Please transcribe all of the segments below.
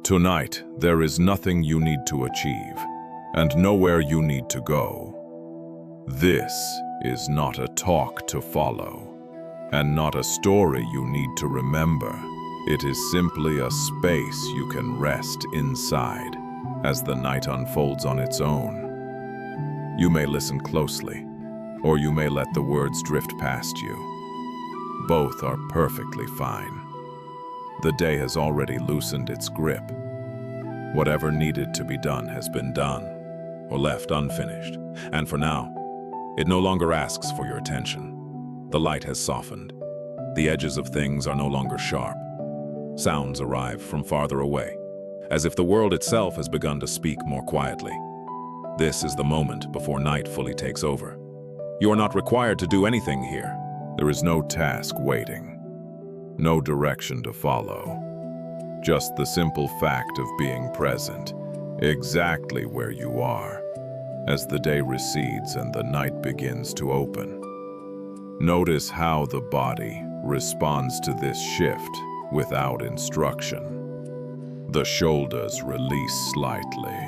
Tonight, there is nothing you need to achieve, and nowhere you need to go. This is not a talk to follow, and not a story you need to remember. It is simply a space you can rest inside as the night unfolds on its own. You may listen closely, or you may let the words drift past you. Both are perfectly fine. The day has already loosened its grip. Whatever needed to be done has been done, or left unfinished. And for now, it no longer asks for your attention. The light has softened. The edges of things are no longer sharp. Sounds arrive from farther away, as if the world itself has begun to speak more quietly. This is the moment before night fully takes over. You are not required to do anything here. There is no task waiting. No direction to follow. Just the simple fact of being present, exactly where you are, as the day recedes and the night begins to open. Notice how the body responds to this shift without instruction. The shoulders release slightly.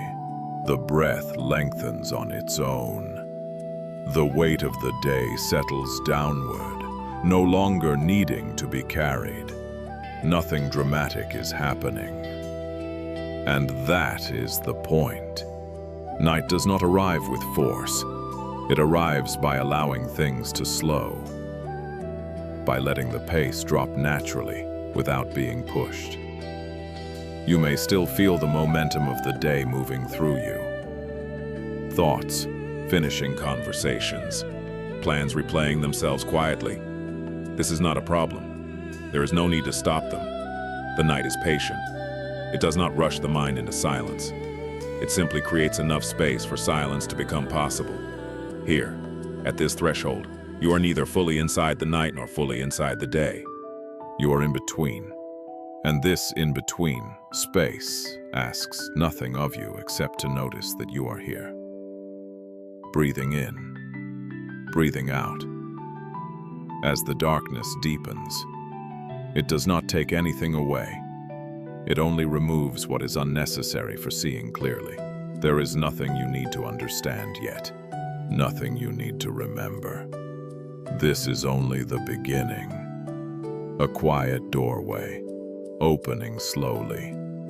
The breath lengthens on its own. The weight of the day settles downward, no longer needing to be carried. Nothing dramatic is happening. And that is the point. Night does not arrive with force. It arrives by allowing things to slow, by letting the pace drop naturally without being pushed. You may still feel the momentum of the day moving through you. Thoughts, finishing conversations, plans replaying themselves quietly. This is not a problem. There is no need to stop them. The night is patient. It does not rush the mind into silence. It simply creates enough space for silence to become possible. Here, at this threshold, you are neither fully inside the night nor fully inside the day. You are in between. And this in-between space asks nothing of you except to notice that you are here. Breathing in, breathing out. As the darkness deepens, it does not take anything away. It only removes what is unnecessary for seeing clearly. There is nothing you need to understand yet, nothing you need to remember. This is only the beginning. A quiet doorway, opening slowly,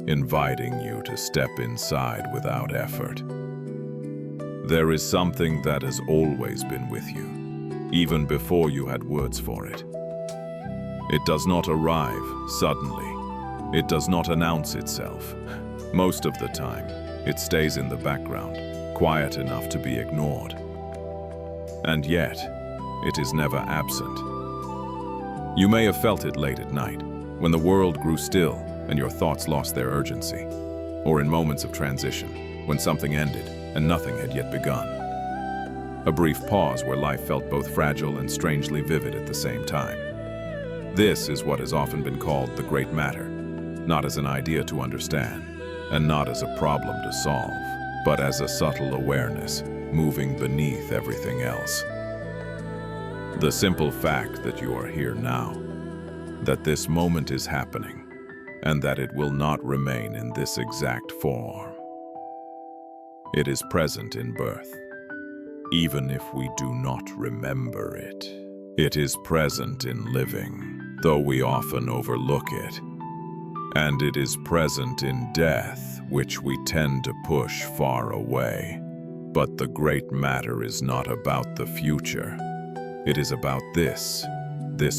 inviting you to step inside without effort. There is something that has always been with you, even before you had words for it. It does not arrive suddenly. It does not announce itself. Most of the time, it stays in the background, quiet enough to be ignored. And yet, it is never absent. You may have felt it late at night, when the world grew still and your thoughts lost their urgency, or in moments of transition, when something ended and nothing had yet begun. A brief pause where life felt both fragile and strangely vivid at the same time. This is what has often been called the great matter, not as an idea to understand, and not as a problem to solve, but as a subtle awareness moving beneath everything else. The simple fact that you are here now, that this moment is happening, and that it will not remain in this exact form. It is present in birth, even if we do not remember it. It is present in living, though we often overlook it. And it is present in death, which we tend to push far away. But the great matter is not about the future. It is about this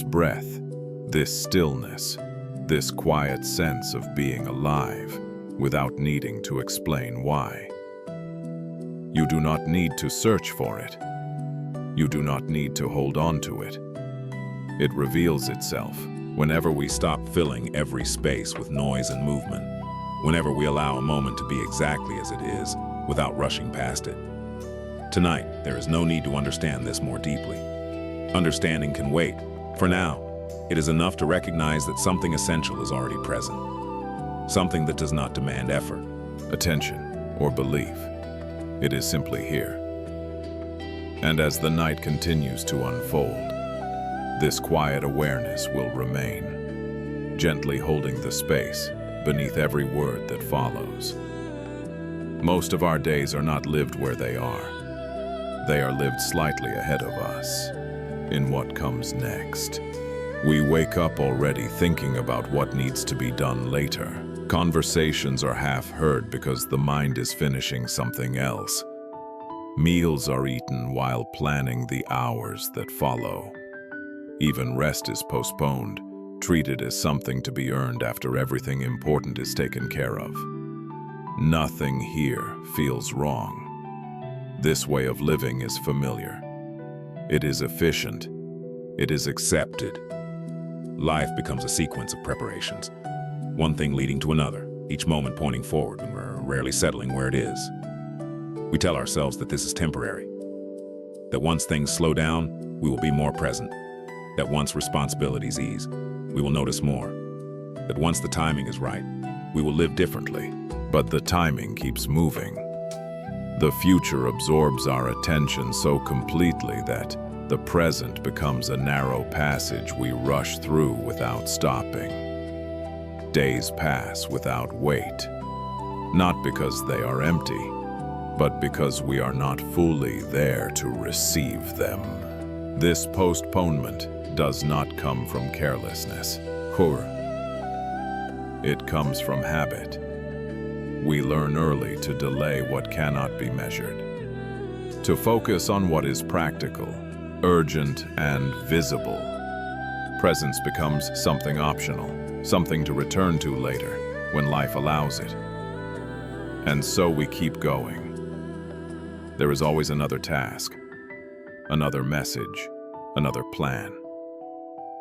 breath, this stillness, this quiet sense of being alive, without needing to explain why. You do not need to search for it. You do not need to hold on to it. It reveals itself whenever we stop filling every space with noise and movement, whenever we allow a moment to be exactly as it is without rushing past it. Tonight, there is no need to understand this more deeply. Understanding can wait. For now, it is enough to recognize that something essential is already present, something that does not demand effort, attention, or belief. It is simply here. And as the night continues to unfold, this quiet awareness will remain, gently holding the space, beneath every word that follows. Most of our days are not lived where they are. They are lived slightly ahead of us, in what comes next. We wake up already thinking about what needs to be done later. Conversations are half heard because the mind is finishing something else. Meals are eaten while planning the hours that follow. Even rest is postponed, treated as something to be earned after everything important is taken care of. Nothing here feels wrong. This way of living is familiar. It is efficient. It is accepted. Life becomes a sequence of preparations, one thing leading to another, each moment pointing forward when we're rarely settling where it is. We tell ourselves that this is temporary, that once things slow down, we will be more present, that once responsibilities ease, we will notice more, that once the timing is right, we will live differently. But the timing keeps moving. The future absorbs our attention so completely that the present becomes a narrow passage we rush through without stopping. Days pass without weight, not because they are empty, but because we are not fully there to receive them. This postponement does not come from carelessness. It comes from habit. We learn early to delay what cannot be measured, to focus on what is practical, urgent, and visible. Presence becomes something optional, something to return to later, when life allows it. And so we keep going. There is always another task, another message, another plan.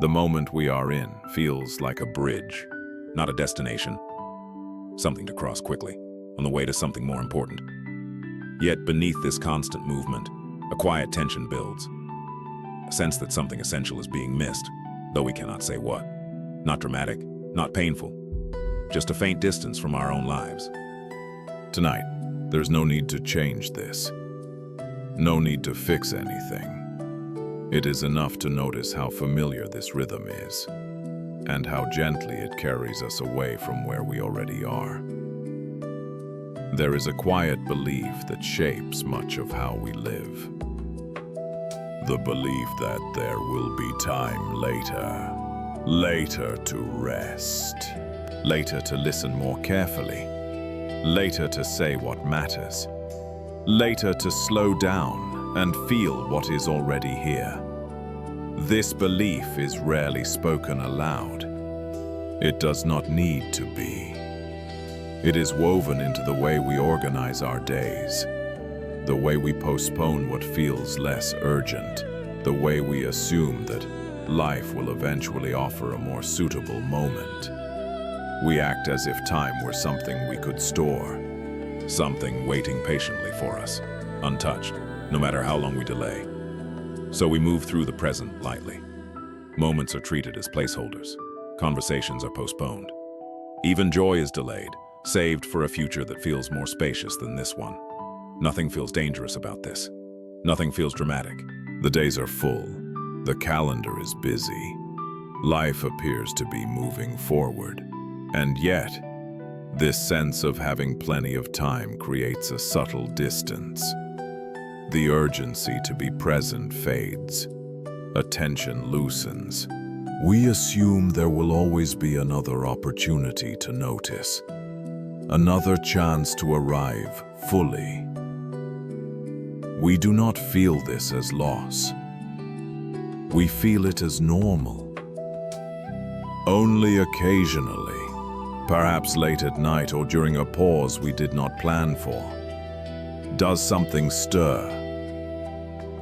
The moment we are in feels like a bridge, not a destination, something to cross quickly, on the way to something more important. Yet beneath this constant movement, a quiet tension builds. A sense that something essential is being missed, though we cannot say what. Not dramatic, not painful, just a faint distance from our own lives. Tonight, there's no need to change this. No need to fix anything. It is enough to notice how familiar this rhythm is, and how gently it carries us away from where we already are. There is a quiet belief that shapes much of how we live. The belief that there will be time later. Later to rest. Later to listen more carefully. Later to say what matters. Later to slow down and feel what is already here. This belief is rarely spoken aloud. It does not need to be. It is woven into the way we organize our days, the way we postpone what feels less urgent, the way we assume that life will eventually offer a more suitable moment. We act as if time were something we could store, something waiting patiently for us, untouched, no matter how long we delay. So we move through the present lightly. Moments are treated as placeholders. Conversations are postponed. Even joy is delayed, saved for a future that feels more spacious than this one. Nothing feels dangerous about this. Nothing feels dramatic. The days are full. The calendar is busy. Life appears to be moving forward. And yet, this sense of having plenty of time creates a subtle distance. The urgency to be present fades. Attention loosens. We assume there will always be another opportunity to notice, another chance to arrive fully. We do not feel this as loss. We feel it as normal. Only occasionally, perhaps late at night or during a pause we did not plan for, does something stir.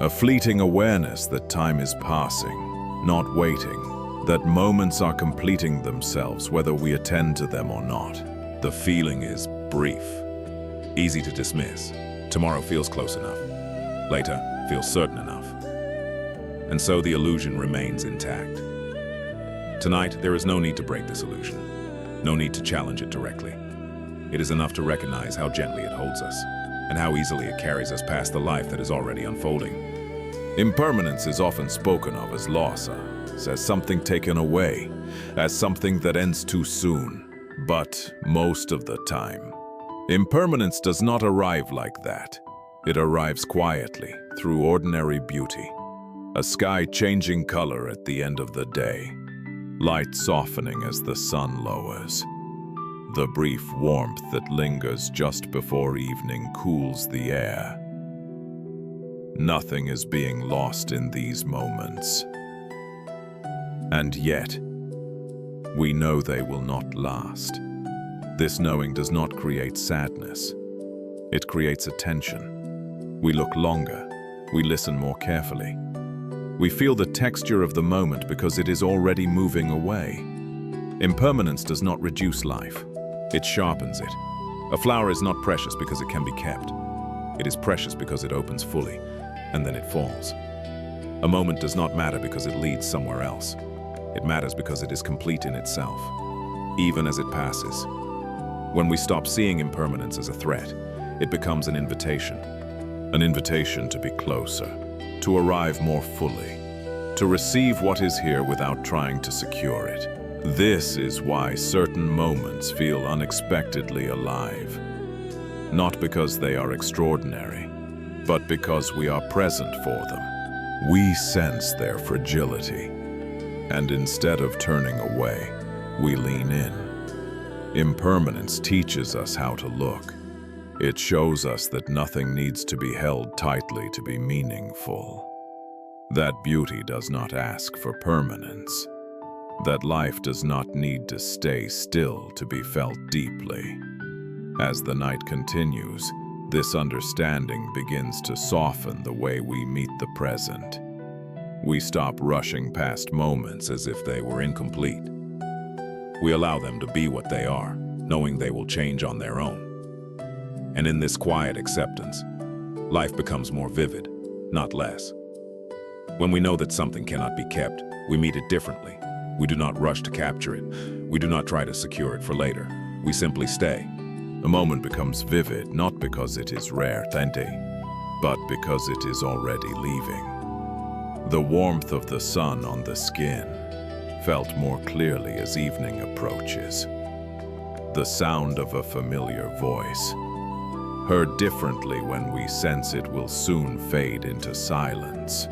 A fleeting awareness that time is passing, not waiting, that moments are completing themselves whether we attend to them or not. The feeling is brief, easy to dismiss. Tomorrow feels close enough. Later feels certain enough. And so the illusion remains intact. Tonight, there is no need to break this illusion. No need to challenge it directly. It is enough to recognize how gently it holds us, and how easily it carries us past the life that is already unfolding. Impermanence is often spoken of as loss, as something taken away, as something that ends too soon. But most of the time, impermanence does not arrive like that. It arrives quietly, through ordinary beauty. A sky changing color at the end of the day, light softening as the sun lowers. The brief warmth that lingers just before evening cools the air. Nothing is being lost in these moments. And yet, we know they will not last. This knowing does not create sadness. It creates attention. We look longer. We listen more carefully. We feel the texture of the moment because it is already moving away. Impermanence does not reduce life. It sharpens it. A flower is not precious because it can be kept. It is precious because it opens fully, and then it falls. A moment does not matter because it leads somewhere else. It matters because it is complete in itself, even as it passes. When we stop seeing impermanence as a threat, it becomes an invitation to be closer, to arrive more fully, to receive what is here without trying to secure it. This is why certain moments feel unexpectedly alive, not because they are extraordinary, but because we are present for them. We sense their fragility, and instead of turning away, we lean in. Impermanence teaches us how to look. It shows us that nothing needs to be held tightly to be meaningful. That beauty does not ask for permanence. That life does not need to stay still to be felt deeply. As the night continues, this understanding begins to soften the way we meet the present. We stop rushing past moments as if they were incomplete. We allow them to be what they are, knowing they will change on their own. And in this quiet acceptance, life becomes more vivid, not less. When we know that something cannot be kept, we meet it differently. We do not rush to capture it. We do not try to secure it for later. We simply stay. A moment becomes vivid not because it is rare, but because it is already leaving. The warmth of the sun on the skin, felt more clearly as evening approaches. The sound of a familiar voice, heard differently when we sense it will soon fade into silence.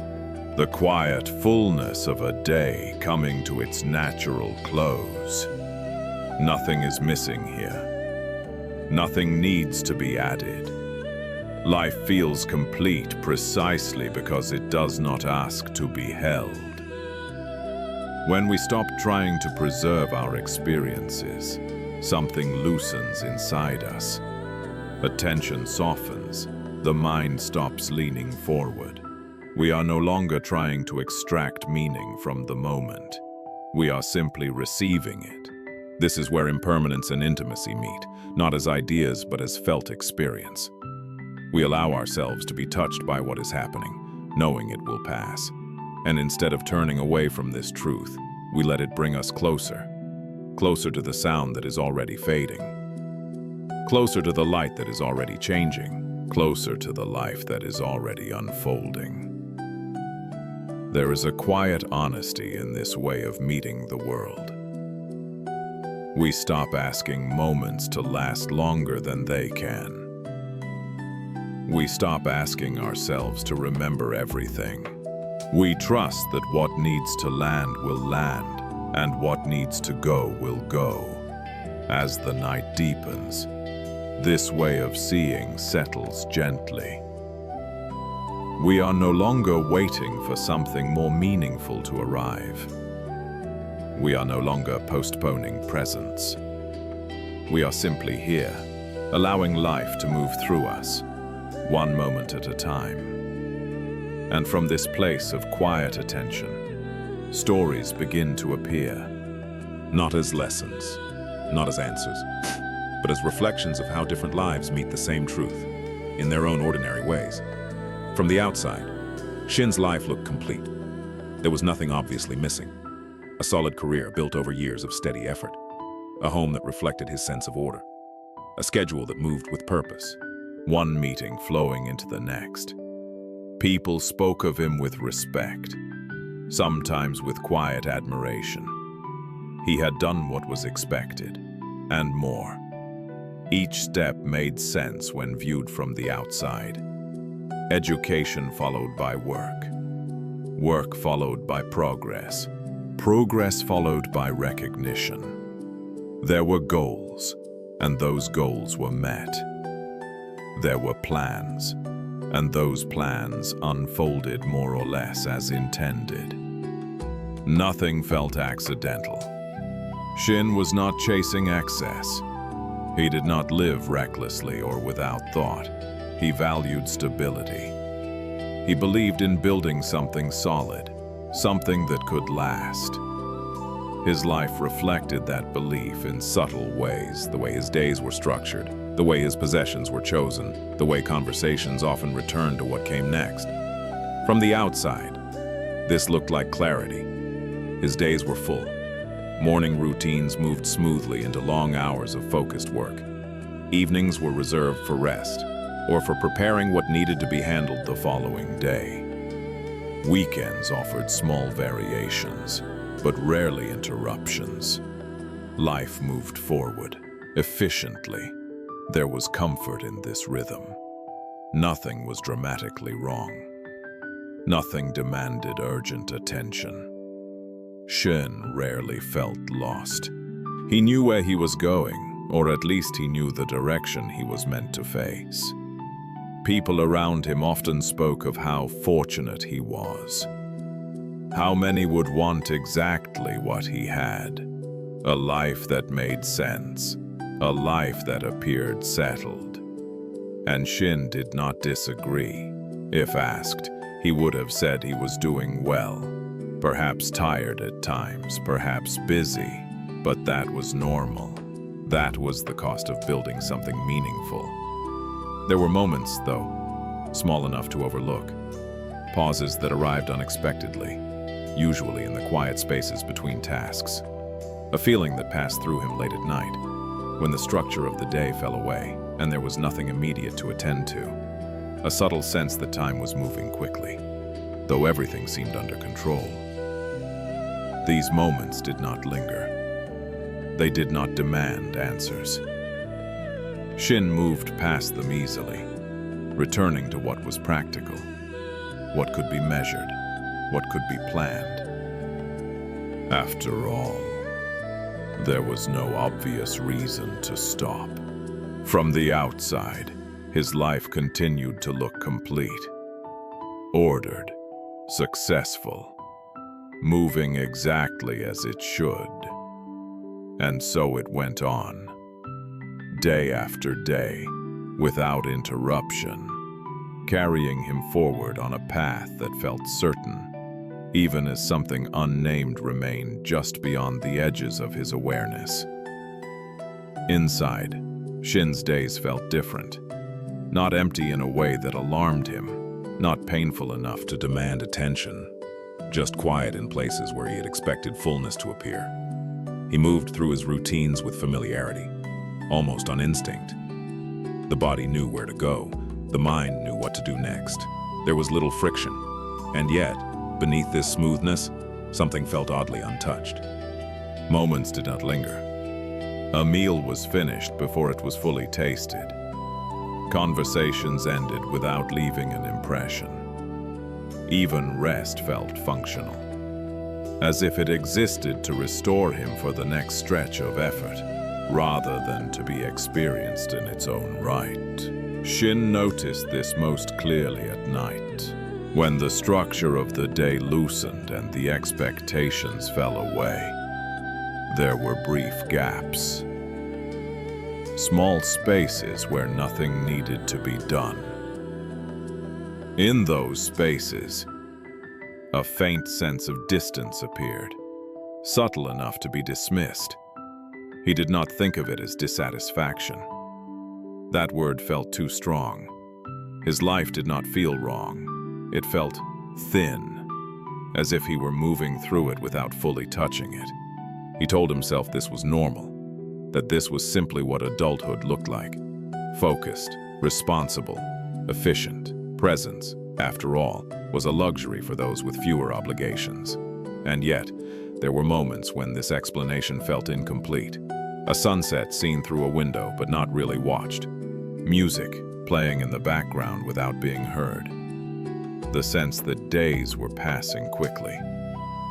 The quiet fullness of a day coming to its natural close. Nothing is missing here. Nothing needs to be added. Life feels complete precisely because it does not ask to be held. When we stop trying to preserve our experiences, something loosens inside us. Attention softens. The mind stops leaning forward. We are no longer trying to extract meaning from the moment. We are simply receiving it. This is where impermanence and intimacy meet, not as ideas but as felt experience. We allow ourselves to be touched by what is happening, knowing it will pass. And instead of turning away from this truth, we let it bring us closer. Closer to the sound that is already fading. Closer to the light that is already changing. Closer to the life that is already unfolding. There is a quiet honesty in this way of meeting the world. We stop asking moments to last longer than they can. We stop asking ourselves to remember everything. We trust that what needs to land will land, and what needs to go will go. As the night deepens, this way of seeing settles gently. We are no longer waiting for something more meaningful to arrive. We are no longer postponing presence. We are simply here, allowing life to move through us, one moment at a time. And from this place of quiet attention, stories begin to appear. Not as lessons, not as answers, but as reflections of how different lives meet the same truth, in their own ordinary ways. From the outside, Shin's life looked complete. There was nothing obviously missing. A solid career built over years of steady effort. A home that reflected his sense of order. A schedule that moved with purpose. One meeting flowing into the next. People spoke of him with respect, sometimes with quiet admiration. He had done what was expected. and more. Each step made sense when viewed from the outside. Education followed by work. Work followed by progress. Progress followed by recognition. There were goals, and those goals were met. There were plans, and those plans unfolded more or less as intended. Nothing felt accidental. Shin was not chasing excess. He did not live recklessly or without thought. He valued stability. He believed in building something solid, something that could last. His life reflected that belief in subtle ways, the way his days were structured, the way his possessions were chosen, the way conversations often returned to what came next. From the outside, this looked like clarity. His days were full. Morning routines moved smoothly into long hours of focused work. Evenings were reserved for rest, or for preparing what needed to be handled the following day. Weekends offered small variations, but rarely interruptions. Life moved forward, efficiently. There was comfort in this rhythm. Nothing was dramatically wrong. Nothing demanded urgent attention. Shin rarely felt lost. He knew where he was going, or at least he knew the direction he was meant to face. People around him often spoke of how fortunate he was. How many would want exactly what he had? A life that made sense, a life that appeared settled. And Shin did not disagree. If asked, he would have said he was doing well. Perhaps tired at times, perhaps busy, but that was normal. That was the cost of building something meaningful. There were moments, though, small enough to overlook. Pauses that arrived unexpectedly, usually in the quiet spaces between tasks. A feeling that passed through him late at night, when the structure of the day fell away and there was nothing immediate to attend to. A subtle sense that time was moving quickly, though everything seemed under control. These moments did not linger. They did not demand answers. Shin moved past them easily, returning to what was practical, what could be measured, what could be planned. After all, there was no obvious reason to stop. From the outside, his life continued to look complete, ordered, successful, moving exactly as it should. And so it went on, day after day, without interruption, carrying him forward on a path that felt certain, even as something unnamed remained just beyond the edges of his awareness. Inside, Shin's days felt different, not empty in a way that alarmed him, not painful enough to demand attention, just quiet in places where he had expected fullness to appear. He moved through his routines with familiarity, almost on instinct. The body knew where to go, the mind knew what to do next. There was little friction, and yet, beneath this smoothness, something felt oddly untouched. Moments did not linger. A meal was finished before it was fully tasted. Conversations ended without leaving an impression. Even rest felt functional, as if it existed to restore him for the next stretch of effort, rather than to be experienced in its own right. Shin noticed this most clearly at night, when the structure of the day loosened and the expectations fell away. There were brief gaps, small spaces where nothing needed to be done. In those spaces, a faint sense of distance appeared, subtle enough to be dismissed. He did not think of it as dissatisfaction. That word felt too strong. His life did not feel wrong. It felt thin, as if he were moving through it without fully touching it. He told himself this was normal, that this was simply what adulthood looked like. Focused, responsible, efficient. Presence, after all, was a luxury for those with fewer obligations. And yet, there were moments when this explanation felt incomplete. A sunset seen through a window but not really watched. Music playing in the background without being heard. The sense that days were passing quickly,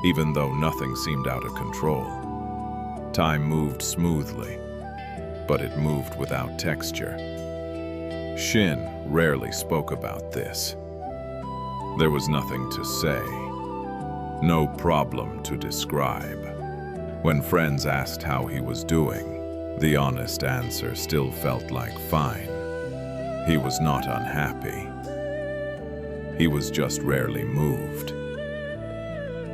even though nothing seemed out of control. Time moved smoothly, but it moved without texture. Shin rarely spoke about this. There was nothing to say, no problem to describe. When friends asked how he was doing, the honest answer still felt like fine. He was not unhappy. He was just rarely moved.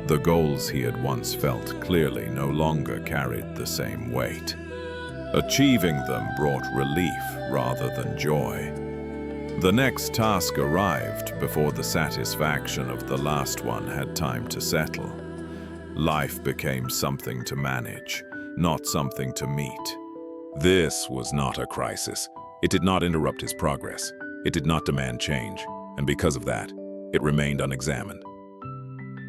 The goals he had once felt clearly no longer carried the same weight. Achieving them brought relief rather than joy. The next task arrived before the satisfaction of the last one had time to settle. Life became something to manage, not something to meet. This was not a crisis. It did not interrupt his progress. It did not demand change, and because of that, it remained unexamined.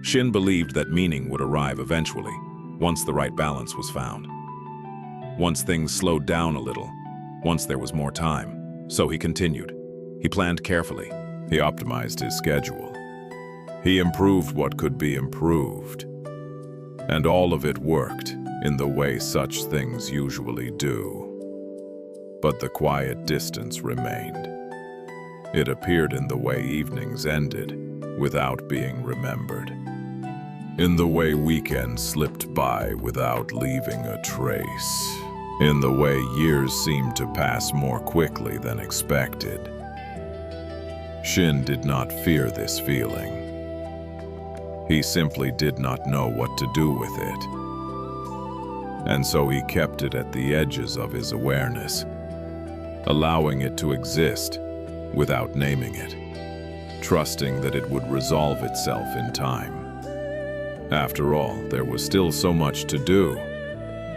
Shin believed that meaning would arrive eventually, once the right balance was found. Once things slowed down a little, once there was more time, so he continued. He planned carefully. He optimized his schedule. He improved what could be improved. And all of it worked in the way such things usually do. But the quiet distance remained. It appeared in the way evenings ended without being remembered. In the way weekends slipped by without leaving a trace. In the way years seemed to pass more quickly than expected. Shin did not fear this feeling. He simply did not know what to do with it. And so he kept it at the edges of his awareness, allowing it to exist without naming it, trusting that it would resolve itself in time. After all, there was still so much to do.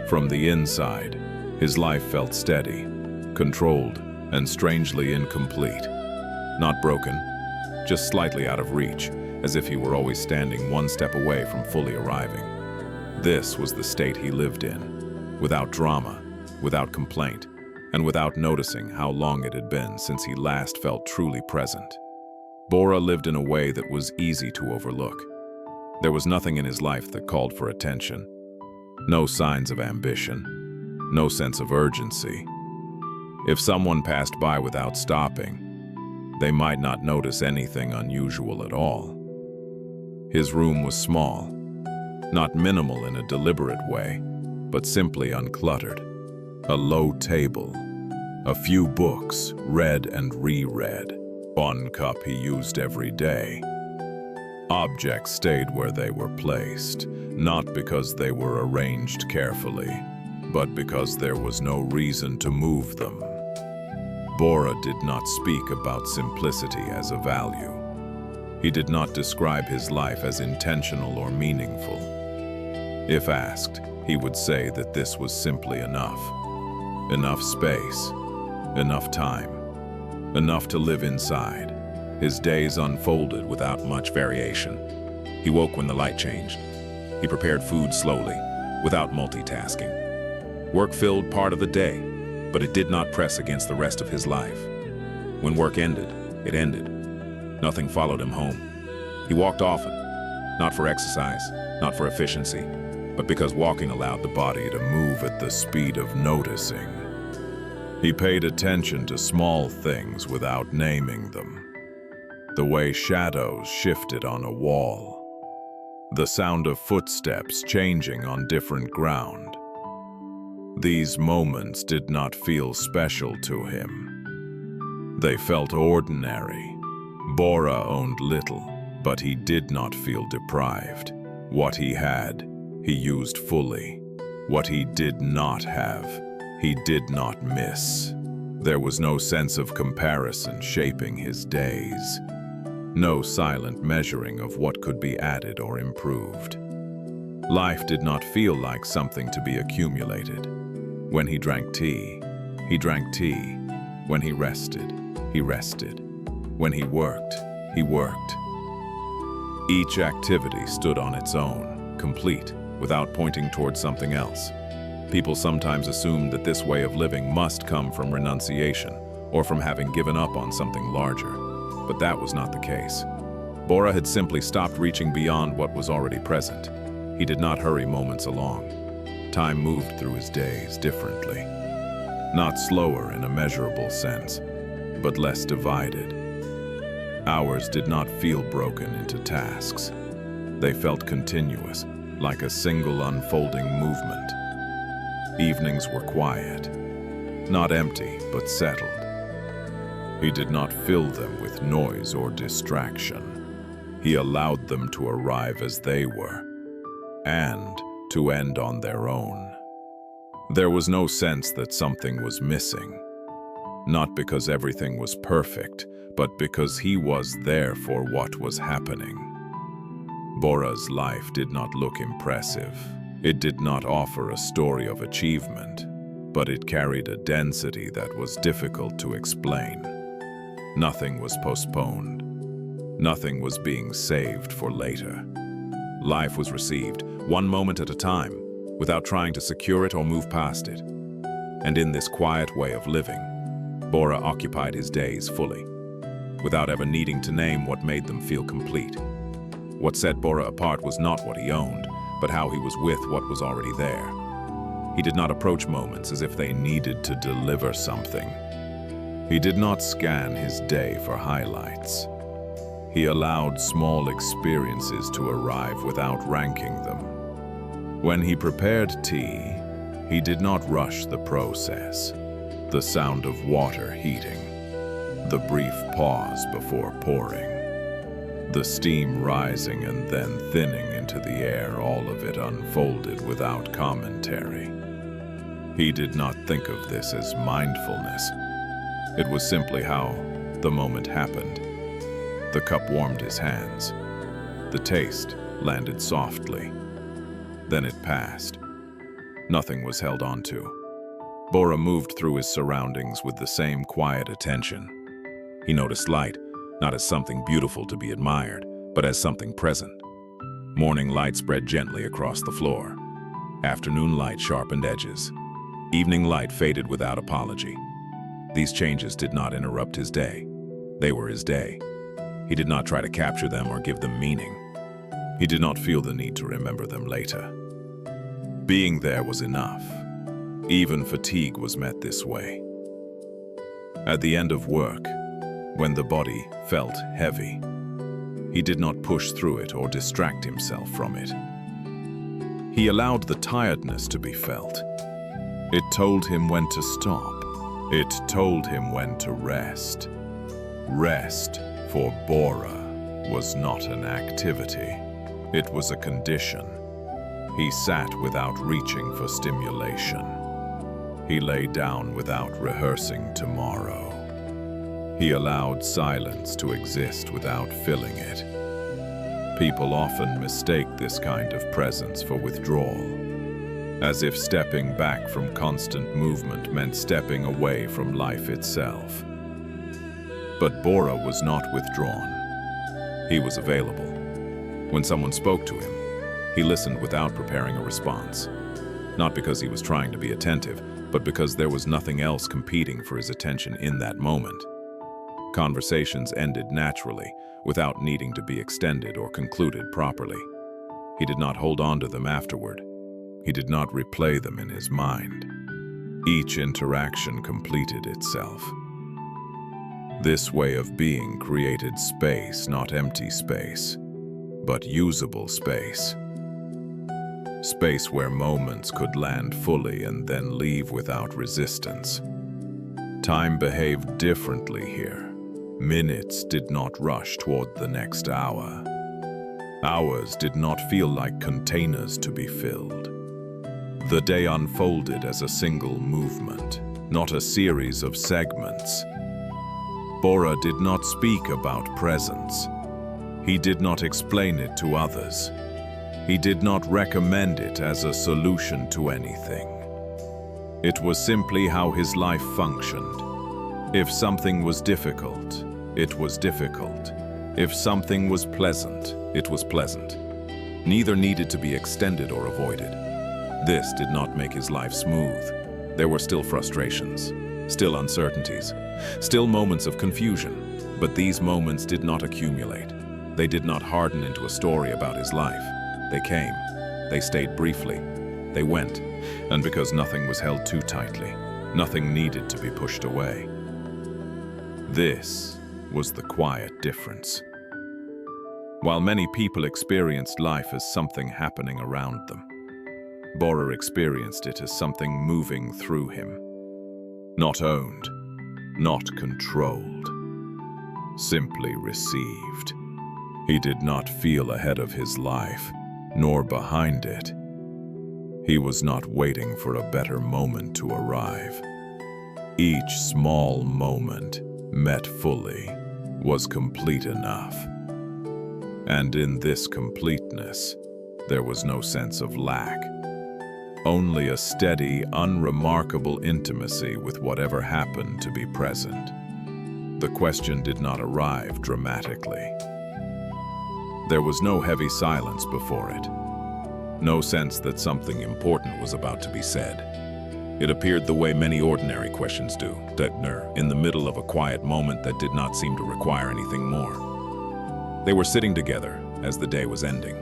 From the inside, his life felt steady, controlled, and strangely incomplete. Not broken, just slightly out of reach, as if he were always standing one step away from fully arriving. This was the state he lived in, without drama, without complaint, and without noticing how long it had been since he last felt truly present. Bora lived in a way that was easy to overlook. There was nothing in his life that called for attention. No signs of ambition, no sense of urgency. If someone passed by without stopping, they might not notice anything unusual at all. His room was small, not minimal in a deliberate way, but simply uncluttered. A low table, a few books read and reread, one cup he used every day. Objects stayed where they were placed, not because they were arranged carefully, but because there was no reason to move them. Bora did not speak about simplicity as a value. He did not describe his life as intentional or meaningful. If asked, he would say that this was simply enough. Enough space, enough time, enough to live inside. His days unfolded without much variation. He woke when the light changed. He prepared food slowly, without multitasking. Work filled part of the day, but it did not press against the rest of his life. When work ended, it ended. Nothing followed him home. He walked often, not for exercise, not for efficiency, but because walking allowed the body to move at the speed of noticing. He paid attention to small things without naming them. The way shadows shifted on a wall. The sound of footsteps changing on different ground. These moments did not feel special to him. They felt ordinary. Bora owned little, but he did not feel deprived. What he had, he used fully. What he did not have, he did not miss. There was no sense of comparison shaping his days. No silent measuring of what could be added or improved. Life did not feel like something to be accumulated. When he drank tea, he drank tea. When he rested, he rested. When he worked, he worked. Each activity stood on its own, complete, without pointing towards something else. People sometimes assumed that this way of living must come from renunciation or from having given up on something larger, but that was not the case. Bora had simply stopped reaching beyond what was already present. He did not hurry moments along. Time moved through his days differently. Not slower in a measurable sense, but less divided. Hours did not feel broken into tasks. They felt continuous, like a single unfolding movement. Evenings were quiet, not empty, but settled. He did not fill them with noise or distraction. He allowed them to arrive as they were, and to end on their own. There was no sense that something was missing, not because everything was perfect, but because he was there for what was happening. Bora's life did not look impressive. It did not offer a story of achievement, but it carried a density that was difficult to explain. Nothing was postponed. Nothing was being saved for later. Life was received, one moment at a time, without trying to secure it or move past it. And in this quiet way of living, Bora occupied his days fully, without ever needing to name what made them feel complete. What set Bora apart was not what he owned, but how he was with what was already there. He did not approach moments as if they needed to deliver something. He did not scan his day for highlights. He allowed small experiences to arrive without ranking them. When he prepared tea, he did not rush the process. The sound of water heating, the brief pause before pouring, the steam rising and then thinning into the air, all of it unfolded without commentary. He did not think of this as mindfulness. It was simply how the moment happened. The cup warmed his hands. The taste landed softly. Then it passed. Nothing was held onto. Bora moved through his surroundings with the same quiet attention. He noticed light, not as something beautiful to be admired, but as something present. Morning light spread gently across the floor. Afternoon light sharpened edges. Evening light faded without apology. These changes did not interrupt his day. They were his day. He did not try to capture them or give them meaning. He did not feel the need to remember them later. Being there was enough. Even fatigue was met this way. At the end of work, when the body felt heavy, he did not push through it or distract himself from it. He allowed the tiredness to be felt. It told him when to stop. It told him when to rest. Rest, for Bora, was not an activity. It was a condition. He sat without reaching for stimulation. He lay down without rehearsing tomorrow. He allowed silence to exist without filling it. People often mistake this kind of presence for withdrawal, as if stepping back from constant movement meant stepping away from life itself. But Bora was not withdrawn. He was available. When someone spoke to him, he listened without preparing a response. Not because he was trying to be attentive, but because there was nothing else competing for his attention in that moment. Conversations ended naturally, without needing to be extended or concluded properly. He did not hold on to them afterward. He did not replay them in his mind. Each interaction completed itself. This way of being created space, not empty space, but usable space. Space where moments could land fully and then leave without resistance. Time behaved differently here. Minutes did not rush toward the next hour. Hours did not feel like containers to be filled. The day unfolded as a single movement, not a series of segments. Bora did not speak about presence. He did not explain it to others. He did not recommend it as a solution to anything. It was simply how his life functioned. If something was difficult, it was difficult. If something was pleasant, it was pleasant. Neither needed to be extended or avoided. This did not make his life smooth. There were still frustrations, still uncertainties, still moments of confusion. But these moments did not accumulate. They did not harden into a story about his life. They came. They stayed briefly. They went. And because nothing was held too tightly, nothing needed to be pushed away. This was the quiet difference. While many people experienced life as something happening around them, Bora experienced it as something moving through him. Not owned, not controlled, simply received. He did not feel ahead of his life, nor behind it. He was not waiting for a better moment to arrive. Each small moment, met fully, was complete enough. And in this completeness, there was no sense of lack. Only a steady, unremarkable intimacy with whatever happened to be present. The question did not arrive dramatically. There was no heavy silence before it. No sense that something important was about to be said. It appeared the way many ordinary questions do, in the middle of a quiet moment that did not seem to require anything more. They were sitting together as the day was ending.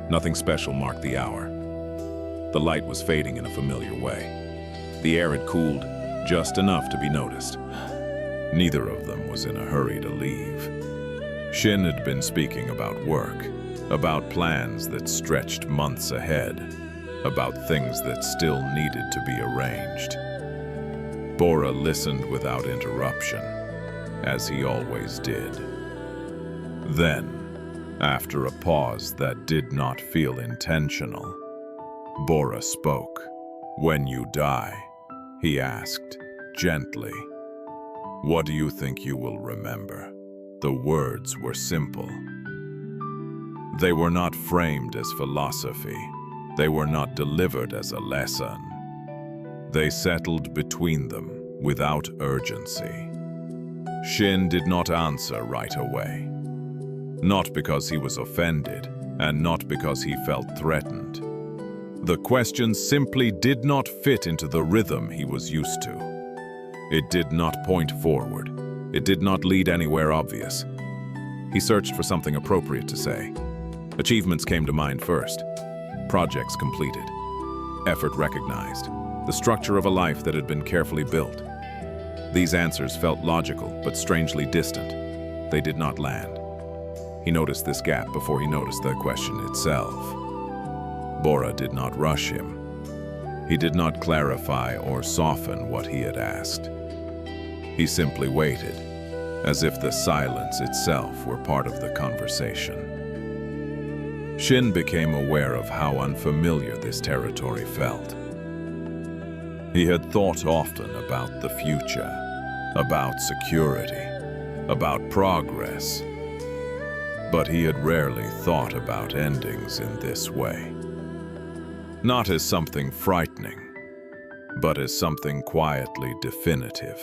Nothing special marked the hour. The light was fading in a familiar way. The air had cooled just enough to be noticed. Neither of them was in a hurry to leave. Shin had been speaking about work, about plans that stretched months ahead, about things that still needed to be arranged. Bora listened without interruption, as he always did. Then, after a pause that did not feel intentional, Bora spoke. "When you die," he asked, gently, "what do you think you will remember?" The words were simple. They were not framed as philosophy. They were not delivered as a lesson. They settled between them without urgency. Shin did not answer right away. Not because he was offended, and not because he felt threatened. The question simply did not fit into the rhythm he was used to. It did not point forward. It did not lead anywhere obvious. He searched for something appropriate to say. Achievements came to mind first. Projects completed. Effort recognized. The structure of a life that had been carefully built. These answers felt logical, but strangely distant. They did not land. He noticed this gap before he noticed the question itself. Bora did not rush him. He did not clarify or soften what he had asked. He simply waited, as if the silence itself were part of the conversation. Shin became aware of how unfamiliar this territory felt. He had thought often about the future, about security, about progress, but he had rarely thought about endings in this way. Not as something frightening, but as something quietly definitive.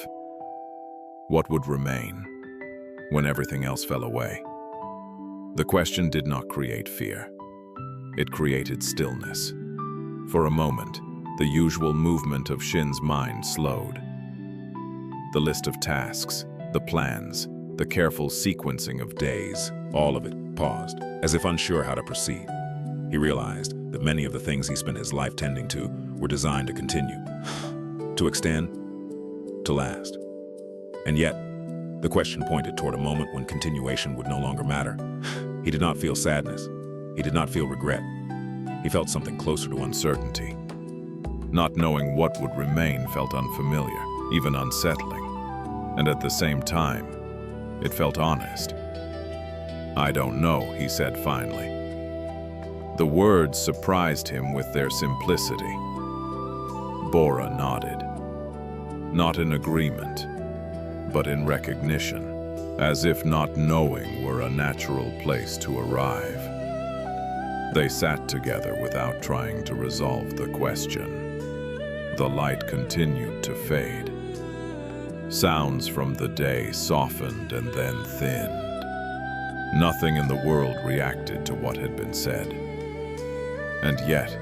What would remain when everything else fell away? The question did not create fear. It created stillness. For a moment, the usual movement of Shin's mind slowed. The list of tasks, the plans, the careful sequencing of days, all of it paused, as if unsure how to proceed. He realized that many of the things he spent his life tending to were designed to continue, to extend, to last. And yet, the question pointed toward a moment when continuation would no longer matter. He did not feel sadness. He did not feel regret. He felt something closer to uncertainty. Not knowing what would remain felt unfamiliar, even unsettling. And at the same time, it felt honest. "I don't know," he said finally. The words surprised him with their simplicity. Bora nodded. Not in agreement, but in recognition, as if not knowing were a natural place to arrive. They sat together without trying to resolve the question. The light continued to fade. Sounds from the day softened and then thinned. Nothing in the world reacted to what had been said. And yet,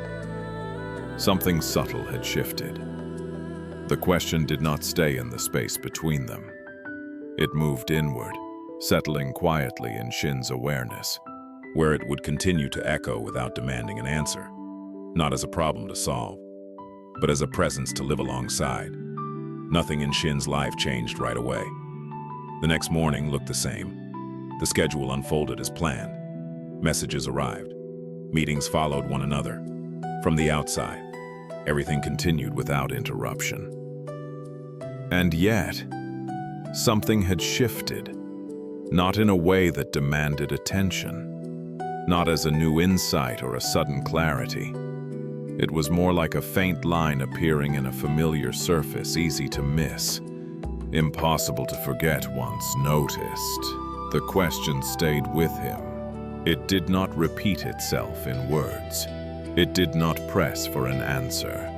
Something subtle had shifted. The question did not stay in the space between them. It moved inward, settling quietly in Shin's awareness, where it would continue to echo without demanding an answer, not as a problem to solve, but as a presence to live alongside. Nothing in Shin's life changed right away. The next morning looked the same. The schedule unfolded as planned. Messages arrived. Meetings followed one another. From the outside, everything continued without interruption. And yet, something had shifted, not in a way that demanded attention, not as a new insight or a sudden clarity. It was more like a faint line appearing in a familiar surface, easy to miss, impossible to forget once noticed. The question stayed with him. It did not repeat itself in words. It did not press for an answer.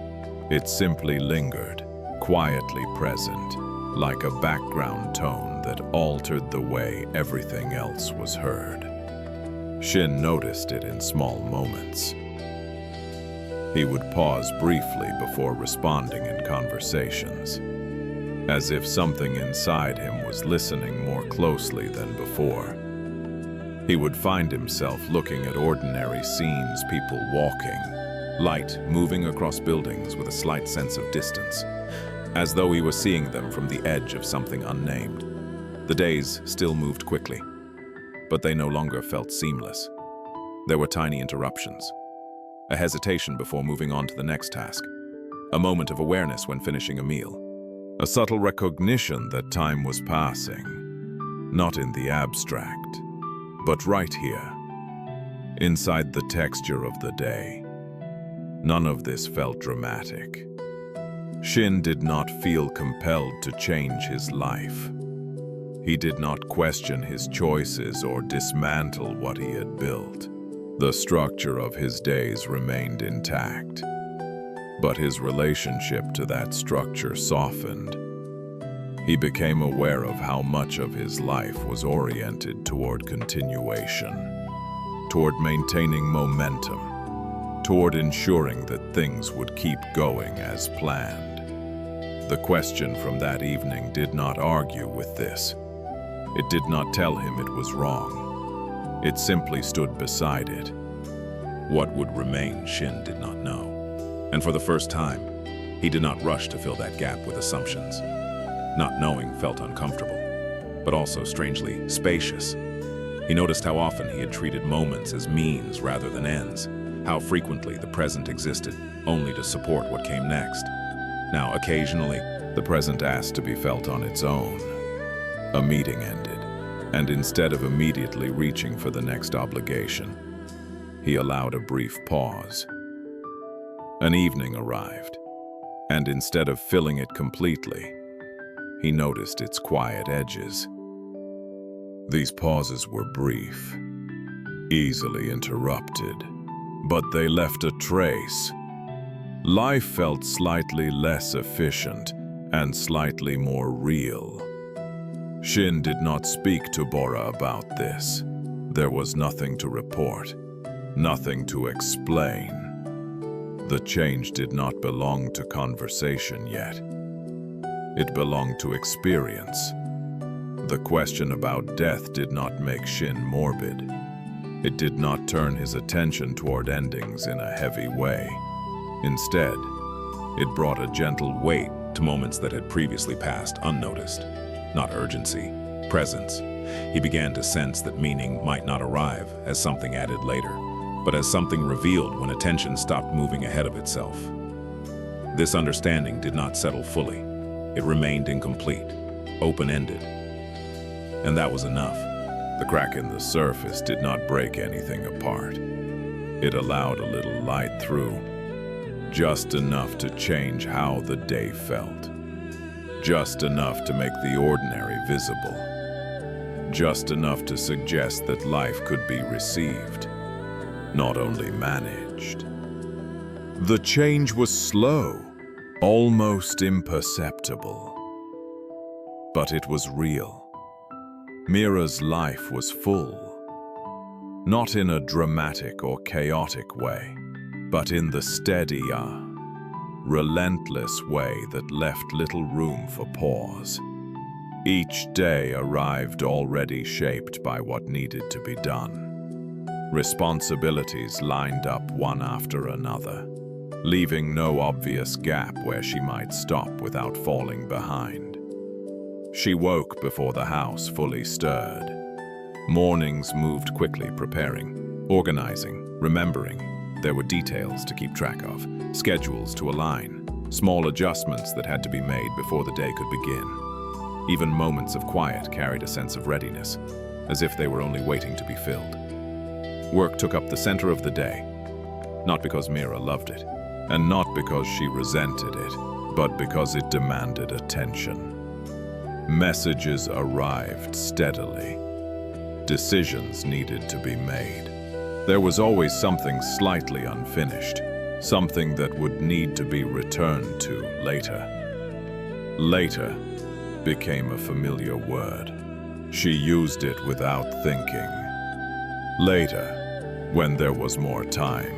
It simply lingered, quietly present, like a background tone that altered the way everything else was heard. Shin noticed it in small moments. He would pause briefly before responding in conversations, as if something inside him was listening more closely than before. He would find himself looking at ordinary scenes, people walking, light moving across buildings with a slight sense of distance, as though he was seeing them from the edge of something unnamed. The days still moved quickly, but they no longer felt seamless. There were tiny interruptions, a hesitation before moving on to the next task, a moment of awareness when finishing a meal, a subtle recognition that time was passing, not in the abstract, but right here, inside the texture of the day. None of this felt dramatic. Shin did not feel compelled to change his life. He did not question his choices or dismantle what he had built. The structure of his days remained intact, but his relationship to that structure softened. He became aware of how much of his life was oriented toward continuation, toward maintaining momentum, toward ensuring that things would keep going as planned. The question from that evening did not argue with this. It did not tell him it was wrong. It simply stood beside it. What would remain, Shin did not know. And for the first time, he did not rush to fill that gap with assumptions. Not knowing felt uncomfortable, but also strangely spacious. He noticed how often he had treated moments as means rather than ends, how frequently the present existed only to support what came next. Now, occasionally, the present asked to be felt on its own. A meeting ended, and instead of immediately reaching for the next obligation, he allowed a brief pause. An evening arrived, and instead of filling it completely, he noticed its quiet edges. These pauses were brief, easily interrupted, but they left a trace. Life felt slightly less efficient and slightly more real. Shin did not speak to Bora about this. There was nothing to report, nothing to explain. The change did not belong to conversation yet. It belonged to experience. The question about death did not make Shin morbid. It did not turn his attention toward endings in a heavy way. Instead, it brought a gentle weight to moments that had previously passed unnoticed. Not urgency, presence. He began to sense that meaning might not arrive as something added later, but as something revealed when attention stopped moving ahead of itself. This understanding did not settle fully. It remained incomplete, open-ended. And that was enough. The crack in the surface did not break anything apart. It allowed a little light through, just enough to change how the day felt. Just enough to make the ordinary visible. Just enough to suggest that life could be received, not only managed. The change was slow, almost imperceptible. But it was real. Mira's life was full. Not in a dramatic or chaotic way, but in the steady, relentless way that left little room for pause. Each day arrived already shaped by what needed to be done. Responsibilities lined up one after another, leaving no obvious gap where she might stop without falling behind. She woke before the house fully stirred. Mornings moved quickly, preparing, organizing, remembering. There were details to keep track of, schedules to align, small adjustments that had to be made before the day could begin. Even moments of quiet carried a sense of readiness, as if they were only waiting to be filled. Work took up the center of the day, not because Mira loved it, and not because she resented it, but because it demanded attention. Messages arrived steadily. Decisions needed to be made. There was always something slightly unfinished, something that would need to be returned to later. Later became a familiar word. She used it without thinking. Later, when there was more time.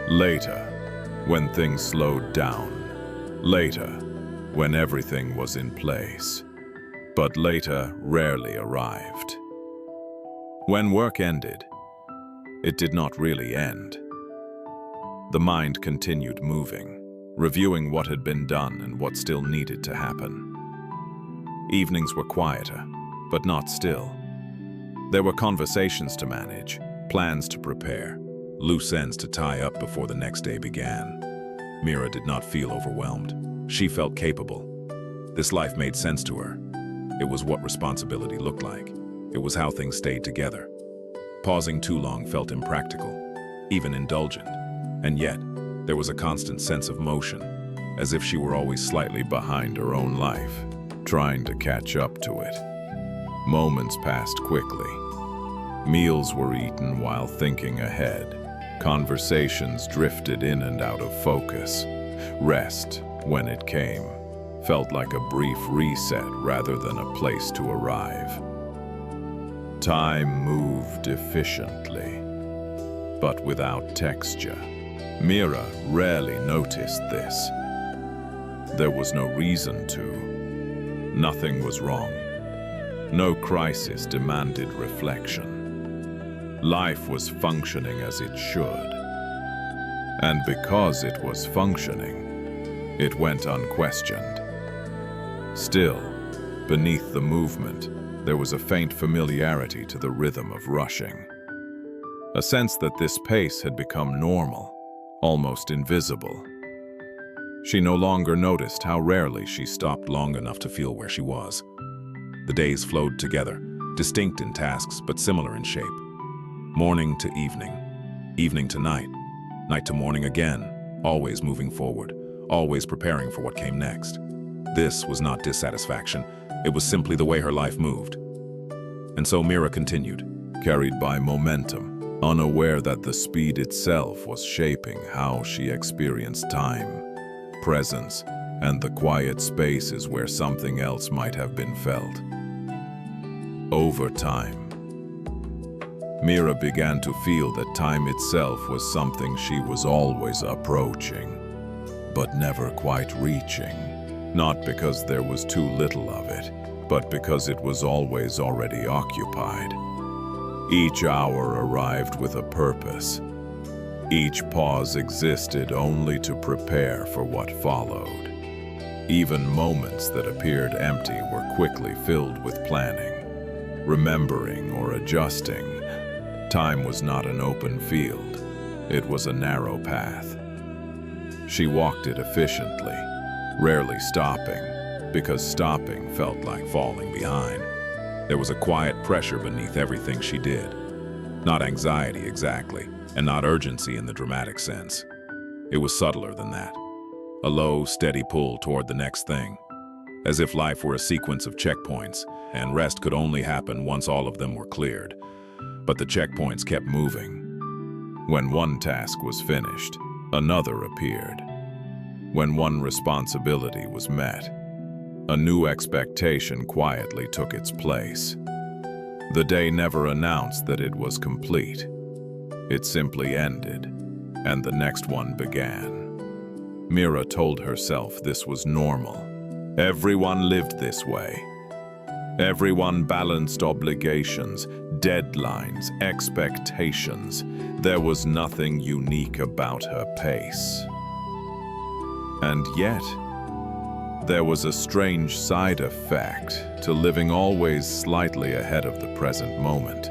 Later, when things slowed down. Later, when everything was in place. But later rarely arrived. When work ended, it did not really end. The mind continued moving, reviewing what had been done and what still needed to happen. Evenings were quieter, but not still. There were conversations to manage, plans to prepare, loose ends to tie up before the next day began. Mira did not feel overwhelmed. She felt capable. This life made sense to her. It was what responsibility looked like. It was how things stayed together. Pausing too long felt impractical, even indulgent. And yet, there was a constant sense of motion, as if she were always slightly behind her own life, trying to catch up to it. Moments passed quickly. Meals were eaten while thinking ahead. Conversations drifted in and out of focus. Rest, when it came, felt like a brief reset rather than a place to arrive. Time moved efficiently, but without texture. Mira rarely noticed this. There was no reason to. Nothing was wrong. No crisis demanded reflection. Life was functioning as it should. And because it was functioning, it went unquestioned. Still, beneath the movement, there was a faint familiarity to the rhythm of rushing. A sense that this pace had become normal, almost invisible. She no longer noticed how rarely she stopped long enough to feel where she was. The days flowed together, distinct in tasks but similar in shape. Morning to evening, evening to night, night to morning again, always moving forward, always preparing for what came next. This was not dissatisfaction, it was simply the way her life moved. And so Mira continued, carried by momentum, unaware that the speed itself was shaping how she experienced time, presence, and the quiet spaces where something else might have been felt. Over time, Mira began to feel that time itself was something she was always approaching, but never quite reaching. Not because there was too little of it, but because it was always already occupied. Each hour arrived with a purpose. Each pause existed only to prepare for what followed. Even moments that appeared empty were quickly filled with planning, remembering or adjusting. Time was not an open field. It was a narrow path. She walked it efficiently, rarely stopping, because stopping felt like falling behind. There was a quiet pressure beneath everything she did. Not anxiety exactly, and not urgency in the dramatic sense. It was subtler than that. A low, steady pull toward the next thing, as if life were a sequence of checkpoints, and rest could only happen once all of them were cleared. But the checkpoints kept moving. When one task was finished, another appeared. When one responsibility was met, a new expectation quietly took its place. The day never announced that it was complete. It simply ended, and the next one began. Mira told herself this was normal. Everyone lived this way. Everyone balanced obligations, deadlines, expectations. There was nothing unique about her pace. And yet, there was a strange side effect to living always slightly ahead of the present moment.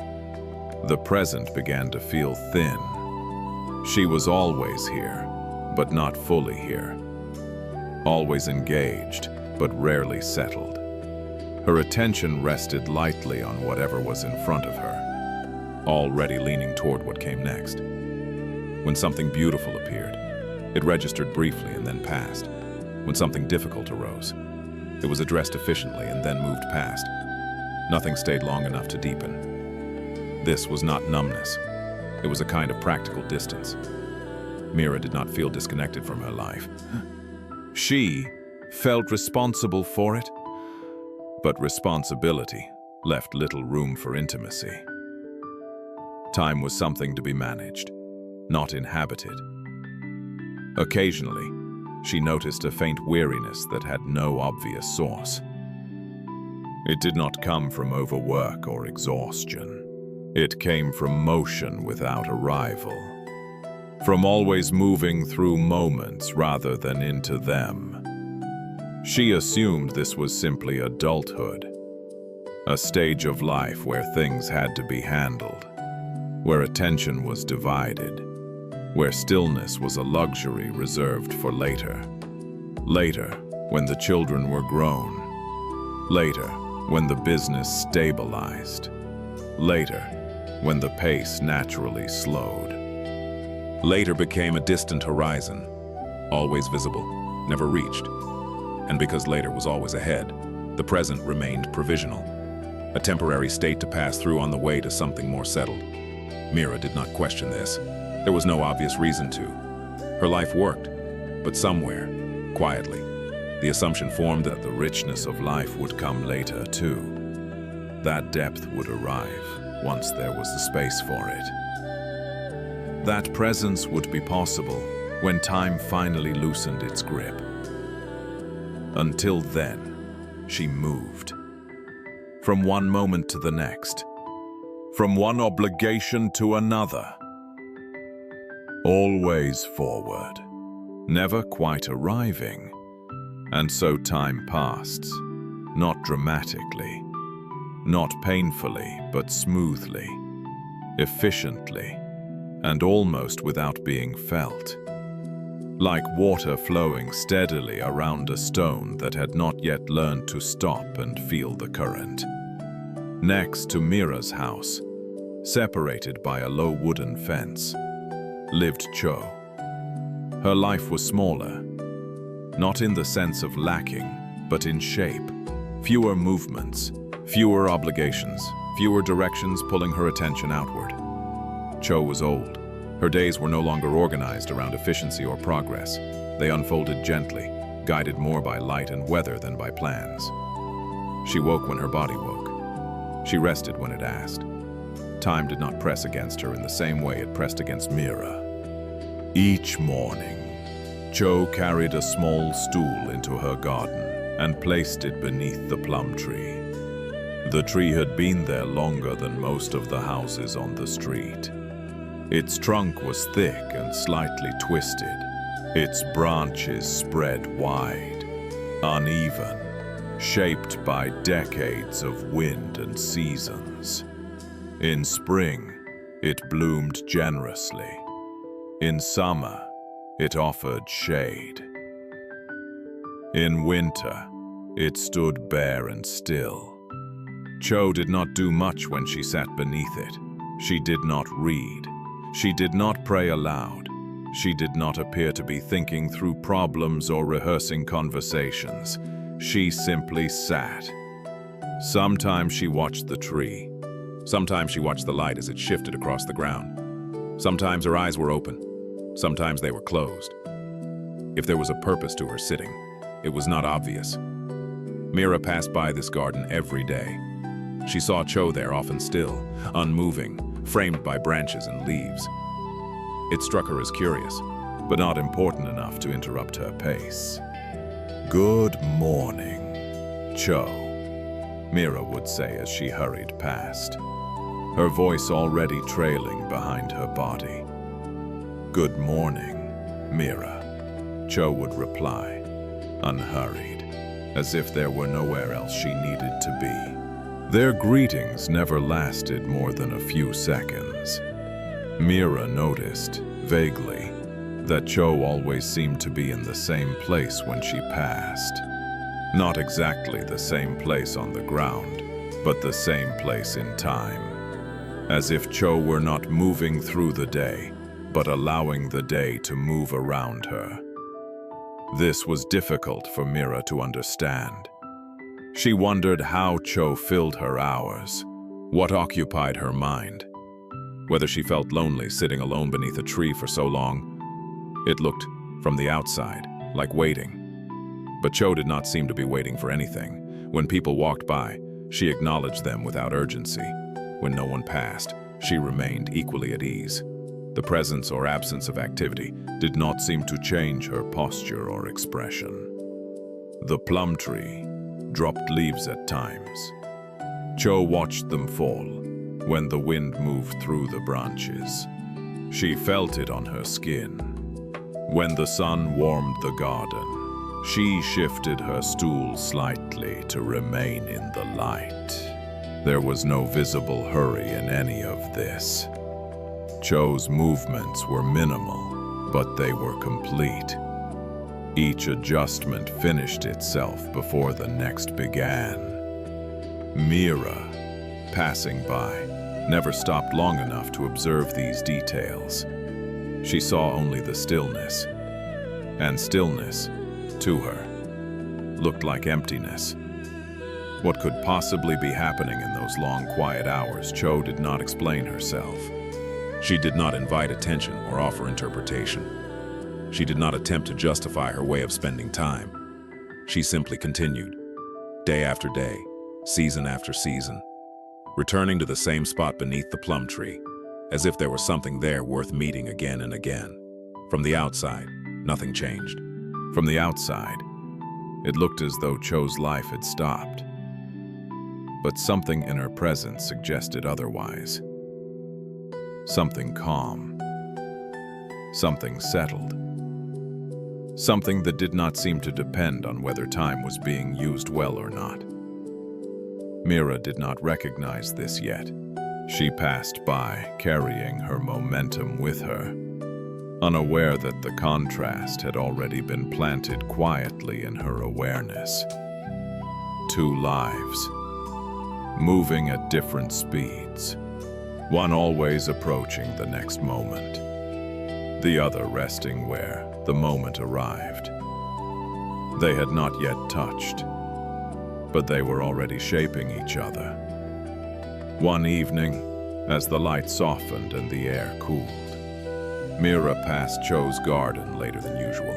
The present began to feel thin. She was always here, but not fully here. Always engaged, but rarely settled. Her attention rested lightly on whatever was in front of her, already leaning toward what came next. When something beautiful appeared, it registered briefly and then passed. When something difficult arose, it was addressed efficiently and then moved past. Nothing stayed long enough to deepen. This was not numbness. It was a kind of practical distance. Mira did not feel disconnected from her life. She felt responsible for it, but responsibility left little room for intimacy. Time was something to be managed, not inhabited. Occasionally, she noticed a faint weariness that had no obvious source. It did not come from overwork or exhaustion. It came from motion without arrival, from always moving through moments rather than into them. She assumed this was simply adulthood, a stage of life where things had to be handled, where attention was divided, where stillness was a luxury reserved for later. Later, when the children were grown. Later, when the business stabilized. Later, when the pace naturally slowed. Later became a distant horizon, always visible, never reached. And because later was always ahead, the present remained provisional, a temporary state to pass through on the way to something more settled. Mira did not question this. There was no obvious reason to. Her life worked, but somewhere, quietly, the assumption formed that the richness of life would come later, too. That depth would arrive once there was the space for it. That presence would be possible when time finally loosened its grip. Until then, she moved. From one moment to the next. From one obligation to another. Always forward, never quite arriving. And so time passed, not dramatically, not painfully, but smoothly, efficiently, and almost without being felt. Like water flowing steadily around a stone that had not yet learned to stop and feel the current. Next to Mira's house, separated by a low wooden fence, lived Cho. Her life was smaller, not in the sense of lacking, but in shape. Fewer movements, fewer obligations, fewer directions pulling her attention outward. Cho was old. Her days were no longer organized around efficiency or progress. They unfolded gently, guided more by light and weather than by plans. She woke when her body woke. She rested when it asked. Time did not press against her in the same way it pressed against Mira. Each morning, Cho carried a small stool into her garden and placed it beneath the plum tree. The tree had been there longer than most of the houses on the street. Its trunk was thick and slightly twisted, its branches spread wide, uneven, shaped by decades of wind and seasons. In spring, it bloomed generously. In summer, it offered shade. In winter, it stood bare and still. Cho did not do much when she sat beneath it. She did not read. She did not pray aloud. She did not appear to be thinking through problems or rehearsing conversations. She simply sat. Sometimes she watched the tree. Sometimes she watched the light as it shifted across the ground. Sometimes her eyes were open. Sometimes they were closed. If there was a purpose to her sitting, it was not obvious. Mira passed by this garden every day. She saw Cho there, often still, unmoving, framed by branches and leaves. It struck her as curious. but not important enough to interrupt her pace. "Good morning, Cho," Mira would say as she hurried past, her voice already trailing behind her body. "Good morning, Mira," Cho would reply, unhurried, as if there were nowhere else she needed to be. Their greetings never lasted more than a few seconds. Mira noticed, vaguely, that Cho always seemed to be in the same place when she passed. Not exactly the same place on the ground, but the same place in time. As if Cho were not moving through the day, but allowing the day to move around her. This was difficult for Mira to understand. She wondered how Cho filled her hours, what occupied her mind. Whether she felt lonely sitting alone beneath a tree for so long. It looked, from the outside, like waiting. But Cho did not seem to be waiting for anything. When people walked by, she acknowledged them without urgency. When no one passed, she remained equally at ease. The presence or absence of activity did not seem to change her posture or expression. The plum tree dropped leaves at times. Cho watched them fall when the wind moved through the branches. She felt it on her skin. When the sun warmed the garden, she shifted her stool slightly to remain in the light. There was no visible hurry in any of this. Cho's movements were minimal, but they were complete. Each adjustment finished itself before the next began. Mira, passing by, never stopped long enough to observe these details. She saw only the stillness, and stillness, to her, looked like emptiness. What could possibly be happening in those long, quiet hours? Cho did not explain herself. She did not invite attention or offer interpretation. She did not attempt to justify her way of spending time. She simply continued, day after day, season after season, returning to the same spot beneath the plum tree, as if there was something there worth meeting again and again. From the outside, nothing changed. From the outside, it looked as though Cho's life had stopped. But something in her presence suggested otherwise. Something calm. Something settled. Something that did not seem to depend on whether time was being used well or not. Mira did not recognize this yet. She passed by, carrying her momentum with her, unaware that the contrast had already been planted quietly in her awareness. Two lives, moving at different speeds, one always approaching the next moment, the other resting where the moment arrived. They had not yet touched, but they were already shaping each other. One evening, as the light softened and the air cooled, Mira passed Cho's garden later than usual.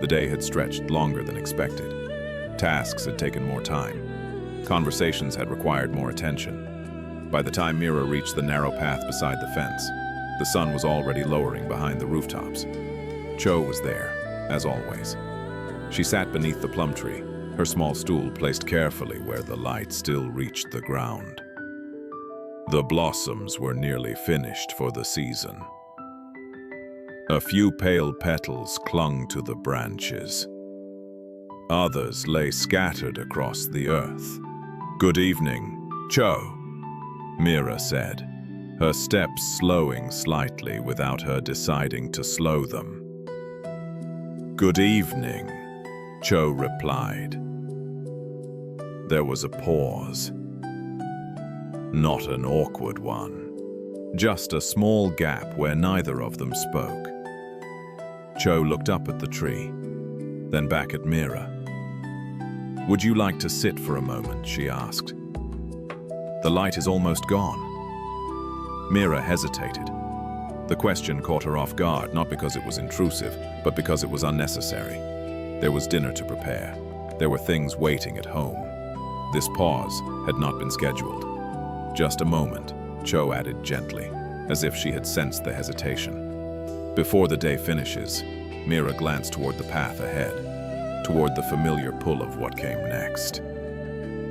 The day had stretched longer than expected. Tasks had taken more time. Conversations had required more attention. By the time Mira reached the narrow path beside the fence, the sun was already lowering behind the rooftops. Cho was there, as always. She sat beneath the plum tree, her small stool placed carefully where the light still reached the ground. The blossoms were nearly finished for the season. A few pale petals clung to the branches. Others lay scattered across the earth. "Good evening, Cho," Mira said, her steps slowing slightly without her deciding to slow them. "Good evening," Cho replied. There was a pause. Not an awkward one, just a small gap where neither of them spoke. Cho looked up at the tree, then back at Mira. "Would you like to sit for a moment?" she asked. "The light is almost gone." Mira hesitated. The question caught her off guard, not because it was intrusive, but because it was unnecessary. There was dinner to prepare. There were things waiting at home. This pause had not been scheduled. "Just a moment," Cho added gently, as if she had sensed the hesitation. Before the day finishes, Mira glanced toward the path ahead, toward the familiar pull of what came next.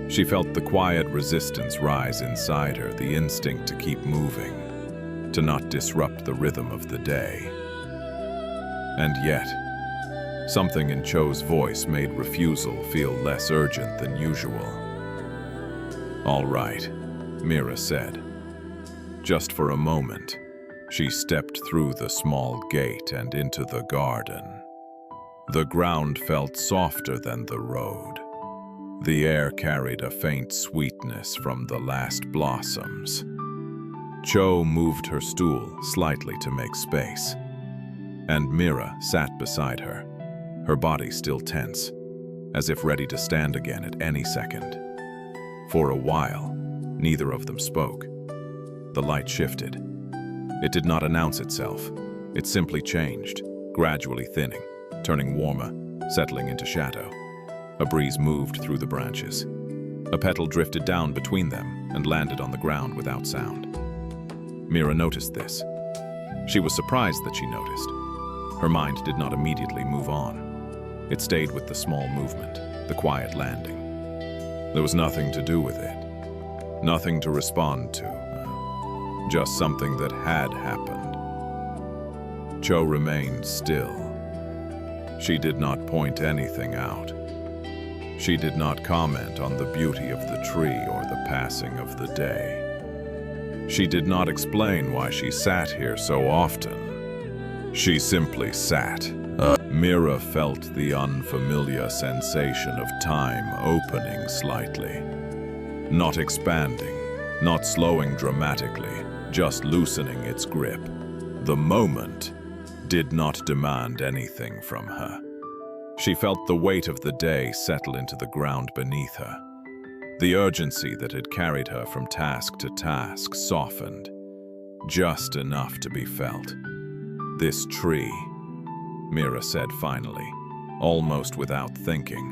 She felt the quiet resistance rise inside her, the instinct to keep moving, to not disrupt the rhythm of the day. And yet, something in Cho's voice made refusal feel less urgent than usual. "All right," Mira said. Just for a moment, she stepped through the small gate and into the garden. The ground felt softer than the road. The air carried a faint sweetness from the last blossoms. Cho moved her stool slightly to make space, and Mira sat beside her, her body still tense, as if ready to stand again at any second. For a while, neither of them spoke. The light shifted. It did not announce itself. It simply changed, gradually thinning, turning warmer, settling into shadow. A breeze moved through the branches. A petal drifted down between them and landed on the ground without sound. Mira noticed this. She was surprised that she noticed. Her mind did not immediately move on. It stayed with the small movement, the quiet landing. There was nothing to do with it, nothing to respond to, just something that had happened. Cho remained still. She did not point anything out. She did not comment on the beauty of the tree or the passing of the day. She did not explain why she sat here so often. She simply sat. Mira felt the unfamiliar sensation of time opening slightly. Not expanding, not slowing dramatically, just loosening its grip. The moment did not demand anything from her. She felt the weight of the day settle into the ground beneath her. The urgency that had carried her from task to task softened, just enough to be felt. "This tree," Mira said finally, almost without thinking.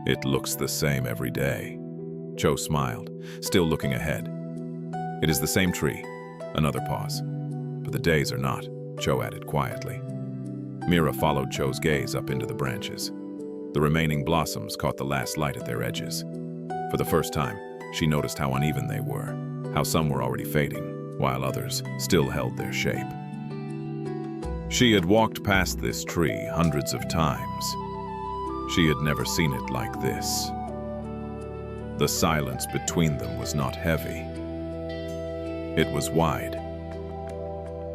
"It looks the same every day." Cho smiled, still looking ahead. "It is the same tree." Another pause. "But the days are not," Cho added quietly. Mira followed Cho's gaze up into the branches. The remaining blossoms caught the last light at their edges. For the first time, she noticed how uneven they were, how some were already fading, while others still held their shape. She had walked past this tree hundreds of times. She had never seen it like this. The silence between them was not heavy. It was wide.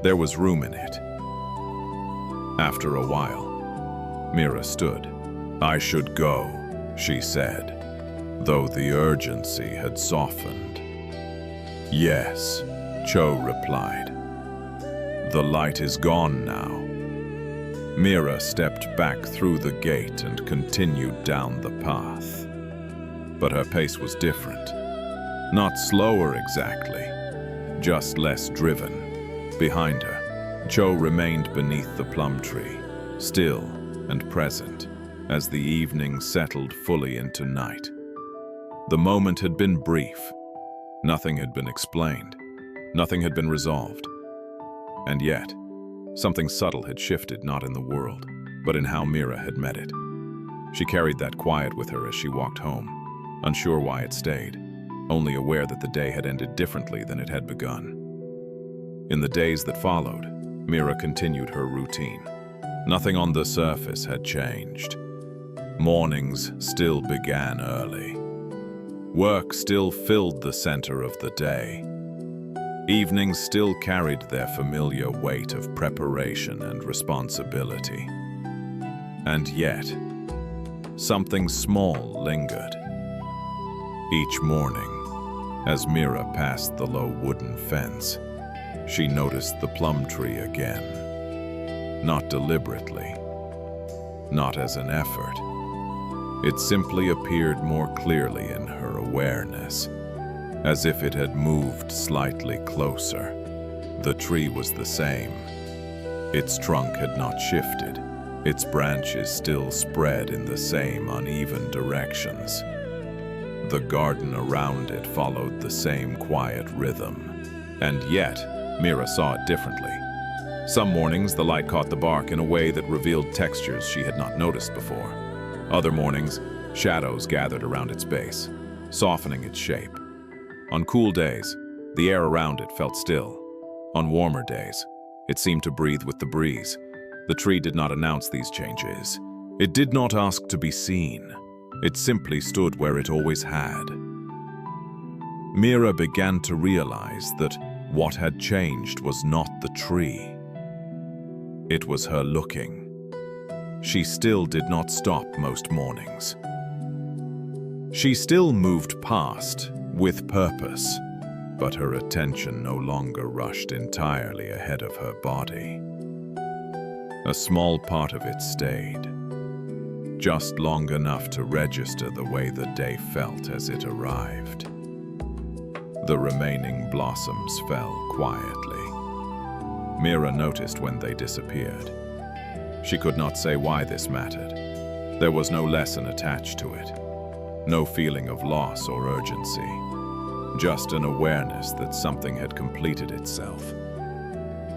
There was room in it. After a while, Mira stood. "I should go," she said, though the urgency had softened. "Yes," Cho replied. "The light is gone now." Mira stepped back through the gate and continued down the path. But her pace was different. Not slower exactly, just less driven. Behind her, Cho remained beneath the plum tree, still and present, as the evening settled fully into night. The moment had been brief. Nothing had been explained. Nothing had been resolved. And yet, something subtle had shifted, not in the world, but in how Mira had met it. She carried that quiet with her as she walked home, unsure why it stayed, only aware that the day had ended differently than it had begun. In the days that followed, Mira continued her routine. Nothing on the surface had changed. Mornings still began early. Work still filled the center of the day. Evenings still carried their familiar weight of preparation and responsibility. And yet, something small lingered. Each morning, as Mira passed the low wooden fence, she noticed the plum tree again. Not deliberately, not as an effort. It simply appeared more clearly in her awareness, as if it had moved slightly closer. The tree was the same. Its trunk had not shifted. Its branches still spread in the same uneven directions. The garden around it followed the same quiet rhythm. And yet, Mira saw it differently. Some mornings, the light caught the bark in a way that revealed textures she had not noticed before. Other mornings, shadows gathered around its base, softening its shape. On cool days, the air around it felt still. On warmer days, it seemed to breathe with the breeze. The tree did not announce these changes. It did not ask to be seen. It simply stood where it always had. Mira began to realize that what had changed was not the tree. It was her looking. She still did not stop most mornings. She still moved past with purpose, but her attention no longer rushed entirely ahead of her body. A small part of it stayed, just long enough to register the way the day felt as it arrived. The remaining blossoms fell quietly. Mira noticed when they disappeared. She could not say why this mattered. There was no lesson attached to it, no feeling of loss or urgency, just an awareness that something had completed itself.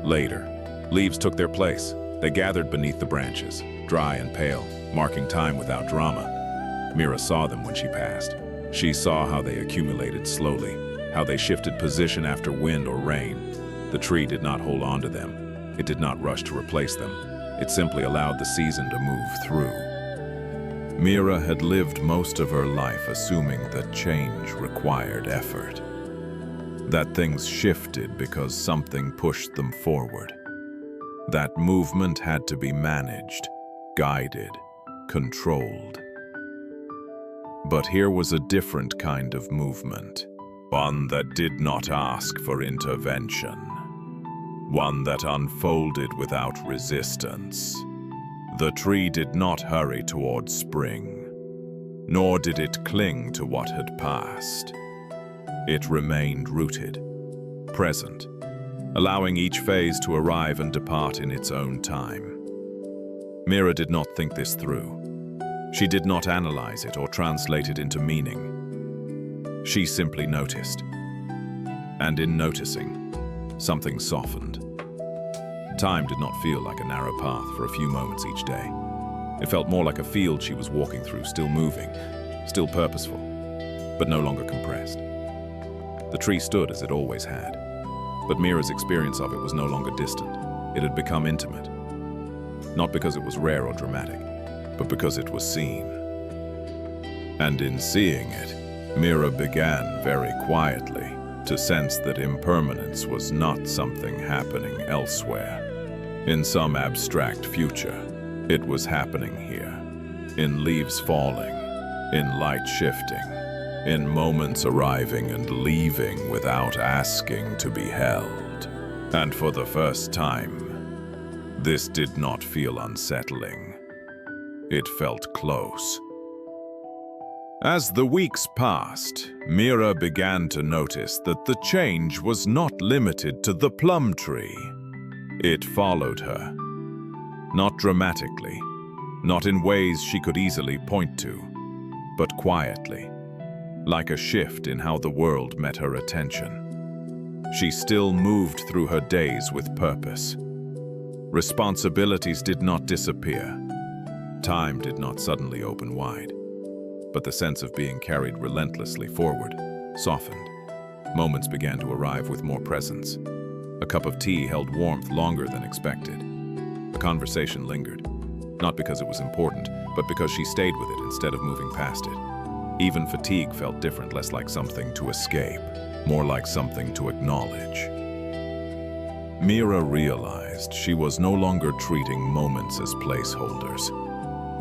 Later, leaves took their place. They gathered beneath the branches, dry and pale, marking time without drama. Mira saw them when she passed. She saw how they accumulated slowly, how they shifted position after wind or rain. The tree did not hold on to them. It did not rush to replace them. It simply allowed the season to move through. Mira had lived most of her life assuming that change required effort, that things shifted because something pushed them forward, that movement had to be managed, guided, controlled. But here was a different kind of movement, one that did not ask for intervention, one that unfolded without resistance. The tree did not hurry toward spring, nor did it cling to what had passed. It remained rooted, present, allowing each phase to arrive and depart in its own time. Mira did not think this through. She did not analyze it or translate it into meaning. She simply noticed. And in noticing, something softened. Time did not feel like a narrow path for a few moments each day. It felt more like a field she was walking through, still moving, still purposeful, but no longer compressed. The tree stood as it always had, but Mira's experience of it was no longer distant. It had become intimate, not because it was rare or dramatic, but because it was seen. And in seeing it, Mira began very quietly to sense that impermanence was not something happening elsewhere, in some abstract future. It was happening here, in leaves falling, in light shifting, in moments arriving and leaving without asking to be held. And for the first time, this did not feel unsettling. It felt close. As the weeks passed, Mira began to notice that the change was not limited to the plum tree. It followed her. Not dramatically, not in ways she could easily point to, but quietly, like a shift in how the world met her attention. She still moved through her days with purpose. Responsibilities did not disappear. Time did not suddenly open wide. But the sense of being carried relentlessly forward softened. Moments began to arrive with more presence. A cup of tea held warmth longer than expected. A conversation lingered, not because it was important, but because she stayed with it instead of moving past it. Even fatigue felt different, less like something to escape, more like something to acknowledge. Mira realized she was no longer treating moments as placeholders.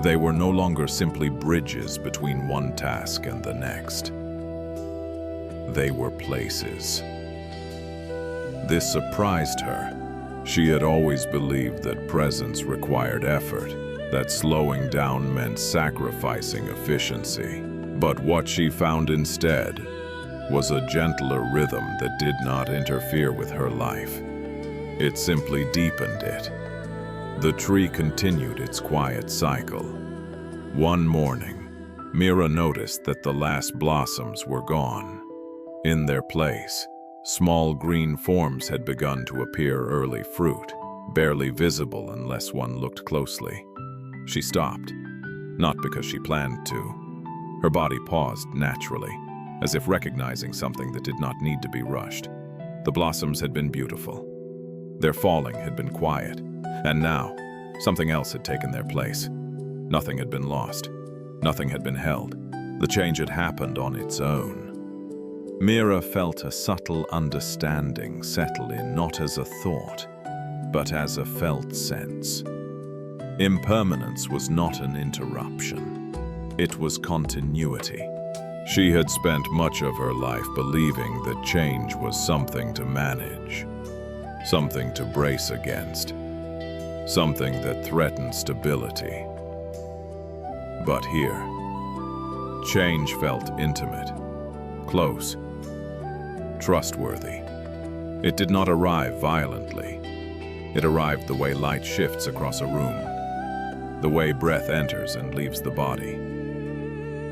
They were no longer simply bridges between one task and the next. They were places. This surprised her. She had always believed that presence required effort, that slowing down meant sacrificing efficiency. But what she found instead was a gentler rhythm that did not interfere with her life. It simply deepened it. The tree continued its quiet cycle. One morning, Mira noticed that the last blossoms were gone. In their place, small green forms had begun to appear: early fruit, barely visible unless one looked closely. She stopped, not because she planned to. Her body paused naturally, as if recognizing something that did not need to be rushed. The blossoms had been beautiful. Their falling had been quiet, and now, something else had taken their place. Nothing had been lost. Nothing had been held. The change had happened on its own. Mira felt a subtle understanding settle in not as a thought, but as a felt sense. Impermanence was not an interruption. It was continuity. She had spent much of her life believing that change was something to manage, something to brace against, something that threatened stability. But here, change felt intimate, close, trustworthy. It did not arrive violently. It arrived the way light shifts across a room, the way breath enters and leaves the body,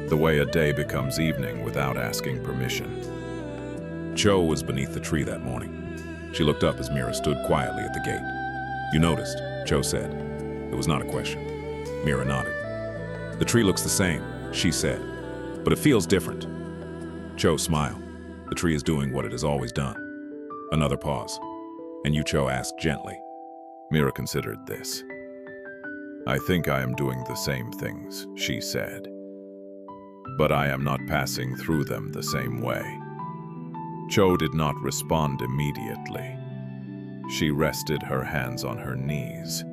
the way a day becomes evening without asking permission. Cho was beneath the tree that morning. She looked up as Mira stood quietly at the gate. "You noticed," Cho said. It was not a question. Mira nodded. "The tree looks the same," she said, "but it feels different." Cho smiled. "The tree is doing what it has always done." Another pause, and Cho asked gently. Mira considered this. "I think I am doing the same things," she said, "but I am not passing through them the same way." Cho did not respond immediately. She rested her hands on her knees,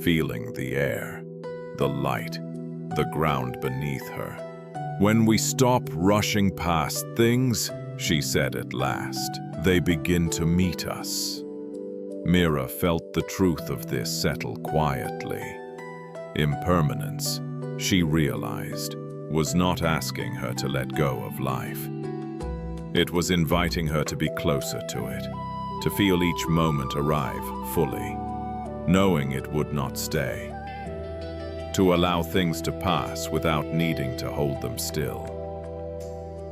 feeling the air, the light, the ground beneath her. "When we stop rushing past things," she said at last, "they begin to meet us." Mira felt the truth of this settle quietly. Impermanence, she realized, was not asking her to let go of life. It was inviting her to be closer to it, to feel each moment arrive fully, knowing it would not stay, to allow things to pass without needing to hold them still,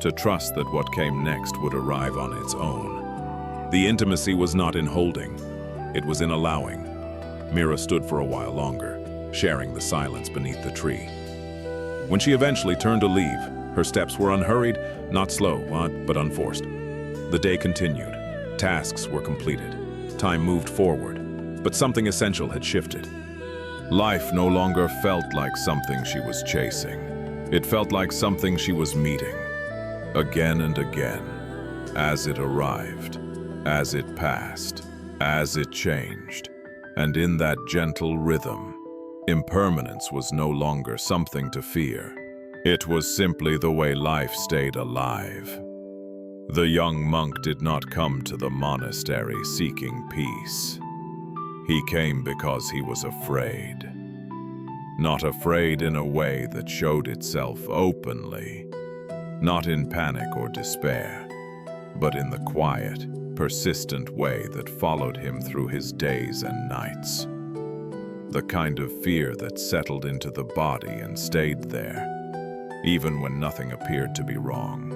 to trust that what came next would arrive on its own. The intimacy was not in holding, it was in allowing. Mira stood for a while longer, sharing the silence beneath the tree. When she eventually turned to leave, her steps were unhurried, not slow, but unforced. The day continued. Tasks were completed. Time moved forward, but something essential had shifted. Life no longer felt like something she was chasing. It felt like something she was meeting, again and again, as it arrived, as it passed, as it changed. And in that gentle rhythm, impermanence was no longer something to fear. It was simply the way life stayed alive. The young monk did not come to the monastery seeking peace. He came because he was afraid. Not afraid in a way that showed itself openly, not in panic or despair, but in the quiet, persistent way that followed him through his days and nights. The kind of fear that settled into the body and stayed there, even when nothing appeared to be wrong.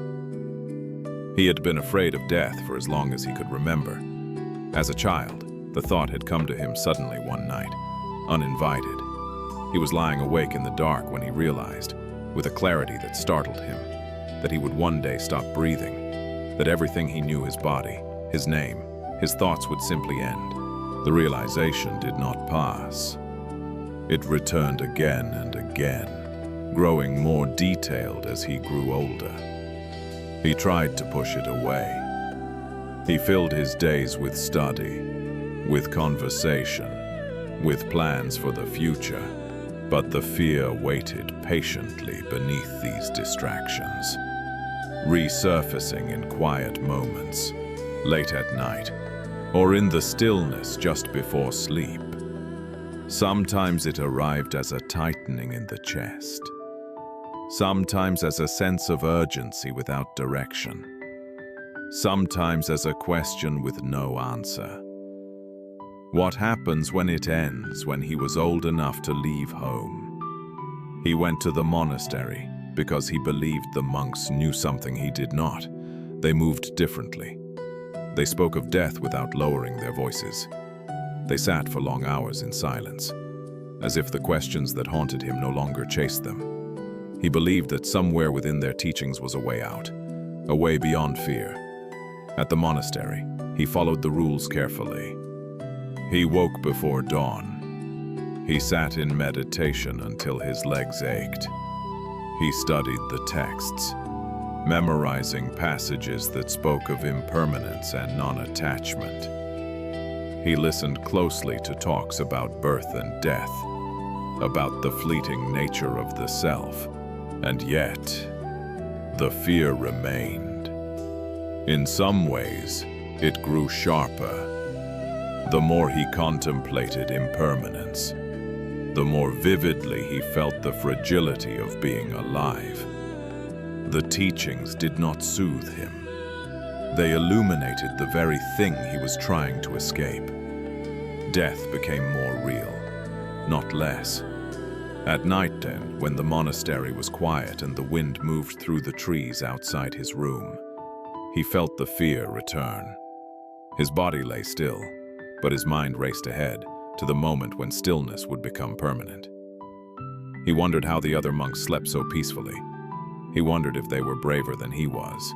He had been afraid of death for as long as he could remember. As a child, the thought had come to him suddenly one night, uninvited. He was lying awake in the dark when he realized, with a clarity that startled him, that he would one day stop breathing, that everything he knew, his body, his name, his thoughts would simply end. The realization did not pass. It returned again and again, growing more detailed as he grew older. He tried to push it away. He filled his days with study, with conversation, with plans for the future, but the fear waited patiently beneath these distractions, resurfacing in quiet moments, late at night, or in the stillness just before sleep. Sometimes it arrived as a tightening in the chest, sometimes as a sense of urgency without direction, sometimes as a question with no answer. What happens when it ends? When he was old enough to leave home, he went to the monastery because he believed the monks knew something he did not. They moved differently. They spoke of death without lowering their voices. They sat for long hours in silence, as if the questions that haunted him no longer chased them. He believed that somewhere within their teachings was a way out, a way beyond fear. At the monastery, he followed the rules carefully. He woke before dawn. He sat in meditation until his legs ached. He studied the texts, memorizing passages that spoke of impermanence and non-attachment. He listened closely to talks about birth and death, about the fleeting nature of the self, and yet, the fear remained. In some ways, it grew sharper. The more he contemplated impermanence, the more vividly he felt the fragility of being alive. The teachings did not soothe him. They illuminated the very thing he was trying to escape. Death became more real, not less. At night then, when the monastery was quiet and the wind moved through the trees outside his room, he felt the fear return. His body lay still, but his mind raced ahead to the moment when stillness would become permanent. He wondered how the other monks slept so peacefully. He wondered if they were braver than he was,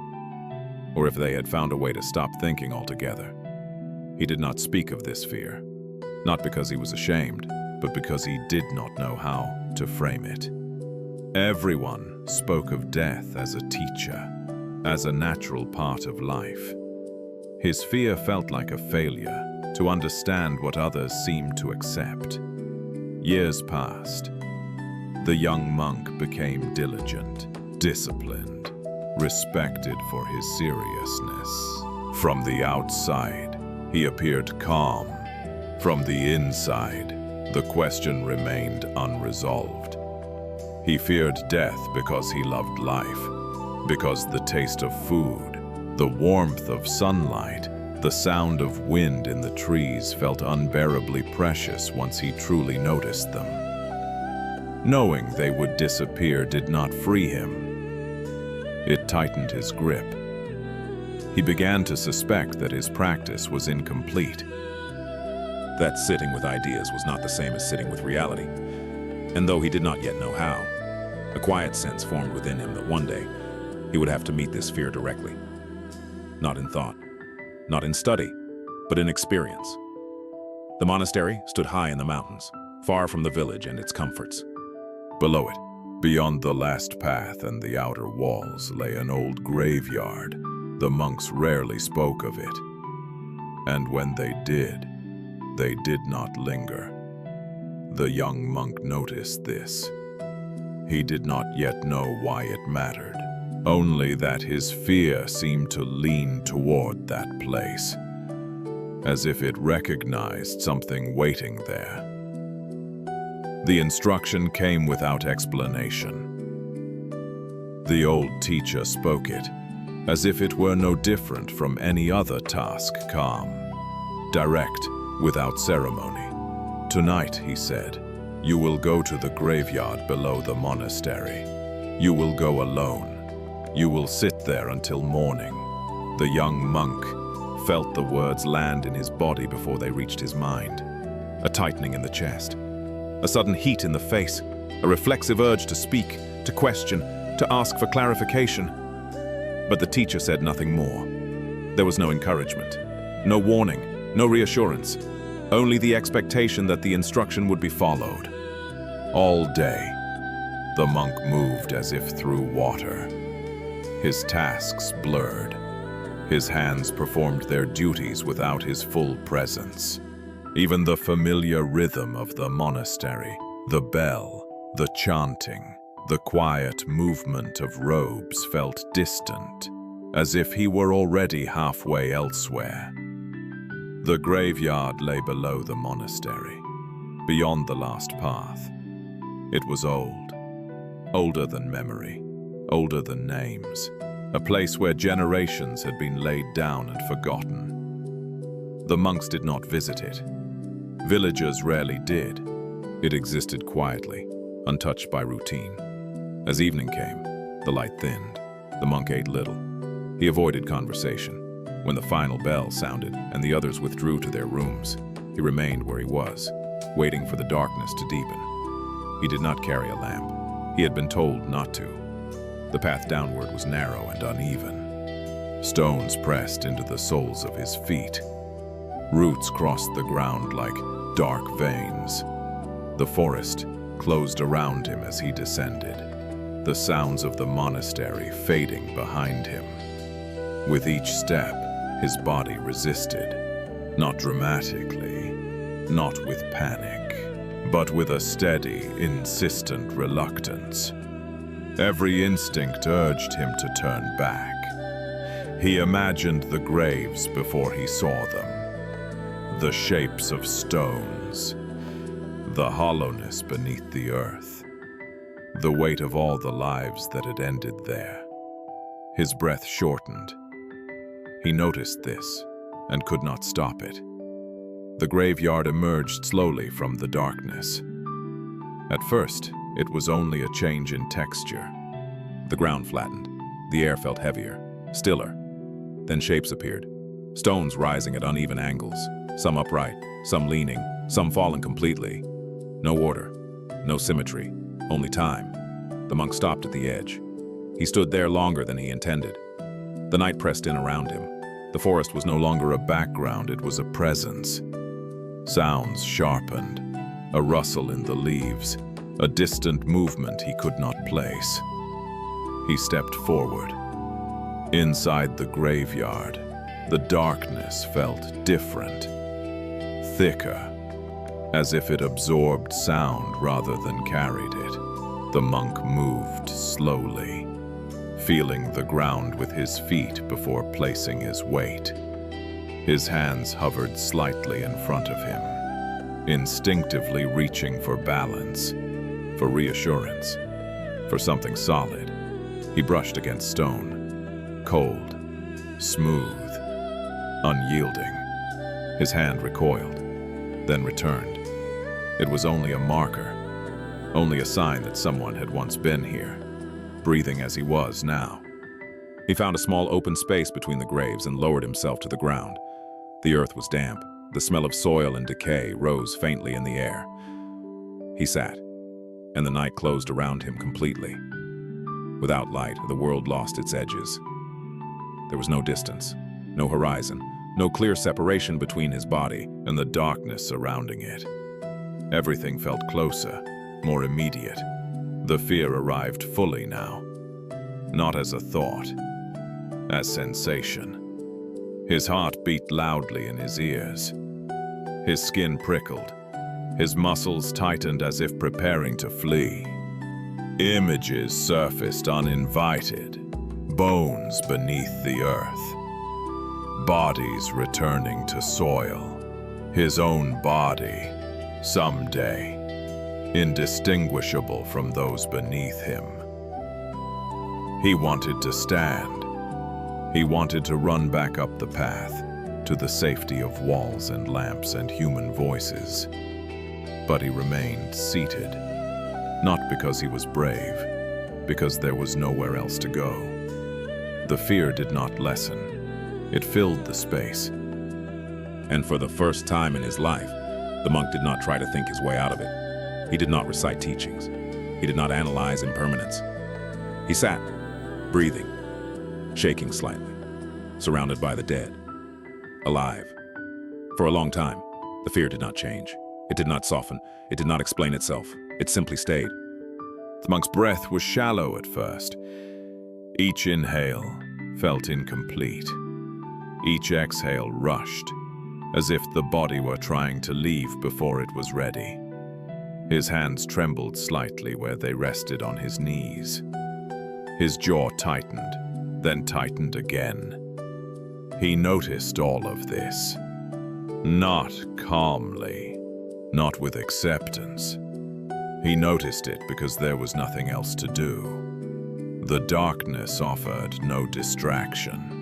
or if they had found a way to stop thinking altogether. He did not speak of this fear, not because he was ashamed, but because he did not know how to frame it. Everyone spoke of death as a teacher, as a natural part of life. His fear felt like a failure to understand what others seemed to accept. Years passed. The young monk became diligent, disciplined, respected for his seriousness. From the outside, he appeared calm. From the inside, the question remained unresolved. He feared death because he loved life, because the taste of food, the warmth of sunlight, the sound of wind in the trees felt unbearably precious once he truly noticed them. Knowing they would disappear did not free him. It tightened his grip. He began to suspect that his practice was incomplete. That sitting with ideas was not the same as sitting with reality. And though he did not yet know how, a quiet sense formed within him that one day he would have to meet this fear directly. Not in thought, not in study, but in experience. The monastery stood high in the mountains, far from the village and its comforts. Below it, beyond the last path and the outer walls, lay an old graveyard. The monks rarely spoke of it. And when they did not linger. The young monk noticed this. He did not yet know why it mattered, only that his fear seemed to lean toward that place, as if it recognized something waiting there. The instruction came without explanation. The old teacher spoke it, as if it were no different from any other task, calm, direct, without ceremony. Tonight, he said, you will go to the graveyard below the monastery. You will go alone. You will sit there until morning. The young monk felt the words land in his body before they reached his mind. A tightening in the chest, a sudden heat in the face, a reflexive urge to speak, to question, to ask for clarification. But the teacher said nothing more. There was no encouragement, no warning, no reassurance, only the expectation that the instruction would be followed. All day, the monk moved as if through water. His tasks blurred. His hands performed their duties without his full presence. Even the familiar rhythm of the monastery, the bell, the chanting, the quiet movement of robes felt distant, as if he were already halfway elsewhere. The graveyard lay below the monastery, beyond the last path. It was old, older than memory, older than names, a place where generations had been laid down and forgotten. The monks did not visit it. Villagers rarely did. It existed quietly, untouched by routine. As evening came, the light thinned. The monk ate little. He avoided conversation. When the final bell sounded and the others withdrew to their rooms, He remained where he was, waiting for the darkness to deepen. He did not carry a lamp. He had been told not to. The path downward was narrow and uneven. Stones pressed into the soles of his feet. Roots crossed the ground like dark veins. The forest closed around him as he descended, the sounds of the monastery fading behind him. With each step, his body resisted, not dramatically, not with panic, but with a steady, insistent reluctance. Every instinct urged him to turn back. He imagined the graves before he saw them, the shapes of stones, the hollowness beneath the earth, the weight of all the lives that had ended there. His breath shortened. He noticed this and could not stop it. The graveyard emerged slowly from the darkness. At first, it was only a change in texture. The ground flattened. The air felt heavier, stiller. Then shapes appeared, stones rising at uneven angles, some upright, some leaning, some fallen completely. No order, no symmetry, only time. The monk stopped at the edge. He stood there longer than he intended. The night pressed in around him. The forest was no longer a background, it was a presence. Sounds sharpened, a rustle in the leaves, a distant movement he could not place. He stepped forward. Inside the graveyard, the darkness felt different, thicker, as if it absorbed sound rather than carried it. The monk moved slowly, feeling the ground with his feet before placing his weight. His hands hovered slightly in front of him, instinctively reaching for balance, for reassurance, for something solid. He brushed against stone, cold, smooth, unyielding. His hand recoiled, then returned. It was only a marker, only a sign that someone had once been here, breathing as he was now. He found a small open space between the graves and lowered himself to the ground. The earth was damp. The smell of soil and decay rose faintly in the air. He sat, and the night closed around him completely. Without light, the world lost its edges. There was no distance, no horizon, no clear separation between his body and the darkness surrounding it. Everything felt closer, more immediate. The fear arrived fully now, not as a thought, as sensation. His heart beat loudly in his ears. His skin prickled. His muscles tightened as if preparing to flee. Images surfaced uninvited, bones beneath the earth, bodies returning to soil, his own body, someday, indistinguishable from those beneath him. He wanted to stand. He wanted to run back up the path, to the safety of walls and lamps and human voices. But he remained seated, not because he was brave, because there was nowhere else to go. The fear did not lessen. It filled the space. And for the first time in his life, the monk did not try to think his way out of it. He did not recite teachings. He did not analyze impermanence. He sat, breathing, shaking slightly, surrounded by the dead, alive. For a long time, the fear did not change. It did not soften. It did not explain itself. It simply stayed. The monk's breath was shallow at first. Each inhale felt incomplete. Each exhale rushed, as if the body were trying to leave before it was ready. His hands trembled slightly where they rested on his knees. His jaw tightened, then tightened again. He noticed all of this. Not calmly, not with acceptance. He noticed it because there was nothing else to do. The darkness offered no distraction.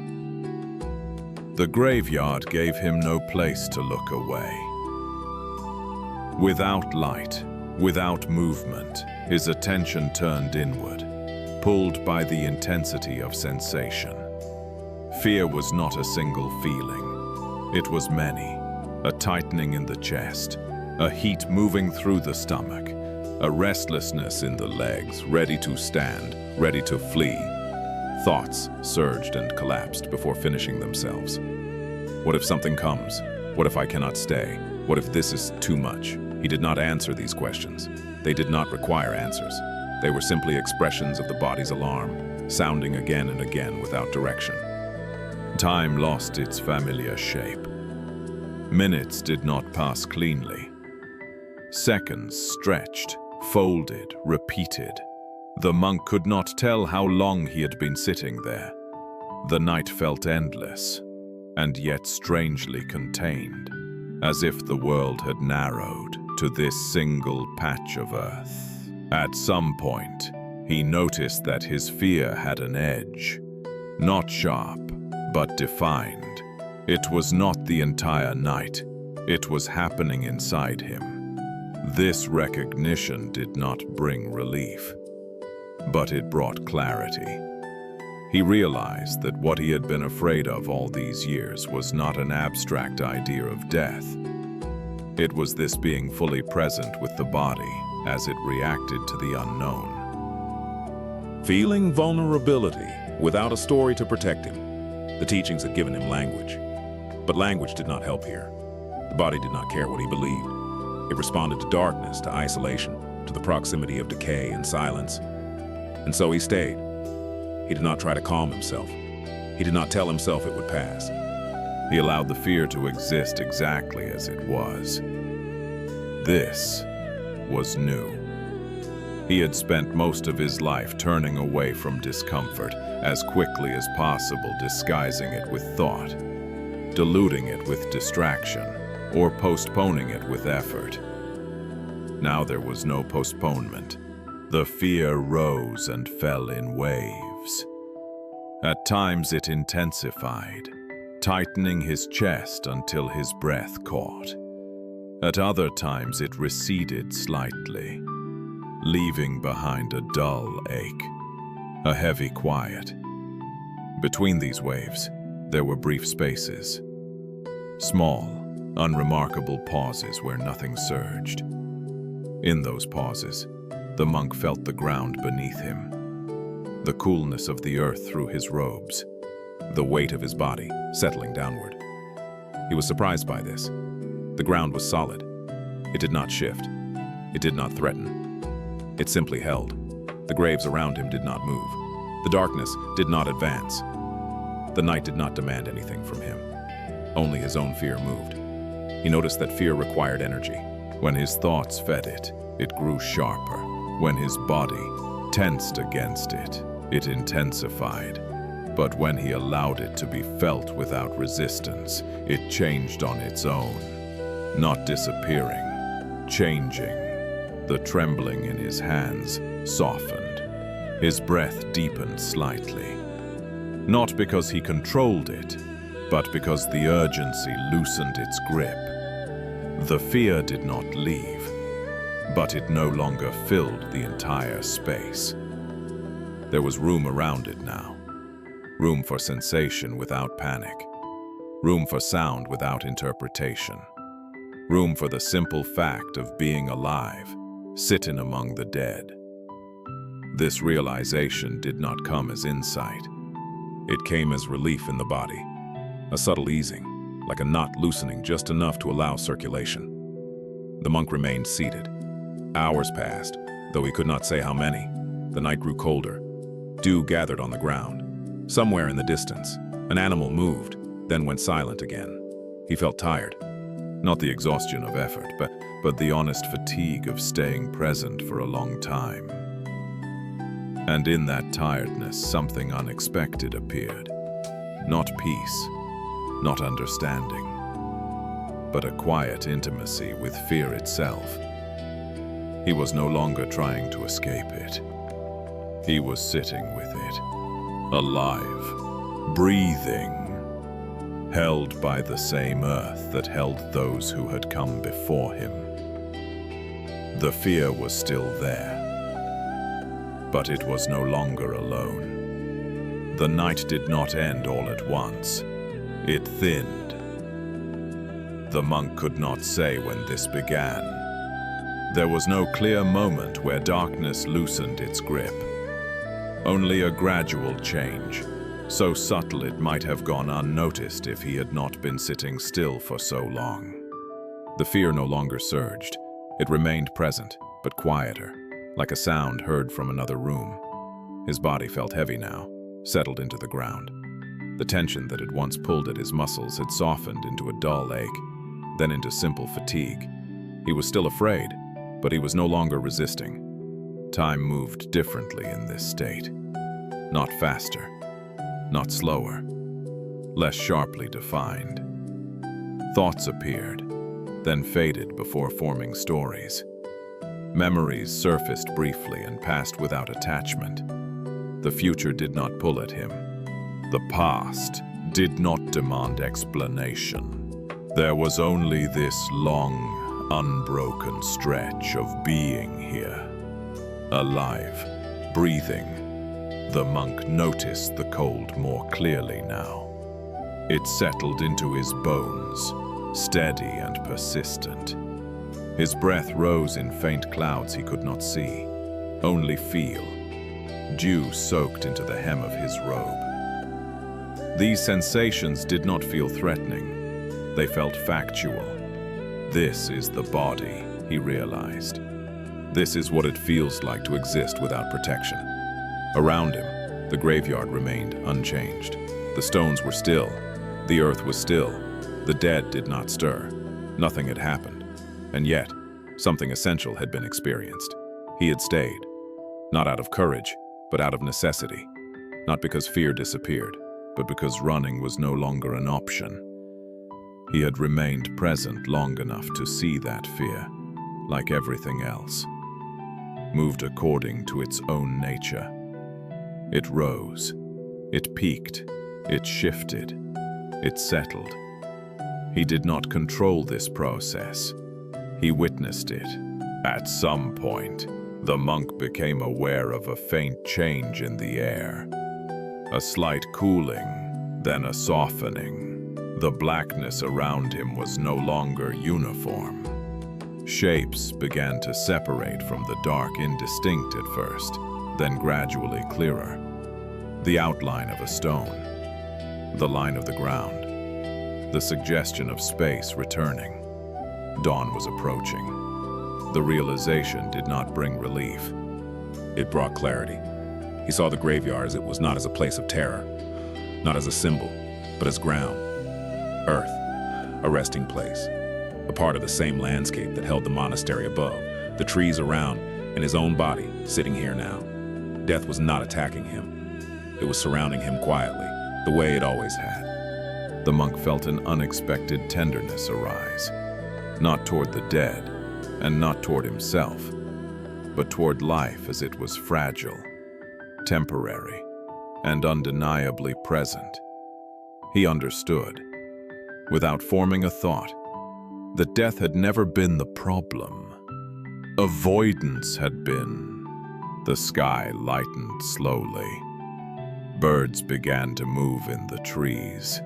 The graveyard gave him no place to look away. Without light, without movement, his attention turned inward, pulled by the intensity of sensation. Fear was not a single feeling. It was many, a tightening in the chest, a heat moving through the stomach, a restlessness in the legs, ready to stand, ready to flee. Thoughts surged and collapsed before finishing themselves. What if something comes? What if I cannot stay? What if this is too much? He did not answer these questions. They did not require answers. They were simply expressions of the body's alarm, sounding again and again without direction. Time lost its familiar shape. Minutes did not pass cleanly. Seconds stretched, folded, repeated. The monk could not tell how long he had been sitting there. The night felt endless, and yet strangely contained, as if the world had narrowed to this single patch of earth. At some point, he noticed that his fear had an edge, not sharp, but defined. It was not the entire night, it was happening inside him. This recognition did not bring relief, but it brought clarity. He realized that what he had been afraid of all these years was not an abstract idea of death. It was this being fully present with the body as it reacted to the unknown. Feeling vulnerability without a story to protect him. The teachings had given him language, but language did not help here. The body did not care what he believed. It responded to darkness, to isolation, to the proximity of decay and silence. And so he stayed. He did not try to calm himself. He did not tell himself it would pass. He allowed the fear to exist exactly as it was. This was new. He had spent most of his life turning away from discomfort, as quickly as possible disguising it with thought, diluting it with distraction, or postponing it with effort. Now there was no postponement. The fear rose and fell in waves. At times it intensified, tightening his chest until his breath caught. At other times it receded slightly, leaving behind a dull ache, a heavy quiet. Between these waves, there were brief spaces, small, unremarkable pauses where nothing surged. In those pauses, the monk felt the ground beneath him, the coolness of the earth through his robes, the weight of his body settling downward. He was surprised by this. The ground was solid. It did not shift. It did not threaten. It simply held. The graves around him did not move. The darkness did not advance. The night did not demand anything from him. Only his own fear moved. He noticed that fear required energy. When his thoughts fed it, it grew sharper. When his body tensed against it, it intensified. But when he allowed it to be felt without resistance, it changed on its own, not disappearing, changing. The trembling in his hands softened. His breath deepened slightly. Not because he controlled it, but because the urgency loosened its grip. The fear did not leave, but it no longer filled the entire space. There was room around it now. Room for sensation without panic. Room for sound without interpretation. Room for the simple fact of being alive, sitting among the dead. This realization did not come as insight. It came as relief in the body, a subtle easing, like a knot loosening just enough to allow circulation. The monk remained seated. Hours passed, though he could not say how many. The night grew colder. Dew gathered on the ground. Somewhere in the distance, an animal moved, then went silent again. He felt tired. Not the exhaustion of effort, but the honest fatigue of staying present for a long time. And in that tiredness, something unexpected appeared. Not peace, not understanding, but a quiet intimacy with fear itself. He was no longer trying to escape it. He was sitting with it, alive, breathing, held by the same earth that held those who had come before him. The fear was still there, but it was no longer alone. The night did not end all at once. It thinned. The monk could not say when this began. There was no clear moment where darkness loosened its grip. Only a gradual change, so subtle it might have gone unnoticed if he had not been sitting still for so long. The fear no longer surged. It remained present, but quieter, like a sound heard from another room. His body felt heavy now, settled into the ground. The tension that had once pulled at his muscles had softened into a dull ache, then into simple fatigue. He was still afraid, but he was no longer resisting. Time moved differently in this state. Not faster, not slower, less sharply defined. Thoughts appeared, then faded before forming stories. Memories surfaced briefly and passed without attachment. The future did not pull at him. The past did not demand explanation. There was only this long, unbroken stretch of being here. Alive, breathing. The monk noticed the cold more clearly now. It settled into his bones, steady and persistent. His breath rose in faint clouds he could not see, only feel. Dew soaked into the hem of his robe. These sensations did not feel threatening. They felt factual. This is the body, he realized. This is what it feels like to exist without protection. Around him, the graveyard remained unchanged. The stones were still. The earth was still. The dead did not stir. Nothing had happened. And yet, something essential had been experienced. He had stayed. Not out of courage, but out of necessity. Not because fear disappeared, but because running was no longer an option. He had remained present long enough to see that fear, like everything else, moved according to its own nature. It rose, it peaked, it shifted, it settled. He did not control this process. He witnessed it. At some point, the monk became aware of a faint change in the air. A slight cooling, then a softening. The blackness around him was no longer uniform. Shapes began to separate from the dark, indistinct at first, then gradually clearer. The outline of a stone, the line of the ground, the suggestion of space returning. Dawn was approaching. The realization did not bring relief. It brought clarity. He saw the graveyard as it was not as a place of terror, not as a symbol, but as ground. Earth, a resting place, a part of the same landscape that held the monastery above, the trees around, and his own body sitting here now. Death was not attacking him. It was surrounding him quietly, the way it always had. The monk felt an unexpected tenderness arise, not toward the dead, and not toward himself, but toward life as it was fragile, temporary, and undeniably present. He understood, without forming a thought, that death had never been the problem. Avoidance had been. The sky lightened slowly. Birds began to move in the trees.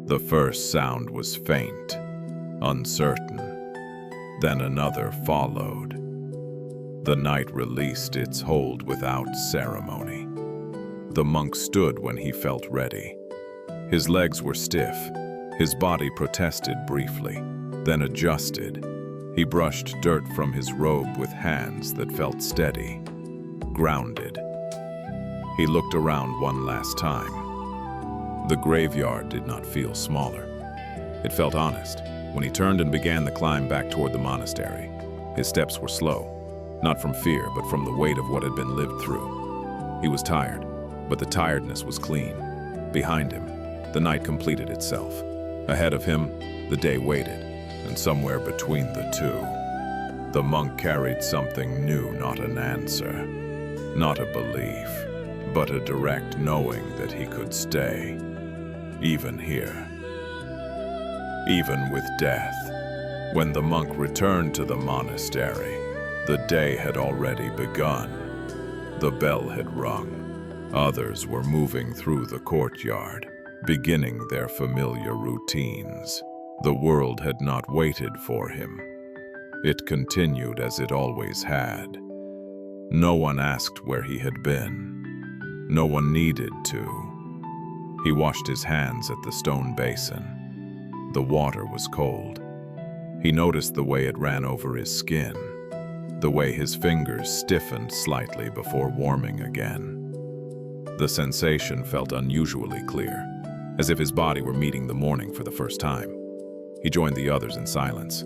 The first sound was faint, uncertain. Then another followed. The night released its hold without ceremony. The monk stood when he felt ready. His legs were stiff. His body protested briefly, then adjusted. He brushed dirt from his robe with hands that felt steady, grounded. He looked around one last time. The graveyard did not feel smaller. It felt honest. When he turned and began the climb back toward the monastery, his steps were slow, not from fear, but from the weight of what had been lived through. He was tired, but the tiredness was clean. Behind him, the night completed itself. Ahead of him, the day waited, and somewhere between the two, the monk carried something new, not an answer, not a belief, but a direct knowing that he could stay, even here. Even with death. When the monk returned to the monastery, the day had already begun. The bell had rung. Others were moving through the courtyard, beginning their familiar routines. The world had not waited for him. It continued as it always had. No one asked where he had been. No one needed to. He washed his hands at the stone basin. The water was cold. He noticed the way it ran over his skin, the way his fingers stiffened slightly before warming again. The sensation felt unusually clear, as if his body were meeting the morning for the first time. He joined the others in silence.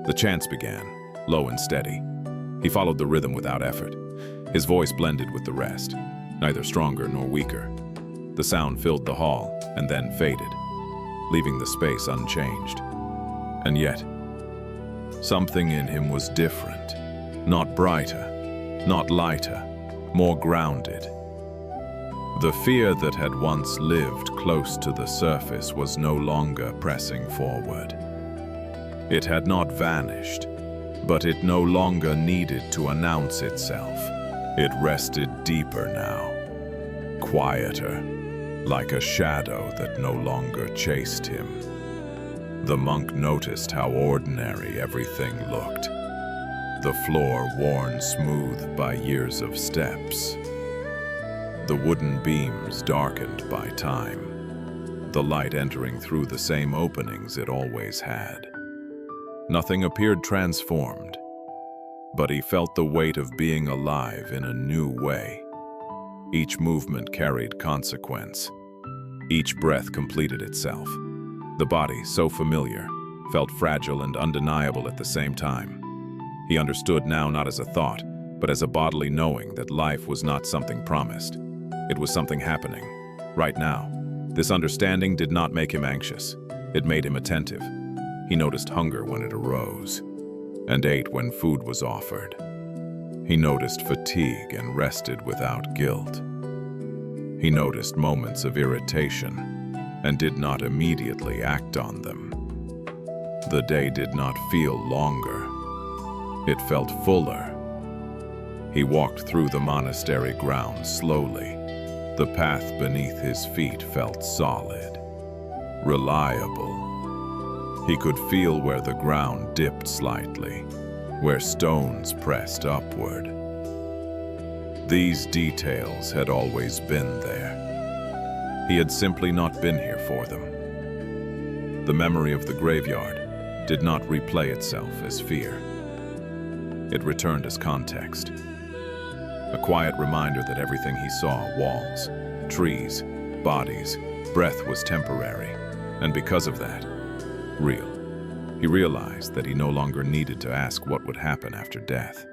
The chants began, low and steady. He followed the rhythm without effort. His voice blended with the rest, neither stronger nor weaker. The sound filled the hall and then faded, leaving the space unchanged. And yet, something in him was different. Not brighter, not lighter, more grounded. The fear that had once lived close to the surface was no longer pressing forward. It had not vanished, but it no longer needed to announce itself. It rested deeper now, quieter, like a shadow that no longer chased him. The monk noticed how ordinary everything looked. The floor worn smooth by years of steps. The wooden beams darkened by time, the light entering through the same openings it always had. Nothing appeared transformed, but he felt the weight of being alive in a new way. Each movement carried consequence. Each breath completed itself. The body, so familiar, felt fragile and undeniable at the same time. He understood now not as a thought, but as a bodily knowing that life was not something promised. It was something happening, right now. This understanding did not make him anxious. It made him attentive. He noticed hunger when it arose, and ate when food was offered. He noticed fatigue and rested without guilt. He noticed moments of irritation and did not immediately act on them. The day did not feel longer. It felt fuller. He walked through the monastery grounds slowly. The path beneath his feet felt solid, reliable. He could feel where the ground dipped slightly, where stones pressed upward. These details had always been there. He had simply not been here for them. The memory of the graveyard did not replay itself as fear. It returned as context. A quiet reminder that everything he saw, walls, trees, bodies, breath, was temporary, and because of that, real. He realized that he no longer needed to ask what would happen after death.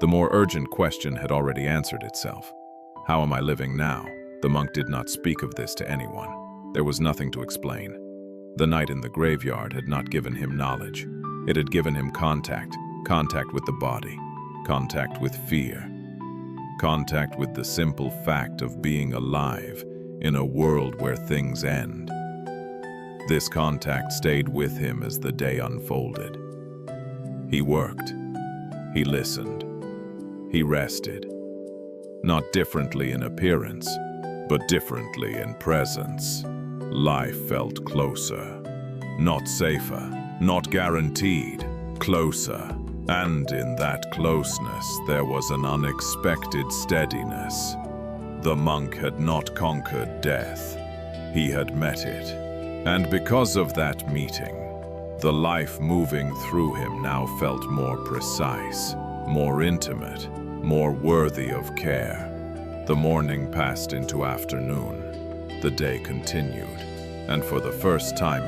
The more urgent question had already answered itself. How am I living now? The monk did not speak of this to anyone. There was nothing to explain. The night in the graveyard had not given him knowledge. It had given him contact with the body, contact with fear, contact with the simple fact of being alive in a world where things end. This contact stayed with him as the day unfolded. He worked. He listened. He rested. Not differently in appearance, but differently in presence. Life felt closer. Not safer, not guaranteed, closer. And in that closeness, there was an unexpected steadiness. The monk had not conquered death. He had met it. And because of that meeting, the life moving through him now felt more precise, more intimate, more worthy of care. The morning passed into afternoon. The day continued. And for the first time,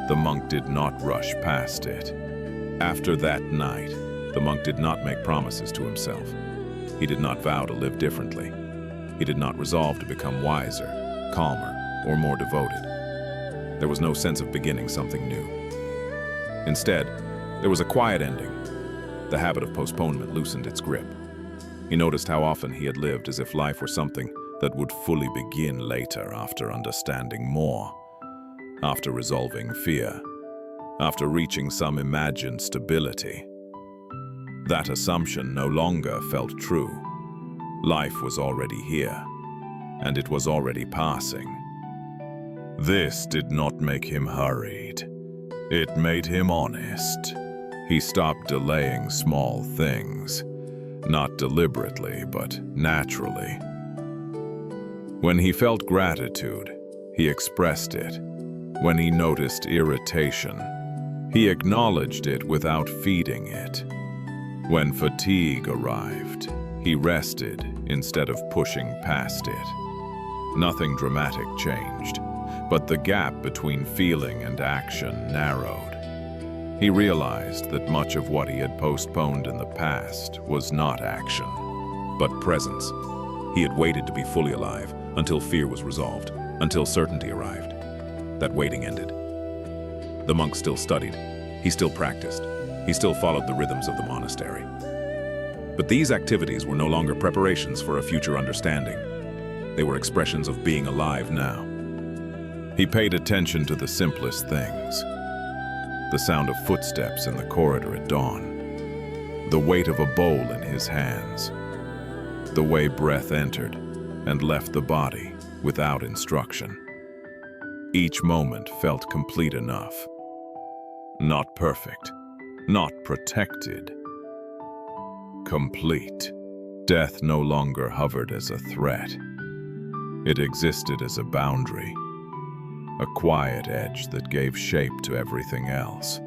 the monk did not rush past it. After that night, the monk did not make promises to himself. He did not vow to live differently. He did not resolve to become wiser, calmer, or more devoted. There was no sense of beginning something new. Instead, there was a quiet ending. The habit of postponement loosened its grip. He noticed how often he had lived as if life were something that would fully begin later, after understanding more, after resolving fear, after reaching some imagined stability. That assumption no longer felt true. Life was already here, and it was already passing. This did not make him hurried. It made him honest. He stopped delaying small things, not deliberately, but naturally. When he felt gratitude, he expressed it. When he noticed irritation, he acknowledged it without feeding it. When fatigue arrived, he rested instead of pushing past it. Nothing dramatic changed, but the gap between feeling and action narrowed. He realized that much of what he had postponed in the past was not action, but presence. He had waited to be fully alive until fear was resolved, until certainty arrived. That waiting ended. The monk still studied. He still practiced. He still followed the rhythms of the monastery. But these activities were no longer preparations for a future understanding. They were expressions of being alive now. He paid attention to the simplest things. The sound of footsteps in the corridor at dawn. The weight of a bowl in his hands. The way breath entered and left the body without instruction. Each moment felt complete enough. Not perfect, not protected. Complete. Death no longer hovered as a threat. It existed as a boundary, a quiet edge that gave shape to everything else.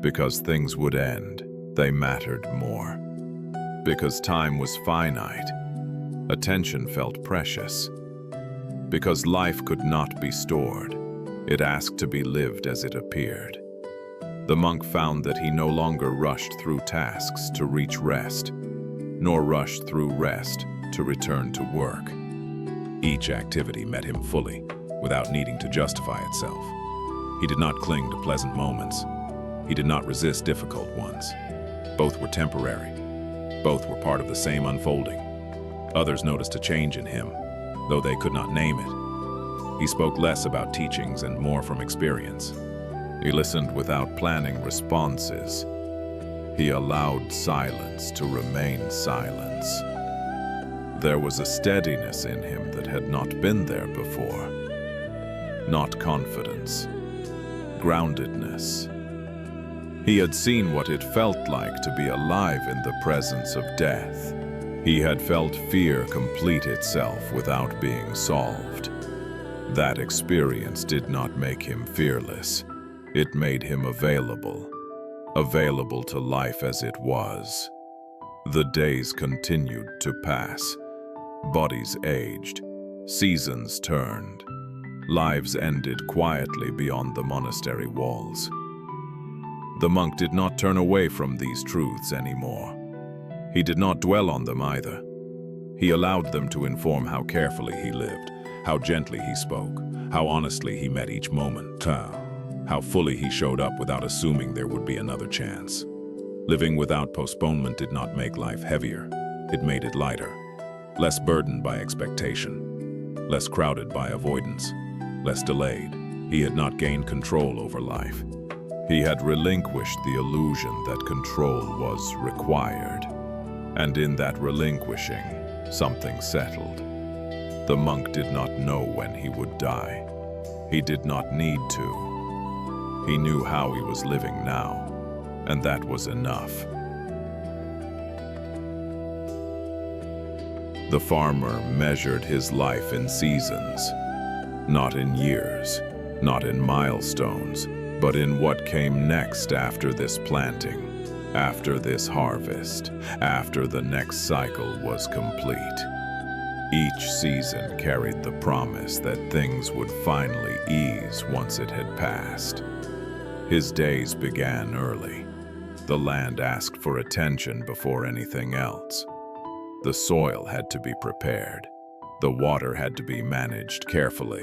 Because things would end, they mattered more. Because time was finite, attention felt precious. Because life could not be stored, it asked to be lived as it appeared. The monk found that he no longer rushed through tasks to reach rest, nor rushed through rest to return to work. Each activity met him fully, without needing to justify itself. He did not cling to pleasant moments. He did not resist difficult ones. Both were temporary. Both were part of the same unfolding. Others noticed a change in him, though they could not name it. He spoke less about teachings and more from experience. He listened without planning responses. He allowed silence to remain silence. There was a steadiness in him that had not been there before. Not confidence, groundedness. He had seen what it felt like to be alive in the presence of death. He had felt fear complete itself without being solved. That experience did not make him fearless. It made him available to life as it was. The days continued to pass. Bodies aged. Seasons turned. Lives ended quietly beyond the monastery walls. The monk did not turn away from these truths anymore. He did not dwell on them either. He allowed them to inform how carefully he lived, how gently he spoke, how honestly he met each moment, how fully he showed up without assuming there would be another chance. Living without postponement did not make life heavier. It made it lighter, less burdened by expectation, less crowded by avoidance, less delayed. He had not gained control over life. He had relinquished the illusion that control was required. And in that relinquishing, something settled. The monk did not know when he would die. He did not need to. He knew how he was living now, and that was enough. The farmer measured his life in seasons, not in years, not in milestones, but in what came next after this planting, after this harvest, after the next cycle was complete. Each season carried the promise that things would finally ease once it had passed. His days began early. The land asked for attention before anything else. The soil had to be prepared. The water had to be managed carefully.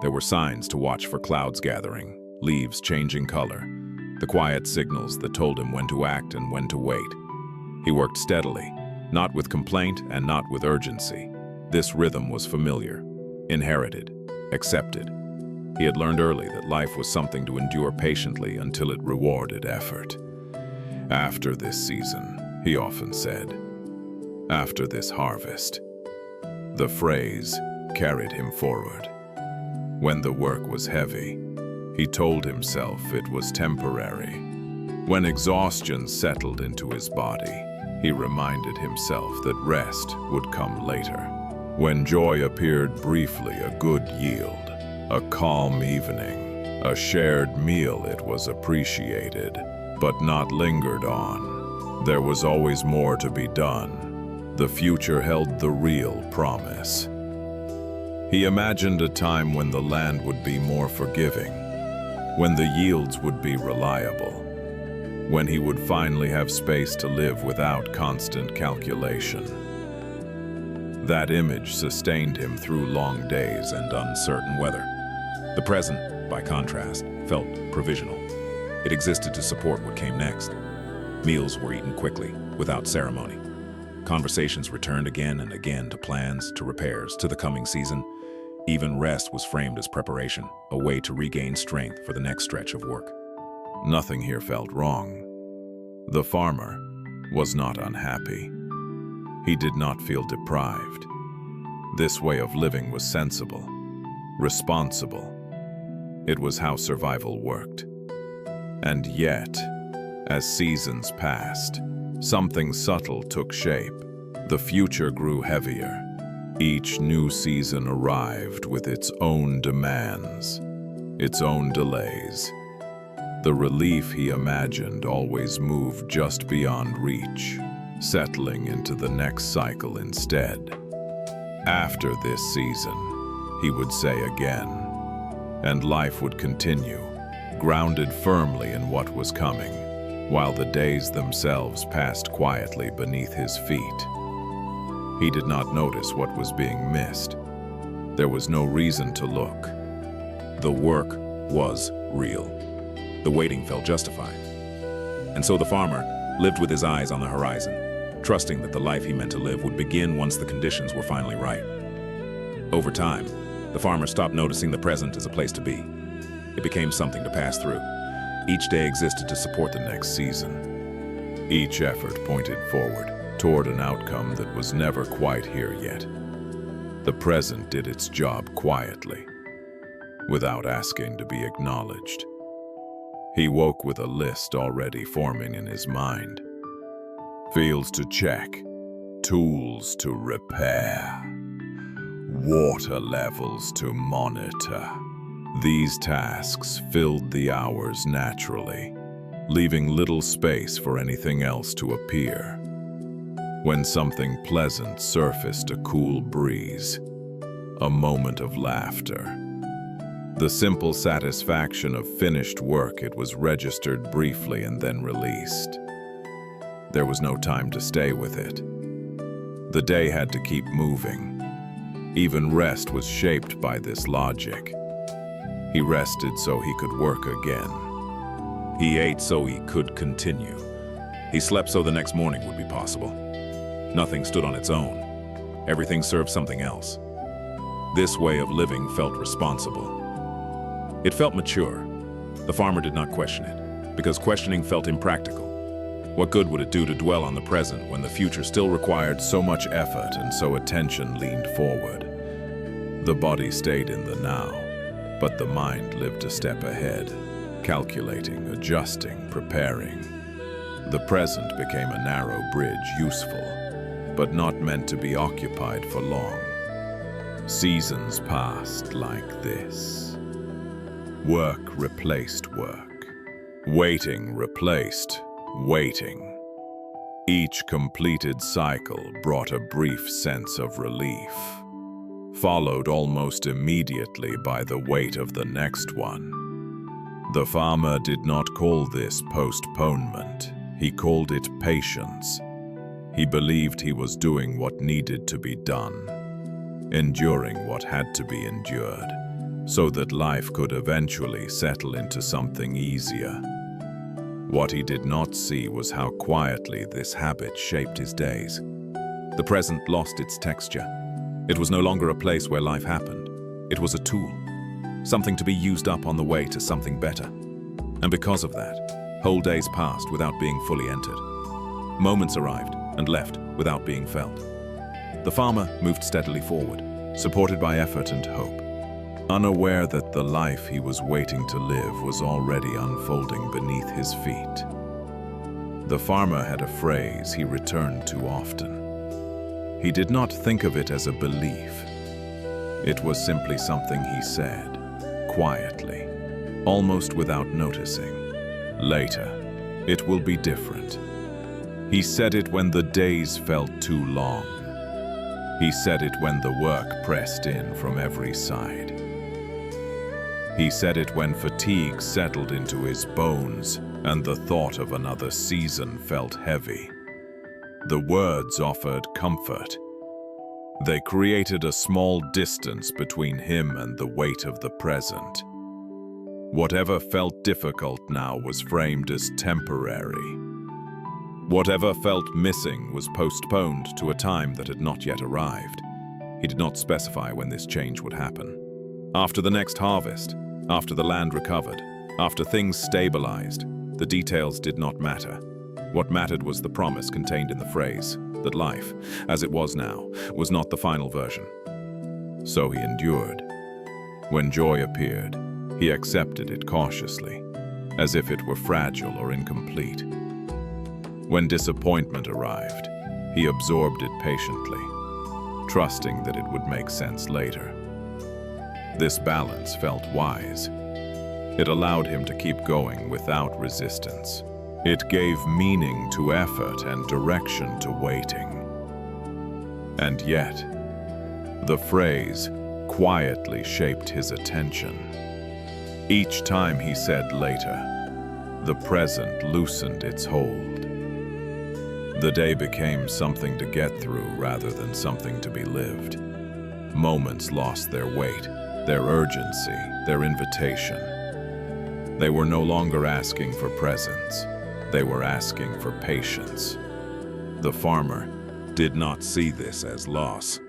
There were signs to watch for clouds gathering, leaves changing color, the quiet signals that told him when to act and when to wait. He worked steadily, not with complaint and not with urgency. This rhythm was familiar, inherited, accepted. He had learned early that life was something to endure patiently until it rewarded effort. After this season, he often said, after this harvest. The phrase carried him forward. When the work was heavy, He told himself it was temporary. When exhaustion settled into his body, he reminded himself that rest would come later. When joy appeared briefly, a good yield, a calm evening, a shared meal, it was appreciated, but not lingered on. There was always more to be done. The future held the real promise. He imagined a time when the land would be more forgiving, when the yields would be reliable, when he would finally have space to live without constant calculation. That image sustained him through long days and uncertain weather. The present, by contrast, felt provisional. It existed to support what came next. Meals were eaten quickly, without ceremony. Conversations returned again and again to plans, to repairs, to the coming season. Even rest was framed as preparation, a way to regain strength for the next stretch of work. Nothing here felt wrong. The farmer was not unhappy. He did not feel deprived. This way of living was sensible, responsible. It was how survival worked. And yet, as seasons passed, something subtle took shape. The future grew heavier. Each new season arrived with its own demands, its own delays. The relief he imagined always moved just beyond reach, settling into the next cycle instead. After this season, he would say again, and life would continue, grounded firmly in what was coming, while the days themselves passed quietly beneath his feet. He did not notice what was being missed. There was no reason to look. The work was real. The waiting felt justified. And so the farmer lived with his eyes on the horizon, trusting that the life he meant to live would begin once the conditions were finally right. Over time, the farmer stopped noticing the present as a place to be. It became something to pass through. Each day existed to support the next season. Each effort pointed forward, toward an outcome that was never quite here yet. The present did its job quietly, without asking to be acknowledged. He woke with a list already forming in his mind. Fields to check, tools to repair, water levels to monitor. These tasks filled the hours naturally, leaving little space for anything else to appear. When something pleasant surfaced, a cool breeze, a moment of laughter. The simple satisfaction of finished work, it was registered briefly and then released. There was no time to stay with it. The day had to keep moving. Even rest was shaped by this logic. He rested so he could work again. He ate so he could continue. He slept so the next morning would be possible. Nothing stood on its own. Everything served something else. This way of living felt responsible. It felt mature. The farmer did not question it, because questioning felt impractical. What good would it do to dwell on the present when the future still required so much effort and so attention leaned forward? The body stayed in the now, but the mind lived a step ahead, calculating, adjusting, preparing. The present became a narrow bridge, useful, but not meant to be occupied for long. Seasons passed like this. Work replaced work. Waiting replaced waiting. Each completed cycle brought a brief sense of relief, followed almost immediately by the weight of the next one. The farmer did not call this postponement. He called it patience. He believed he was doing what needed to be done, enduring what had to be endured, so that life could eventually settle into something easier. What he did not see was how quietly this habit shaped his days. The present lost its texture. It was no longer a place where life happened. It was a tool, something to be used up on the way to something better. And because of that, whole days passed without being fully entered. Moments arrived and left without being felt. The farmer moved steadily forward, supported by effort and hope. unaware that the life he was waiting to live was already unfolding beneath his feet. The farmer had a phrase he returned to often. He did not think of it as a belief. It was simply something he said, quietly, almost without noticing. Later, it will be different. He said it when the days felt too long. He said it when the work pressed in from every side. He said it when fatigue settled into his bones and the thought of another season felt heavy. The words offered comfort. They created a small distance between him and the weight of the present. Whatever felt difficult now was framed as temporary. Whatever felt missing was postponed to a time that had not yet arrived. He did not specify when this change would happen. After the next harvest, after the land recovered, after things stabilized, the details did not matter. What mattered was the promise contained in the phrase that life, as it was now, was not the final version. So he endured. When joy appeared, he accepted it cautiously, as if it were fragile or incomplete. When disappointment arrived, he absorbed it patiently, trusting that it would make sense later. This balance felt wise. It allowed him to keep going without resistance. It gave meaning to effort and direction to waiting. And yet, the phrase quietly shaped his attention. Each time he said later, the present loosened its hold. The day became something to get through rather than something to be lived. Moments lost their weight, their urgency, their invitation. They were no longer asking for presence. They were asking for patience. The farmer did not see this as loss.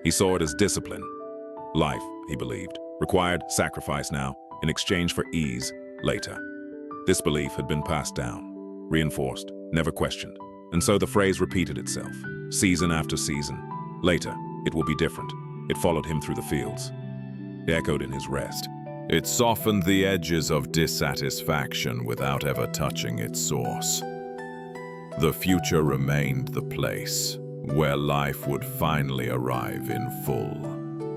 He saw it as discipline. Life, he believed, required sacrifice now in exchange for ease later. This belief had been passed down, reinforced, never questioned. And so the phrase repeated itself, season after season. Later, it will be different. It followed him through the fields. It echoed in his rest. It softened the edges of dissatisfaction without ever touching its source. The future remained the place where life would finally arrive in full.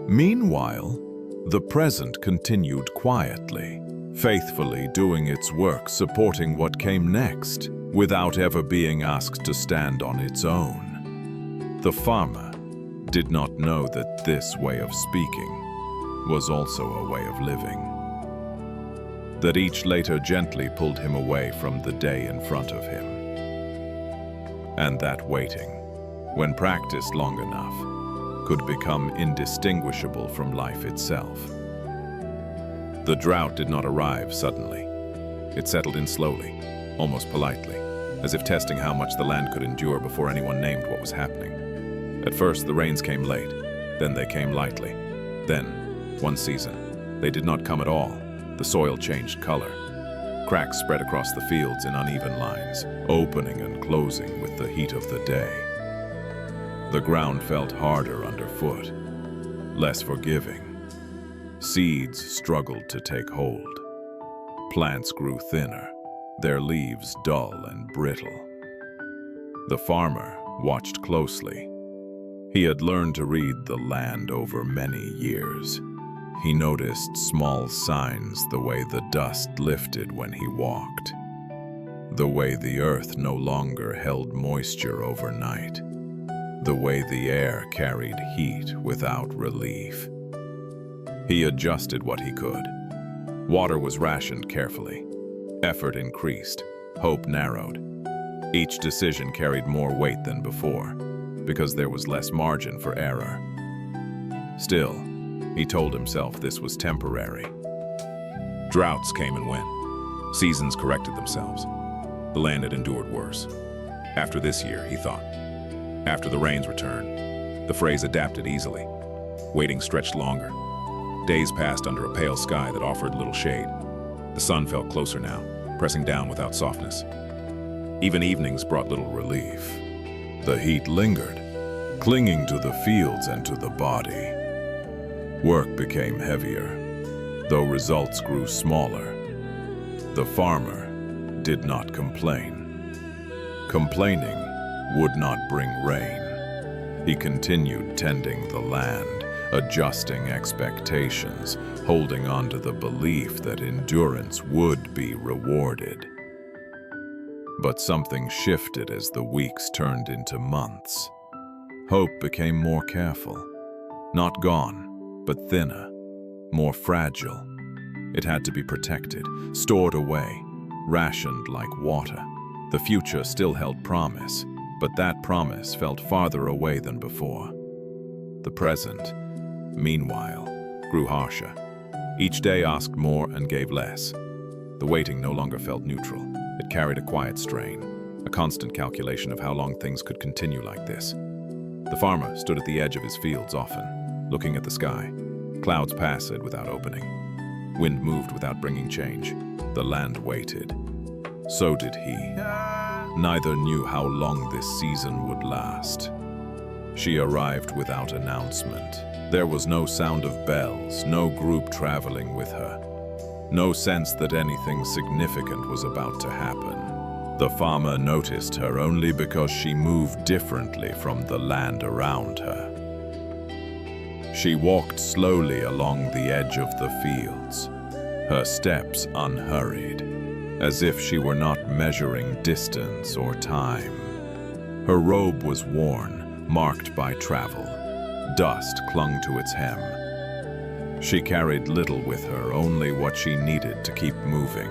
Meanwhile, the present continued quietly, faithfully doing its work, supporting what came next, without ever being asked to stand on its own. The farmer did not know that this way of speaking was also a way of living. That each later gently pulled him away from the day in front of him. And that waiting, when practiced long enough, could become indistinguishable from life itself. The drought did not arrive suddenly. It settled in slowly, almost politely, as if testing how much the land could endure before anyone named what was happening. At first, the rains came late, then they came lightly. Then, one season, they did not come at all. The soil changed color. Cracks spread across the fields in uneven lines, opening and closing with the heat of the day. The ground felt harder underfoot, less forgiving. Seeds struggled to take hold. Plants grew thinner, their leaves dull and brittle. The farmer watched closely. He had learned to read the land over many years. He noticed small signs, the way the dust lifted when he walked, the way the earth no longer held moisture overnight, the way the air carried heat without relief. He adjusted what he could. Water was rationed carefully. Effort increased. Hope narrowed. Each decision carried more weight than before, because there was less margin for error. Still, he told himself this was temporary. Droughts came and went. Seasons corrected themselves. The land had endured worse. After this year, he thought. After the rains returned, the phrase adapted easily. Waiting stretched longer. Days passed under a pale sky that offered little shade. The sun felt closer now, pressing down without softness. Even evenings brought little relief. The heat lingered, clinging to the fields and to the body. Work became heavier. though results grew smaller. The farmer did not complain. Complaining would not bring rain. He continued tending the land, adjusting expectations, holding on to the belief that endurance would be rewarded. But something shifted as the weeks turned into months. Hope became more careful. Not gone, but thinner, more fragile. It had to be protected, stored away, rationed like water. The future still held promise, but that promise felt farther away than before. The present, meanwhile, grew harsher. Each day asked more and gave less. The waiting no longer felt neutral. It carried a quiet strain, a constant calculation of how long things could continue like this. The farmer stood at the edge of his fields often, looking at the sky. Clouds passed without opening. Wind moved without bringing change. The land waited. So did he. Neither knew how long this season would last. She arrived without announcement. There was no sound of bells, no group traveling with her. No sense that anything significant was about to happen. The farmer noticed her only because she moved differently from the land around her. She walked slowly along the edge of the fields, her steps unhurried, as if she were not measuring distance or time. Her robe was worn, marked by travel. Dust clung to its hem. She carried little with her, only what she needed to keep moving.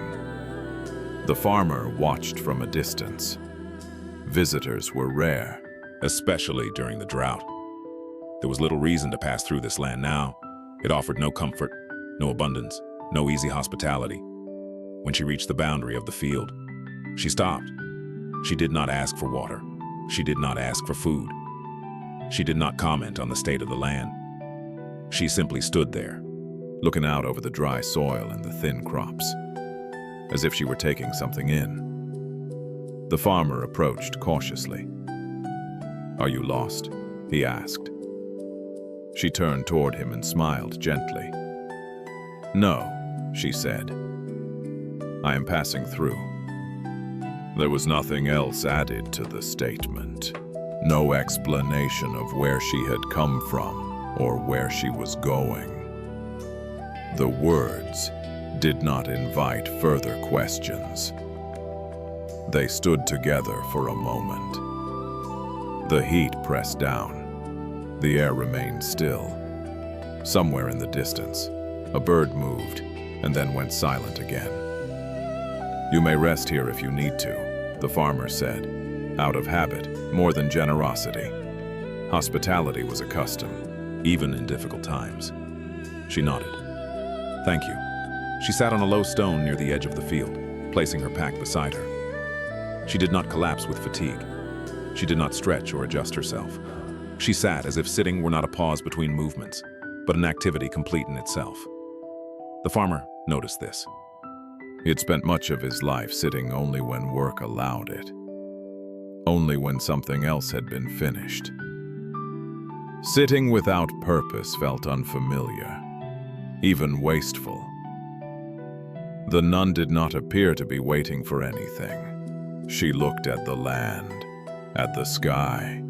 The farmer watched from a distance. Visitors were rare, especially during the drought. There was little reason to pass through this land now. It offered no comfort, no abundance, no easy hospitality. When she reached the boundary of the field, she stopped. She did not ask for water. She did not ask for food. She did not comment on the state of the land. She simply stood there, looking out over the dry soil and the thin crops, as if she were taking something in. The farmer approached cautiously. "Are you lost?" he asked. She turned toward him and smiled gently. "No," she said. "I am passing through." There was nothing else added to the statement. No explanation of where she had come from or where she was going. The words did not invite further questions. They stood together for a moment. The heat pressed down. The air remained still. Somewhere in the distance, a bird moved and then went silent again. "You may rest here if you need to," the farmer said, out of habit, more than generosity. Hospitality was a custom, even in difficult times. She nodded. "Thank you." She sat on a low stone near the edge of the field, placing her pack beside her. She did not collapse with fatigue. She did not stretch or adjust herself. She sat as if sitting were not a pause between movements, but an activity complete in itself. The farmer noticed this. He had spent much of his life sitting only when work allowed it, only when something else had been finished. Sitting without purpose felt unfamiliar, even wasteful. The nun did not appear to be waiting for anything. She looked at the land, at the sky,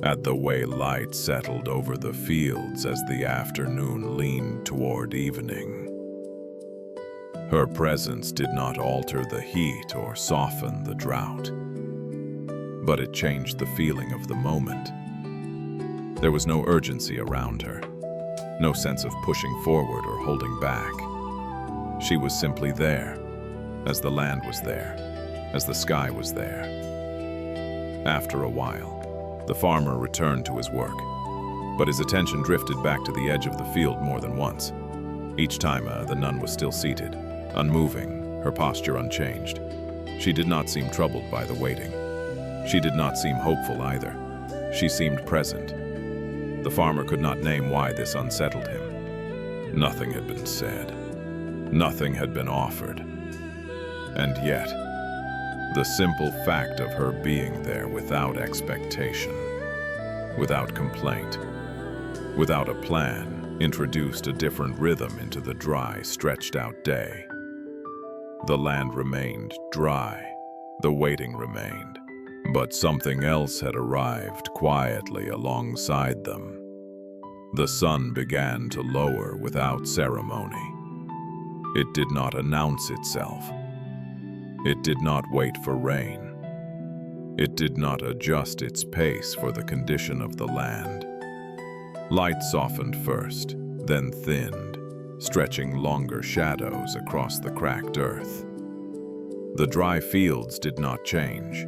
at the way light settled over the fields as the afternoon leaned toward evening. Her presence did not alter the heat or soften the drought, but it changed the feeling of the moment. There was no urgency around her, no sense of pushing forward or holding back. She was simply there, as the land was there, as the sky was there. After a while, the farmer returned to his work, but his attention drifted back to the edge of the field more than once. Each time, the nun was still seated, unmoving, her posture unchanged. She did not seem troubled by the waiting. She did not seem hopeful either. She seemed present. The farmer could not name why this unsettled him. Nothing had been said. Nothing had been offered. And yet, the simple fact of her being there without expectation, without complaint, without a plan, introduced a different rhythm into the dry, stretched-out day. The land remained dry, the waiting remained, but something else had arrived quietly alongside them. The sun began to lower without ceremony. It did not announce itself. It did not wait for rain. It did not adjust its pace for the condition of the land. Light softened first, then thinned, stretching longer shadows across the cracked earth. The dry fields did not change.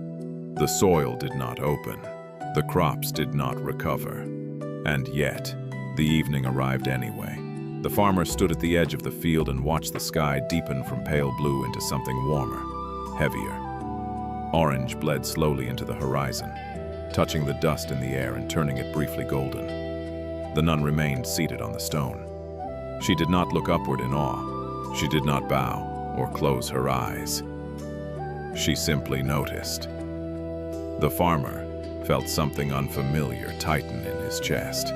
The soil did not open. The crops did not recover. And yet, the evening arrived anyway. The farmer stood at the edge of the field and watched the sky deepen from pale blue into something warmer, heavier. Orange bled slowly into the horizon, touching the dust in the air and turning it briefly golden. The nun remained seated on the stone. She did not look upward in awe. She did not bow or close her eyes. She simply noticed. The farmer felt something unfamiliar tighten in his chest.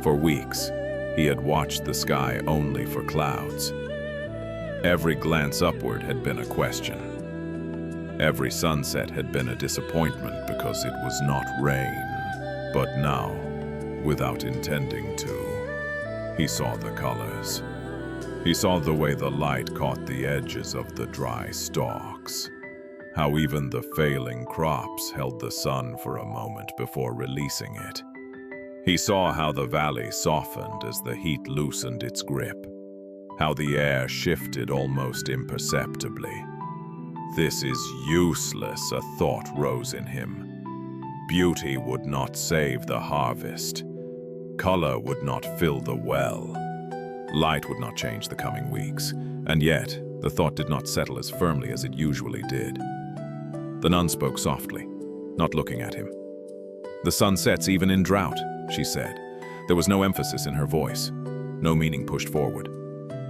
For weeks, he had watched the sky only for clouds. Every glance upward had been a question. Every sunset had been a disappointment because it was not rain. But now, without intending to, he saw the colors. He saw the way the light caught the edges of the dry stalks, how even the failing crops held the sun for a moment before releasing it. He saw how the valley softened as the heat loosened its grip, how the air shifted almost imperceptibly. This is useless, a thought rose in him. Beauty would not save the harvest. Color would not fill the well. Light would not change the coming weeks. And yet, the thought did not settle as firmly as it usually did. The nun spoke softly, not looking at him. "The sun sets even in drought," she said. There was no emphasis in her voice, no meaning pushed forward.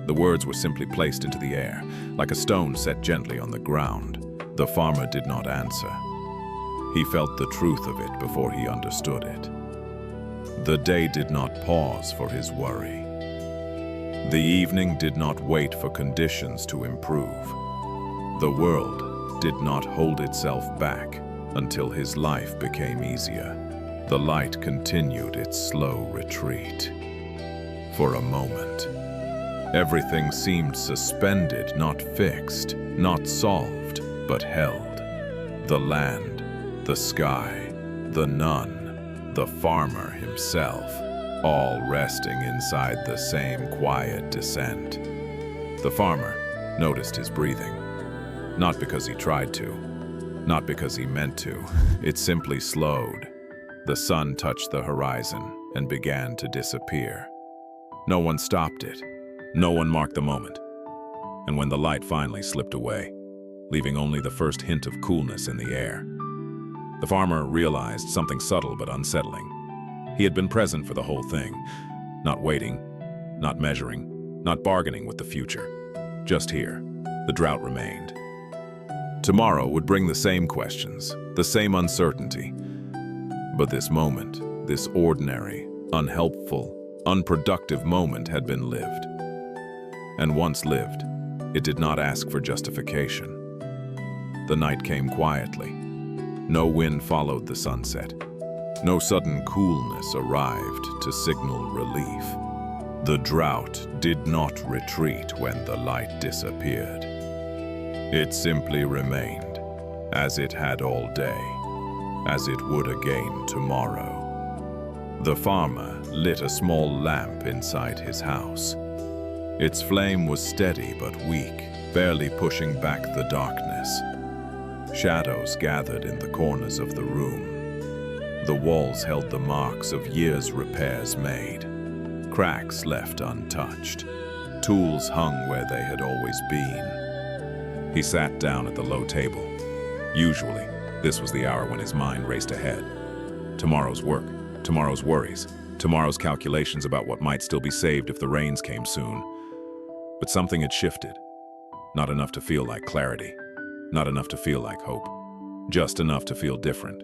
The words were simply placed into the air, like a stone set gently on the ground. The farmer did not answer. He felt the truth of it before he understood it. The day did not pause for his worry. The evening did not wait for conditions to improve. The world did not hold itself back until his life became easier. The light continued its slow retreat. For a moment, everything seemed suspended, not fixed, not solved, but held. The land, the sky, the nun, the farmer himself, all resting inside the same quiet descent. The farmer noticed his breathing, not because he tried to, not because he meant to. It simply slowed. The sun touched the horizon and began to disappear. No one stopped it. No one marked the moment. And when the light finally slipped away, leaving only the first hint of coolness in the air, the farmer realized something subtle but unsettling. He had been present for the whole thing, not waiting, not measuring, not bargaining with the future. Just here, the drought remained. Tomorrow would bring the same questions, the same uncertainty. But this moment, this ordinary, unhelpful, unproductive moment had been lived. And once lived, it did not ask for justification. The night came quietly. No wind followed the sunset. No sudden coolness arrived to signal relief. The drought did not retreat when the light disappeared. It simply remained, as it had all day, as it would again tomorrow. The farmer lit a small lamp inside his house. Its flame was steady but weak, barely pushing back the darkness. Shadows gathered in the corners of the room. The walls held the marks of years' repairs made, cracks left untouched, tools hung where they had always been. He sat down at the low table. Usually, this was the hour when his mind raced ahead. Tomorrow's work, tomorrow's worries, tomorrow's calculations about what might still be saved if the rains came soon. But something had shifted. Not enough to feel like clarity, not enough to feel like hope, just enough to feel different.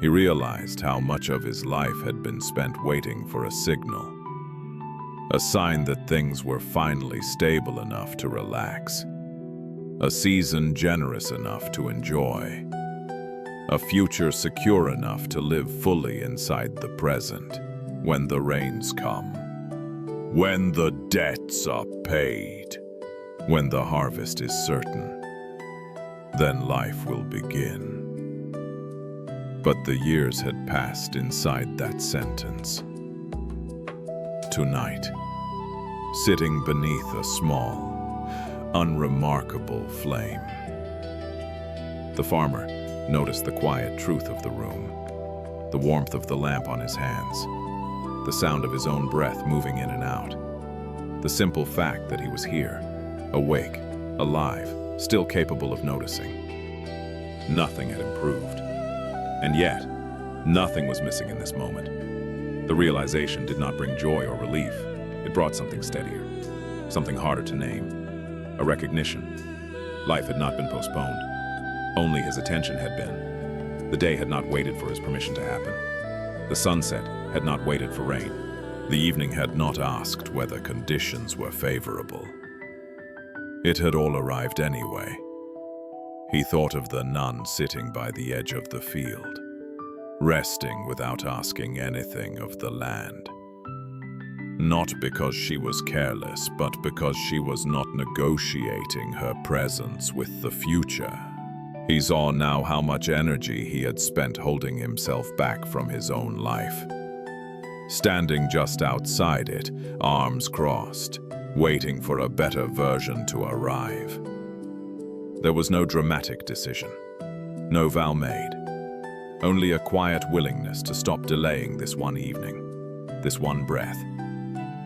He realized how much of his life had been spent waiting for a signal, a sign that things were finally stable enough to relax, a season generous enough to enjoy, a future secure enough to live fully inside the present when the rains come, when the debts are paid, when the harvest is certain. Then life will begin. But the years had passed inside that sentence. Tonight, sitting beneath a small, unremarkable flame, the farmer noticed the quiet truth of the room, the warmth of the lamp on his hands, the sound of his own breath moving in and out, the simple fact that he was here, awake, alive, still capable of noticing. Nothing had improved. And yet, nothing was missing in this moment. The realization did not bring joy or relief. It brought something steadier, something harder to name, a recognition. Life had not been postponed. Only his attention had been. The day had not waited for his permission to happen. The sunset had not waited for rain. The evening had not asked whether conditions were favorable. It had all arrived anyway. He thought of the nun sitting by the edge of the field, resting without asking anything of the land. Not because she was careless, but because she was not negotiating her presence with the future. He saw now how much energy he had spent holding himself back from his own life. Standing just outside it, arms crossed, waiting for a better version to arrive. There was no dramatic decision, no vow made, only a quiet willingness to stop delaying this one evening, this one breath,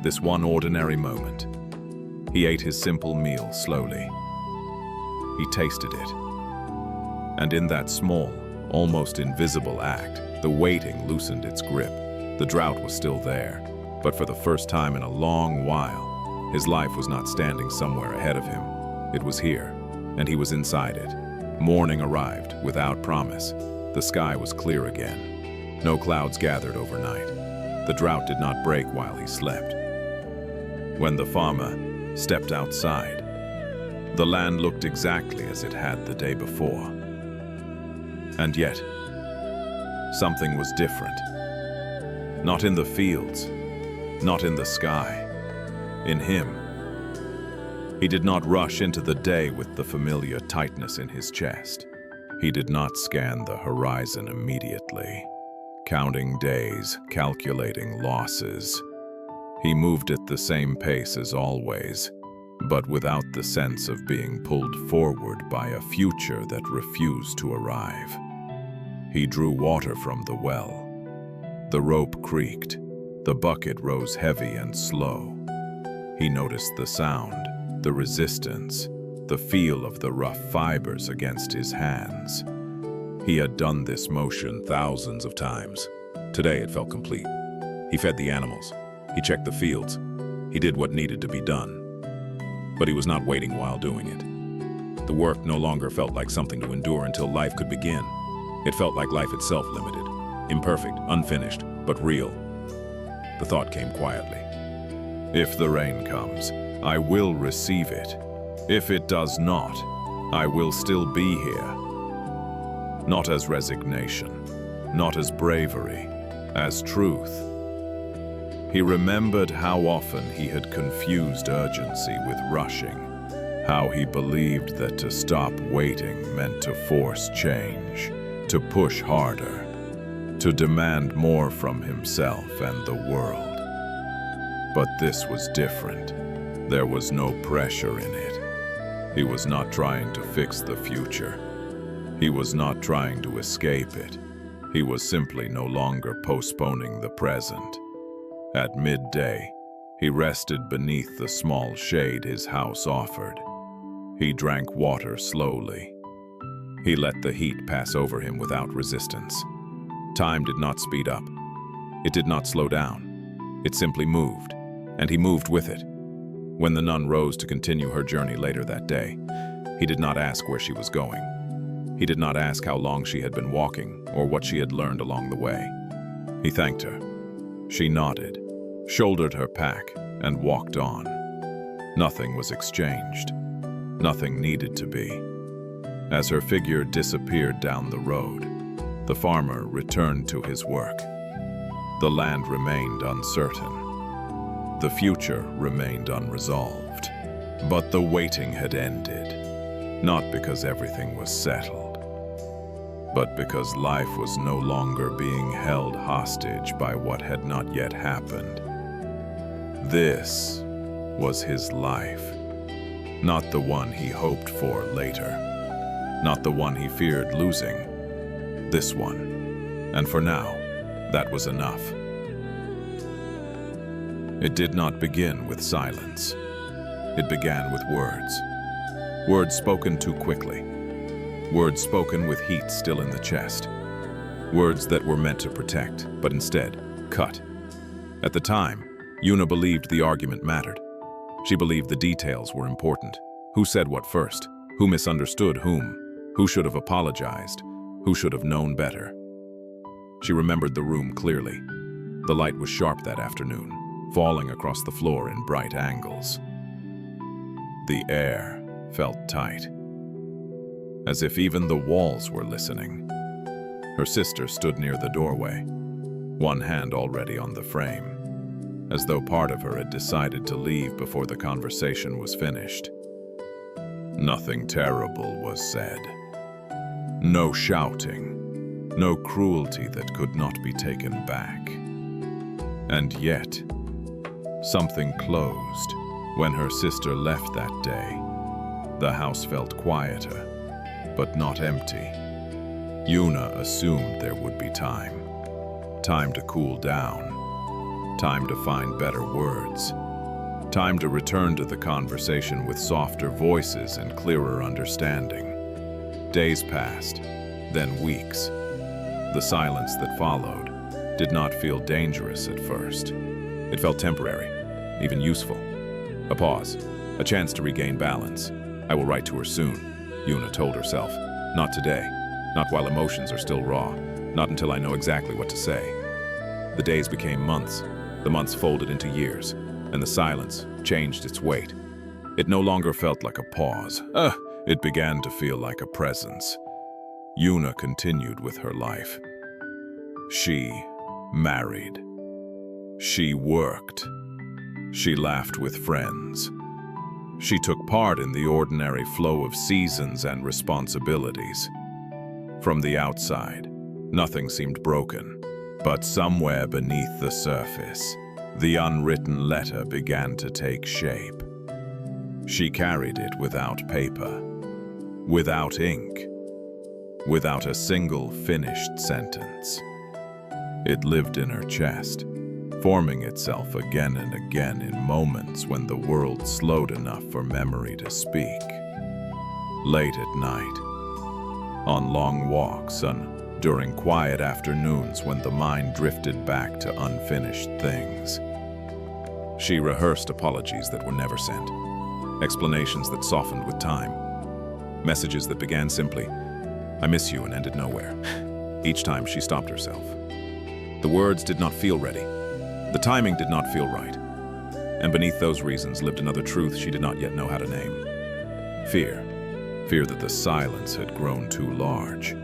this one ordinary moment. He ate his simple meal slowly. He tasted it. And in that small, almost invisible act, the waiting loosened its grip. The drought was still there, but for the first time in a long while, his life was not standing somewhere ahead of him. It was here, and he was inside it. Morning arrived, without promise. The sky was clear again. No clouds gathered overnight. The drought did not break while he slept. When the farmer stepped outside, the land looked exactly as it had the day before. And yet, something was different. Not in the fields, not in the sky. In him. He did not rush into the day with the familiar tightness in his chest. He did not scan the horizon immediately, counting days, calculating losses. He moved at the same pace as always, but without the sense of being pulled forward by a future that refused to arrive. He drew water from the well. The rope creaked. The bucket rose heavy and slow. He noticed the sound, the resistance, the feel of the rough fibers against his hands. He had done this motion thousands of times. Today it felt complete. He fed the animals. He checked the fields. He did what needed to be done. But he was not waiting while doing it. The work no longer felt like something to endure until life could begin. It felt like life itself, limited, imperfect, unfinished, but real. The thought came quietly. If the rain comes, I will receive it. If it does not, I will still be here. Not as resignation, not as bravery, as truth. He remembered how often he had confused urgency with rushing, how he believed that to stop waiting meant to force change, to push harder, to demand more from himself and the world. But this was different. There was no pressure in it. He was not trying to fix the future. He was not trying to escape it. He was simply no longer postponing the present. At midday, he rested beneath the small shade his house offered. He drank water slowly. He let the heat pass over him without resistance. Time did not speed up. It did not slow down. It simply moved, and he moved with it. When the nun rose to continue her journey later that day, he did not ask where she was going. He did not ask how long she had been walking or what she had learned along the way. He thanked her. She nodded, shouldered her pack, and walked on. Nothing was exchanged. Nothing needed to be. As her figure disappeared down the road, the farmer returned to his work. The land remained uncertain. The future remained unresolved. But the waiting had ended, not because everything was settled, but because life was no longer being held hostage by what had not yet happened. This was his life, not the one he hoped for later, not the one he feared losing. This one, and for now, that was enough. It did not begin with silence. It began with words. Words spoken too quickly. Words spoken with heat still in the chest. Words that were meant to protect, but instead, cut. At the time, Yuna believed the argument mattered. She believed the details were important. Who said what first? Who misunderstood whom? Who should have apologized? Who should have known better? She remembered the room clearly. The light was sharp that afternoon, falling across the floor in bright angles. The air felt tight, as if even the walls were listening. Her sister stood near the doorway, one hand already on the frame, as though part of her had decided to leave before the conversation was finished. Nothing terrible was said. No shouting, no cruelty that could not be taken back. And yet, something closed. When her sister left that day, the house felt quieter, but not empty. Yuna assumed there would be time. Time to cool down. Time to find better words. Time to return to the conversation with softer voices and clearer understanding. Days passed, then weeks. The silence that followed did not feel dangerous at first. It felt temporary, even useful. A pause, a chance to regain balance. I will write to her soon, Yuna told herself. Not today, not while emotions are still raw, not until I know exactly what to say. The days became months, the months folded into years, and the silence changed its weight. It no longer felt like a pause. It began to feel like a presence. Yuna continued with her life. She married. She worked. She laughed with friends. She took part in the ordinary flow of seasons and responsibilities. From the outside, nothing seemed broken, but somewhere beneath the surface, the unwritten letter began to take shape. She carried it without paper, without ink, without a single finished sentence. It lived in her chest, forming itself again and again in moments when the world slowed enough for memory to speak. Late at night, on long walks, during quiet afternoons when the mind drifted back to unfinished things. She rehearsed apologies that were never sent, explanations that softened with time, messages that began simply, "I miss you," and ended nowhere. Each time she stopped herself. The words did not feel ready. The timing did not feel right. And beneath those reasons lived another truth she did not yet know how to name. Fear. Fear that the silence had grown too large.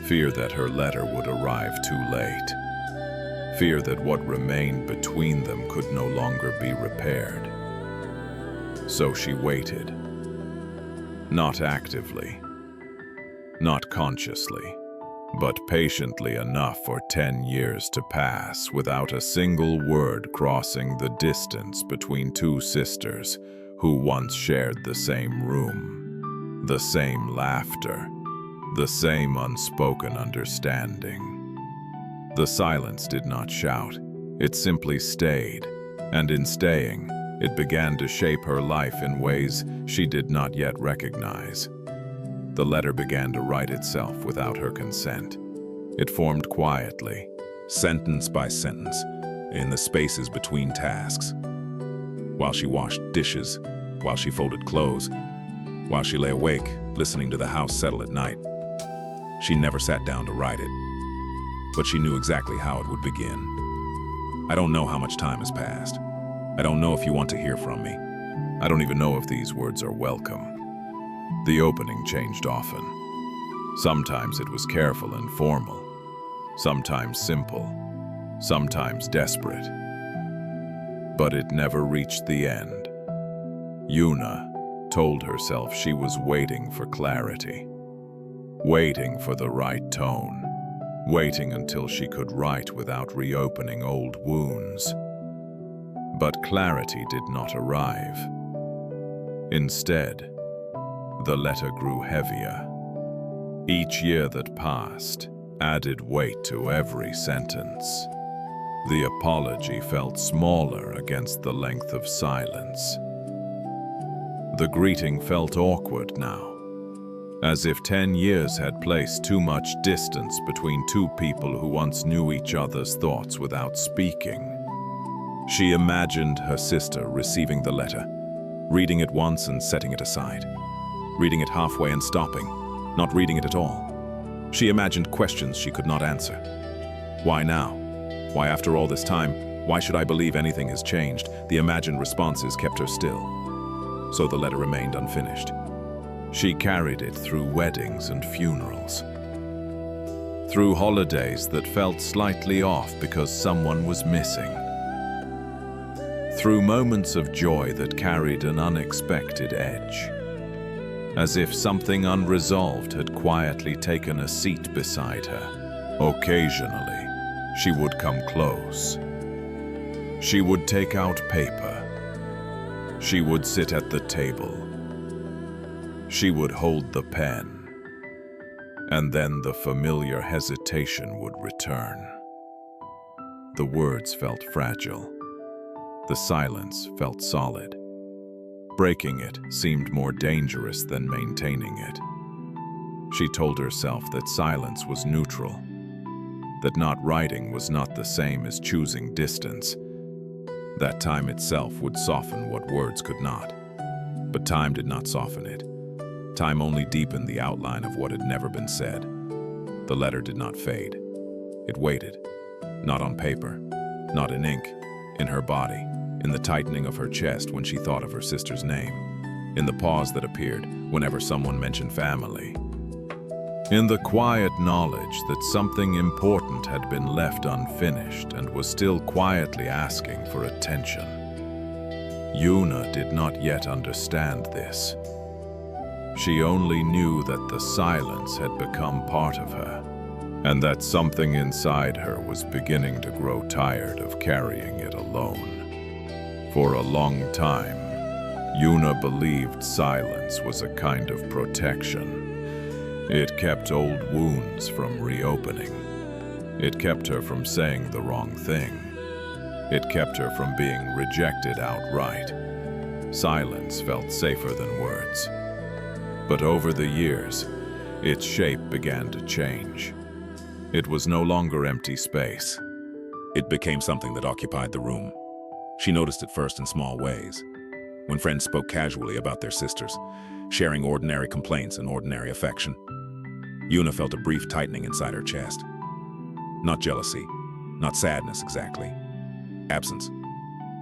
Fear that her letter would arrive too late. Fear that what remained between them could no longer be repaired. So she waited. Not actively. Not consciously. But patiently enough for 10 years to pass without a single word crossing the distance between two sisters who once shared the same room, the same laughter, the same unspoken understanding. The silence did not shout, it simply stayed, and in staying, it began to shape her life in ways she did not yet recognize. The letter began to write itself without her consent. It formed quietly, sentence by sentence, in the spaces between tasks. While she washed dishes, while she folded clothes, while she lay awake, listening to the house settle at night. She never sat down to write it, but she knew exactly how it would begin. I don't know how much time has passed. I don't know if you want to hear from me. I don't even know if these words are welcome. The opening changed often. Sometimes it was careful and formal, sometimes simple, sometimes desperate. But it never reached the end. Yuna told herself she was waiting for clarity, waiting for the right tone, waiting until she could write without reopening old wounds. But clarity did not arrive. Instead, the letter grew heavier. Each year that passed added weight to every sentence. The apology felt smaller against the length of silence. The greeting felt awkward now, as if 10 years had placed too much distance between two people who once knew each other's thoughts without speaking. She imagined her sister receiving the letter, reading it once and setting it aside, reading it halfway and stopping, not reading it at all. She imagined questions she could not answer. Why now? Why after all this time? Why should I believe anything has changed? The imagined responses kept her still. So the letter remained unfinished. She carried it through weddings and funerals, through holidays that felt slightly off because someone was missing, through moments of joy that carried an unexpected edge, as if something unresolved had quietly taken a seat beside her. Occasionally, she would come close. She would take out paper. She would sit at the table. She would hold the pen. And then the familiar hesitation would return. The words felt fragile. The silence felt solid. Breaking it seemed more dangerous than maintaining it. She told herself that silence was neutral, that not writing was not the same as choosing distance, that time itself would soften what words could not. But time did not soften it. Time only deepened the outline of what had never been said. The letter did not fade. It waited, not on paper, not in ink, in her body, in the tightening of her chest when she thought of her sister's name, in the pause that appeared whenever someone mentioned family, in the quiet knowledge that something important had been left unfinished and was still quietly asking for attention. Yuna did not yet understand this. She only knew that the silence had become part of her, and that something inside her was beginning to grow tired of carrying it alone. For a long time, Yuna believed silence was a kind of protection. It kept old wounds from reopening. It kept her from saying the wrong thing. It kept her from being rejected outright. Silence felt safer than words. But over the years, its shape began to change. It was no longer empty space. It became something that occupied the room. She noticed it first in small ways. When friends spoke casually about their sisters, sharing ordinary complaints and ordinary affection, Yuna felt a brief tightening inside her chest. Not jealousy, not sadness exactly. Absence.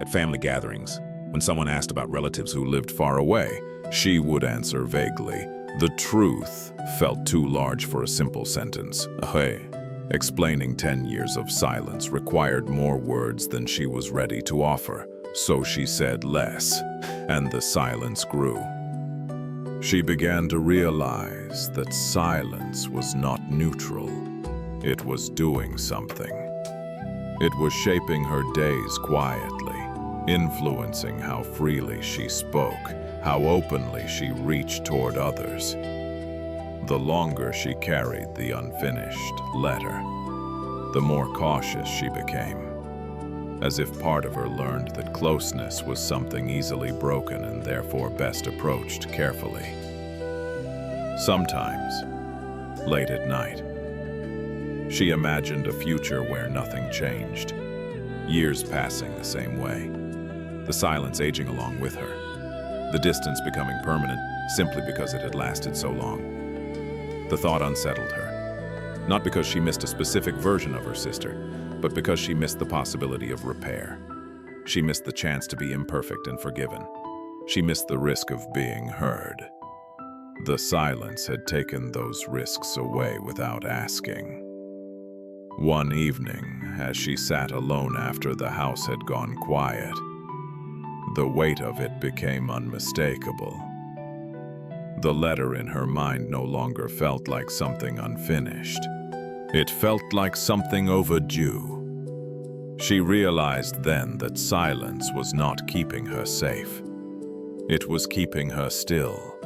At family gatherings, when someone asked about relatives who lived far away, she would answer vaguely. The truth felt too large for a simple sentence. Hey. Explaining 10 years of silence required more words than she was ready to offer, so she said less, and the silence grew. She began to realize that silence was not neutral. It was doing something. It was shaping her days quietly, influencing how freely she spoke, how openly she reached toward others. The longer she carried the unfinished letter, the more cautious she became, as if part of her learned that closeness was something easily broken and therefore best approached carefully. Sometimes, late at night, she imagined a future where nothing changed, years passing the same way, the silence aging along with her, the distance becoming permanent simply because it had lasted so long. The thought unsettled her, not because she missed a specific version of her sister, but because she missed the possibility of repair. She missed the chance to be imperfect and forgiven. She missed the risk of being heard. The silence had taken those risks away without asking. One evening, as she sat alone after the house had gone quiet, the weight of it became unmistakable. The letter in her mind no longer felt like something unfinished. It felt like something overdue. She realized then that silence was not keeping her safe. It was keeping her still.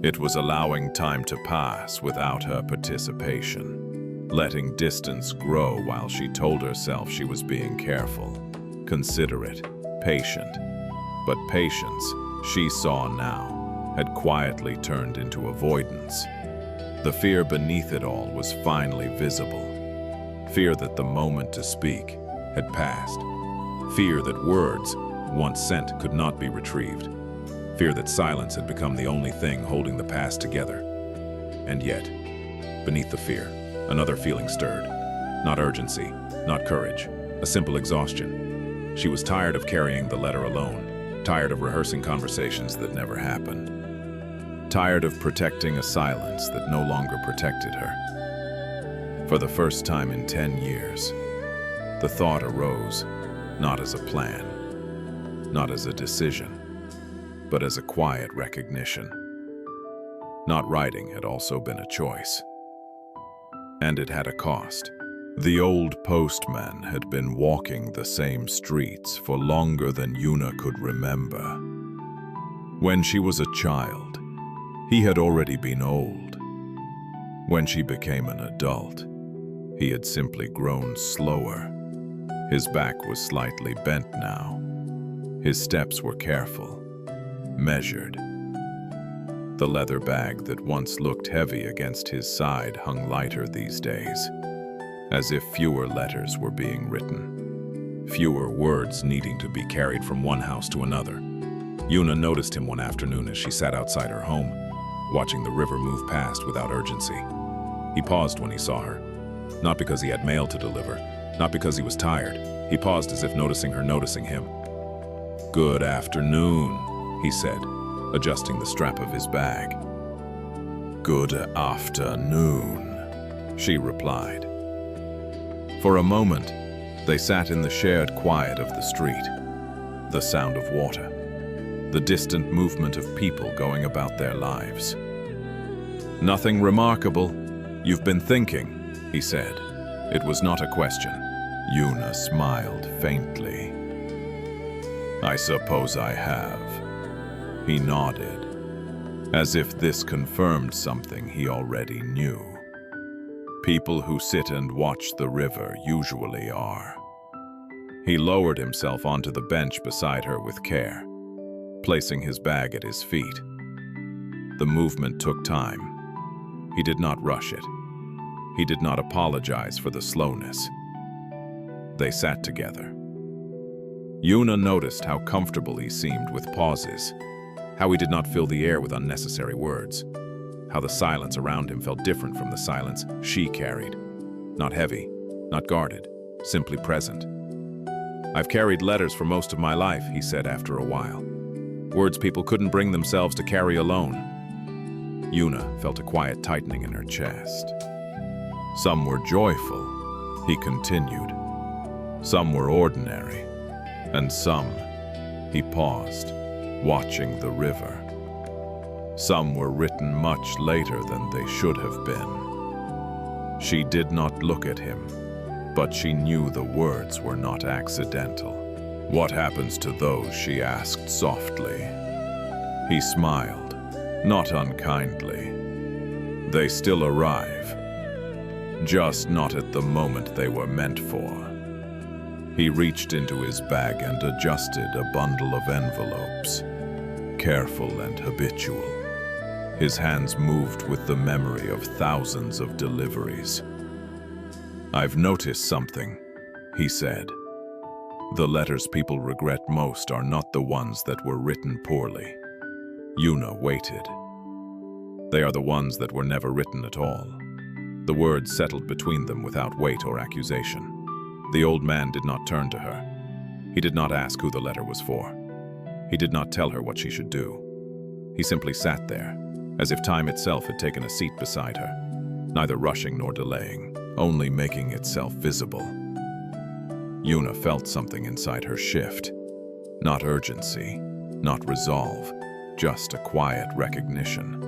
It was allowing time to pass without her participation, letting distance grow while she told herself she was being careful, considerate, patient. But patience, she saw now, had quietly turned into avoidance. The fear beneath it all was finally visible. Fear that the moment to speak had passed. Fear that words, once sent, could not be retrieved. Fear that silence had become the only thing holding the past together. And yet, beneath the fear, another feeling stirred. Not urgency, not courage, a simple exhaustion. She was tired of carrying the letter alone, tired of rehearsing conversations that never happened, tired of protecting a silence that no longer protected her. For the first time in 10 years, the thought arose, not as a plan, not as a decision, but as a quiet recognition. Not writing had also been a choice. And it had a cost. The old postman had been walking the same streets for longer than Yuna could remember. When she was a child, he had already been old. When she became an adult, he had simply grown slower. His back was slightly bent now. His steps were careful, measured. The leather bag that once looked heavy against his side hung lighter these days, as if fewer letters were being written, fewer words needing to be carried from one house to another. Yuna noticed him one afternoon as she sat outside her home, watching the river move past without urgency. He paused when he saw her, not because he had mail to deliver, not because he was tired. He paused as if noticing her noticing him. "Good afternoon," he said, adjusting the strap of his bag. "Good afternoon," she replied. For a moment, they sat in the shared quiet of the street. The sound of water, the distant movement of people going about their lives. "Nothing remarkable. You've been thinking," he said. It was not a question. Yuna smiled faintly. "I suppose I have." He nodded, as if this confirmed something he already knew. People who sit and watch the river usually are. He lowered himself onto the bench beside her with care, placing his bag at his feet. The movement took time. He did not rush it. He did not apologize for the slowness. They sat together. Yuna noticed how comfortable he seemed with pauses, how he did not fill the air with unnecessary words, how the silence around him felt different from the silence she carried. Not heavy, not guarded, simply present. "I've carried letters for most of my life," he said after a while. "Words people couldn't bring themselves to carry alone." Yuna felt a quiet tightening in her chest. "Some were joyful," he continued. "Some were ordinary, and some," he paused, watching the river. "Some were written much later than they should have been." She did not look at him, but she knew the words were not accidental. "What happens to those?" she asked softly. He smiled, not unkindly. "They still arrive, just not at the moment they were meant for." He reached into his bag and adjusted a bundle of envelopes, careful and habitual. His hands moved with the memory of thousands of deliveries. "I've noticed something," he said. "The letters people regret most are not the ones that were written poorly." Yuna waited. "They are the ones that were never written at all." The words settled between them without weight or accusation. The old man did not turn to her. He did not ask who the letter was for. He did not tell her what she should do. He simply sat there, as if time itself had taken a seat beside her, neither rushing nor delaying, only making itself visible. Yuna felt something inside her shift. Not urgency, not resolve, just a quiet recognition.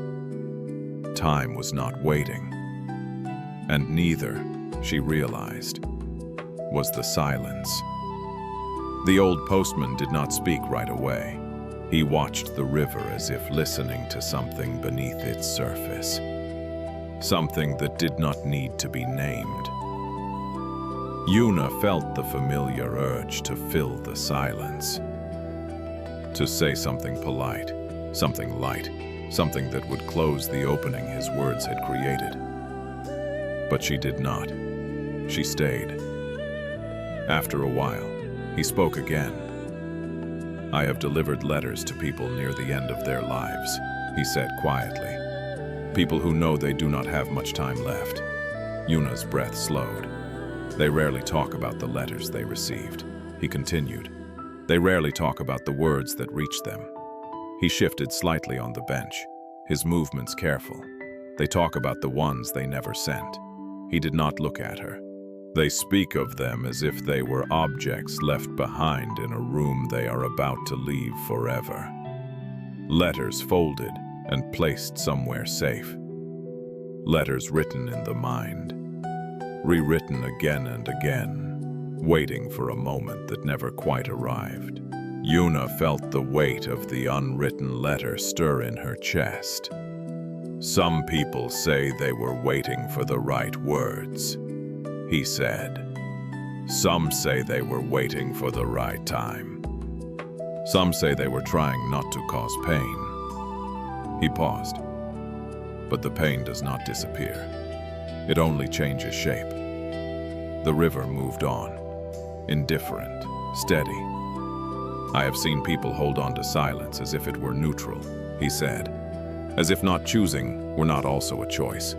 Time was not waiting. And neither, she realized, was the silence. The old postman did not speak right away. He watched the river as if listening to something beneath its surface. Something that did not need to be named. Yuna felt the familiar urge to fill the silence. To say something polite, something light, something that would close the opening his words had created. But she did not. She stayed. After a while, he spoke again. "I have delivered letters to people near the end of their lives," he said quietly. "People who know they do not have much time left." Yuna's breath slowed. "They rarely talk about the letters they received," he continued. "They rarely talk about the words that reached them." He shifted slightly on the bench, his movements careful. "They talk about the ones they never sent." He did not look at her. "They speak of them as if they were objects left behind in a room they are about to leave forever. Letters folded and placed somewhere safe. Letters written in the mind, rewritten again and again, waiting for a moment that never quite arrived." Yuna felt the weight of the unwritten letter stir in her chest. "Some people say they were waiting for the right words," he said. "Some say they were waiting for the right time. Some say they were trying not to cause pain." He paused. "But the pain does not disappear. It only changes shape." The river moved on, indifferent, steady. "I have seen people hold on to silence as if it were neutral," he said. "As if not choosing were not also a choice."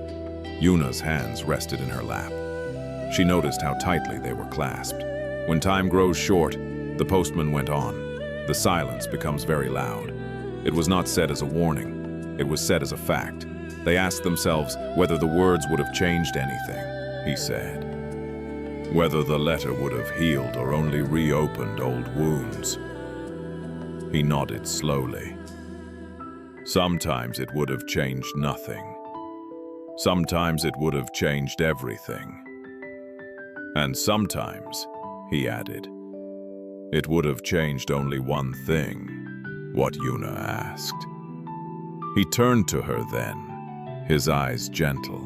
Yuna's hands rested in her lap. She noticed how tightly they were clasped. When time grows short, the postman went on. The silence becomes very loud. It was not said as a warning. It was said as a fact. They asked themselves whether the words would have changed anything, he said. Whether the letter would have healed or only reopened old wounds. He nodded slowly. Sometimes it would have changed nothing. Sometimes it would have changed everything. And sometimes, he added, it would have changed only one thing, what Yuna asked. He turned to her then, his eyes gentle,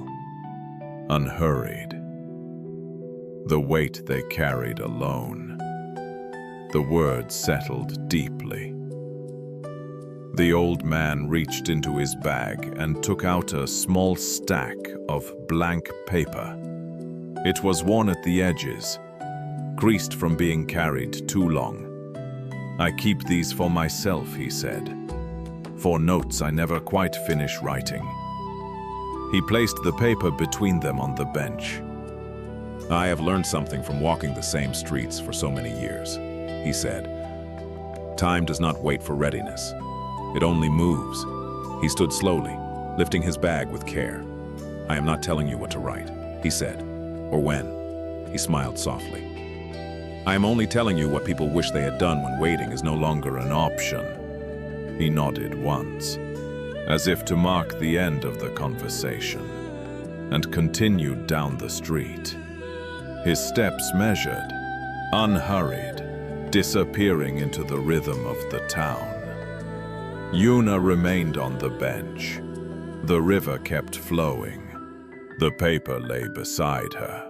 unhurried. The weight they carried alone. The words settled deeply. The old man reached into his bag and took out a small stack of blank paper. It was worn at the edges, creased from being carried too long. "I keep these for myself," he said, "for notes I never quite finish writing." He placed the paper between them on the bench. "I have learned something from walking the same streets for so many years," he said. "Time does not wait for readiness. It only moves." He stood slowly, lifting his bag with care. "I am not telling you what to write," he said, "or when." He smiled softly. "I am only telling you what people wish they had done when waiting is no longer an option." He nodded once, as if to mark the end of the conversation, and continued down the street. His steps measured, unhurried, disappearing into the rhythm of the town. Yuna remained on the bench. The river kept flowing. The paper lay beside her,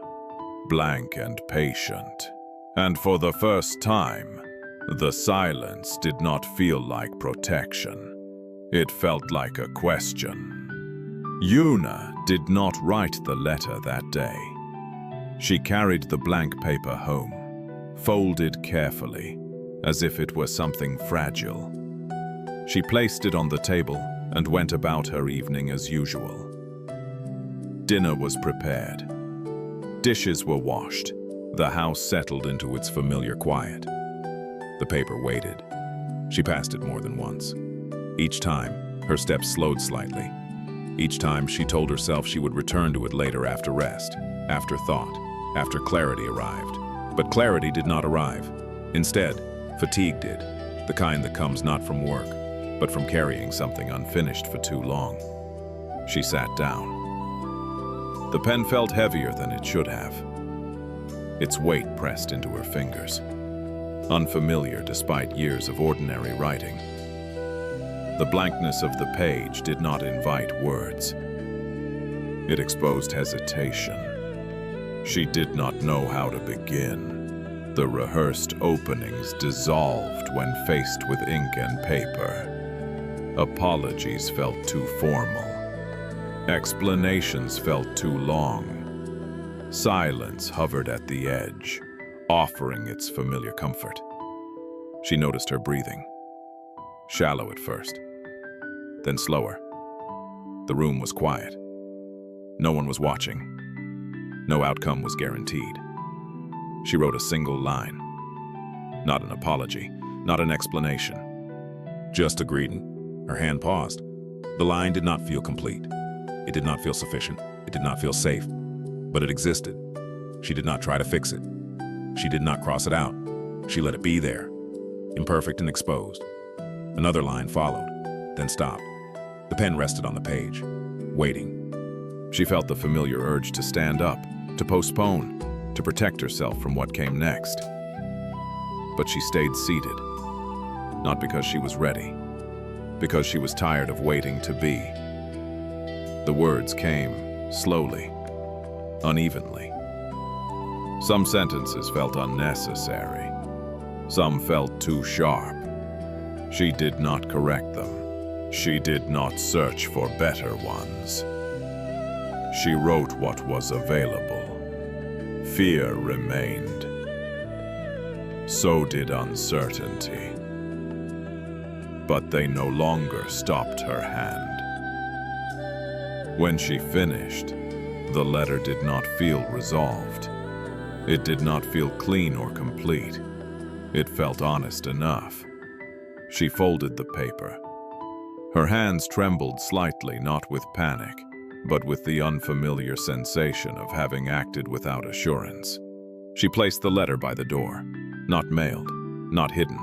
blank and patient. And for the first time, the silence did not feel like protection. It felt like a question. Yuna did not write the letter that day. She carried the blank paper home, folded carefully, as if it were something fragile. She placed it on the table and went about her evening as usual. Dinner was prepared. Dishes were washed. The house settled into its familiar quiet. The paper waited. She passed it more than once. Each time, her steps slowed slightly. Each time, she told herself she would return to it later after rest, after thought, after clarity arrived. But clarity did not arrive. Instead, fatigue did, the kind that comes not from work, but from carrying something unfinished for too long. She sat down. The pen felt heavier than it should have. Its weight pressed into her fingers, unfamiliar despite years of ordinary writing. The blankness of the page did not invite words. It exposed hesitation. She did not know how to begin. The rehearsed openings dissolved when faced with ink and paper. Apologies felt too formal. Explanations felt too long. Silence hovered at the edge, offering its familiar comfort. She noticed her breathing. Shallow at first, then slower. The room was quiet. No one was watching. No outcome was guaranteed. She wrote a single line. Not an apology, not an explanation. Just a greeting. Her hand paused. The line did not feel complete. It did not feel sufficient. It did not feel safe. But it existed. She did not try to fix it. She did not cross it out. She let it be there, imperfect and exposed. Another line followed, then stopped. The pen rested on the page, waiting. She felt the familiar urge to stand up, to postpone, to protect herself from what came next. But she stayed seated, not because she was ready, because she was tired of waiting to be. The words came slowly, unevenly. Some sentences felt unnecessary. Some felt too sharp. She did not correct them. She did not search for better ones. She wrote what was available. Fear remained. So did uncertainty. But they no longer stopped her hand. When she finished, the letter did not feel resolved. It did not feel clean or complete. It felt honest enough. She folded the paper. Her hands trembled slightly, not with panic, but with the unfamiliar sensation of having acted without assurance. She placed the letter by the door, not mailed, not hidden,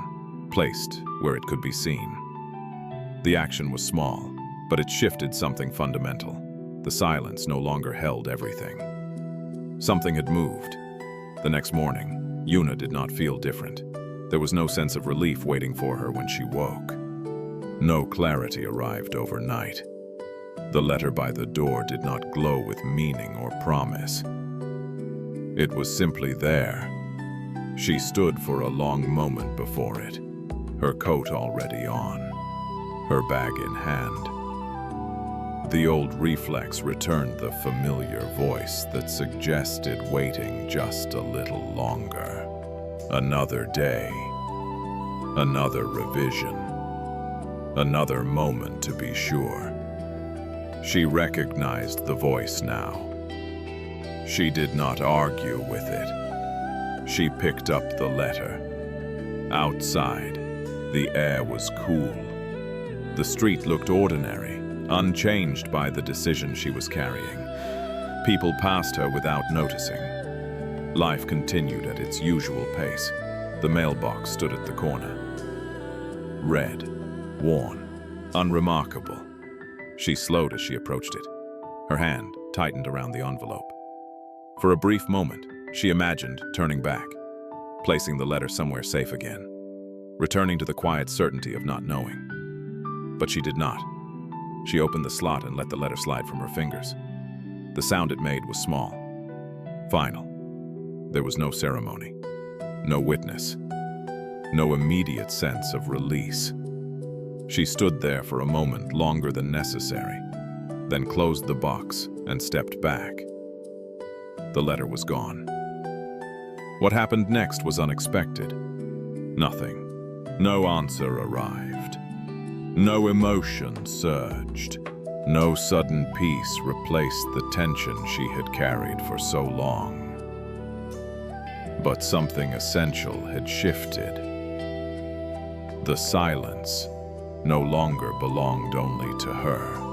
placed where it could be seen. The action was small, but it shifted something fundamental. The silence no longer held everything. Something had moved. The next morning, Yuna did not feel different. There was no sense of relief waiting for her when she woke. No clarity arrived overnight. The letter by the door did not glow with meaning or promise. It was simply there. She stood for a long moment before it, her coat already on, her bag in hand. The old reflex returned the familiar voice that suggested waiting just a little longer. Another day, another revision, another moment to be sure. She recognized the voice now. She did not argue with it. She picked up the letter. Outside, the air was cool. The street looked ordinary, unchanged by the decision she was carrying. People passed her without noticing. Life continued at its usual pace. The mailbox stood at the corner. Red, worn, unremarkable. She slowed as she approached it. Her hand tightened around the envelope. For a brief moment, she imagined turning back, placing the letter somewhere safe again, returning to the quiet certainty of not knowing. But she did not. She opened the slot and let the letter slide from her fingers. The sound it made was small, final. There was no ceremony, no witness, no immediate sense of release. She stood there for a moment longer than necessary, then closed the box and stepped back. The letter was gone. What happened next was unexpected. Nothing. No answer arrived. No emotion surged. No sudden peace replaced the tension she had carried for so long. But something essential had shifted. The silence no longer belonged only to her.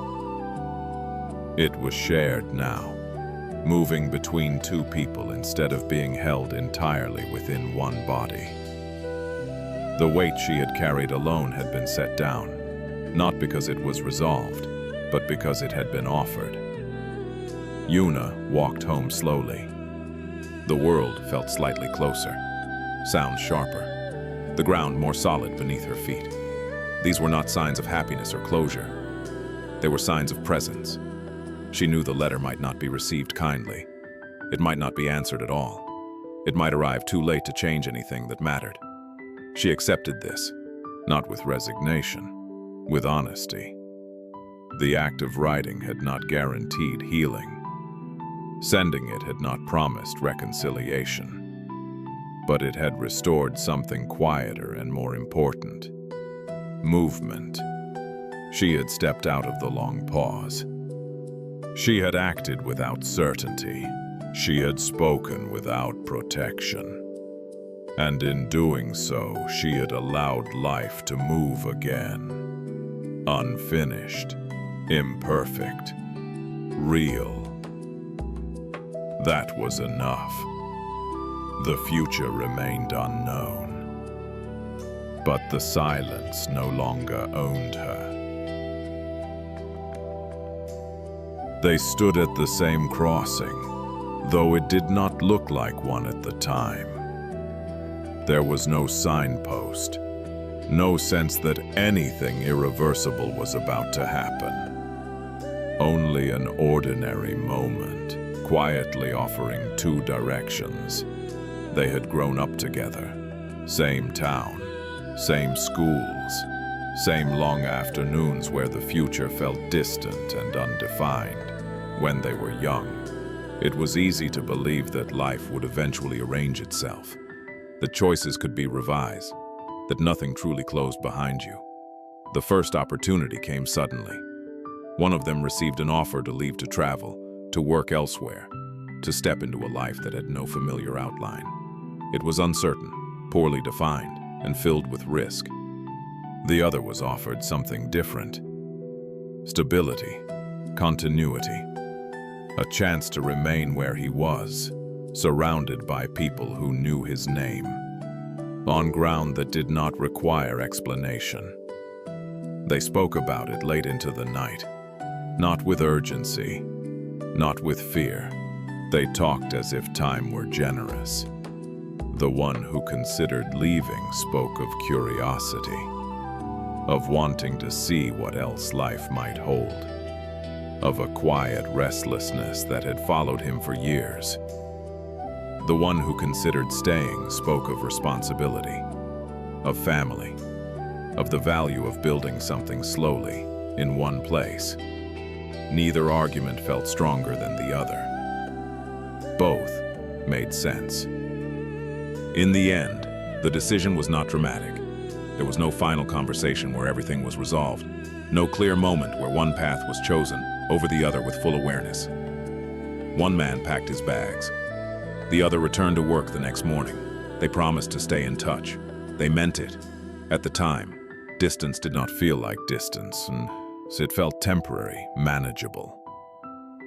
It was shared now, moving between two people instead of being held entirely within one body. The weight she had carried alone had been set down, not because it was resolved, but because it had been offered. Yuna walked home slowly. The world felt slightly closer, sounds sharper, the ground more solid beneath her feet. These were not signs of happiness or closure. They were signs of presence. She knew the letter might not be received kindly. It might not be answered at all. It might arrive too late to change anything that mattered. She accepted this, not with resignation, with honesty. The act of writing had not guaranteed healing. Sending it had not promised reconciliation. But it had restored something quieter and more important. Movement. She had stepped out of the long pause. She had acted without certainty. She had spoken without protection. And in doing so, she had allowed life to move again. Unfinished, imperfect, real. That was enough. The future remained unknown. But the silence no longer owned her. They stood at the same crossing, though it did not look like one at the time. There was no signpost, no sense that anything irreversible was about to happen. Only an ordinary moment, quietly offering two directions. They had grown up together, same town, same schools, same long afternoons where the future felt distant and undefined. When they were young, it was easy to believe that life would eventually arrange itself, that choices could be revised, that nothing truly closed behind you. The first opportunity came suddenly. One of them received an offer to leave to travel, to work elsewhere, to step into a life that had no familiar outline. It was uncertain, poorly defined, and filled with risk. The other was offered something different. Stability, continuity, a chance to remain where he was, surrounded by people who knew his name, on ground that did not require explanation. They spoke about it late into the night, not with urgency, not with fear. They talked as if time were generous. The one who considered leaving spoke of curiosity, of wanting to see what else life might hold, of a quiet restlessness that had followed him for years. The one who considered staying spoke of responsibility, of family, of the value of building something slowly, in one place. Neither argument felt stronger than the other. Both made sense. In the end, the decision was not dramatic. There was no final conversation where everything was resolved, no clear moment where one path was chosen over the other with full awareness. One man packed his bags. The other returned to work the next morning. They promised to stay in touch. They meant it. At the time, distance did not feel like distance, and it felt temporary, manageable.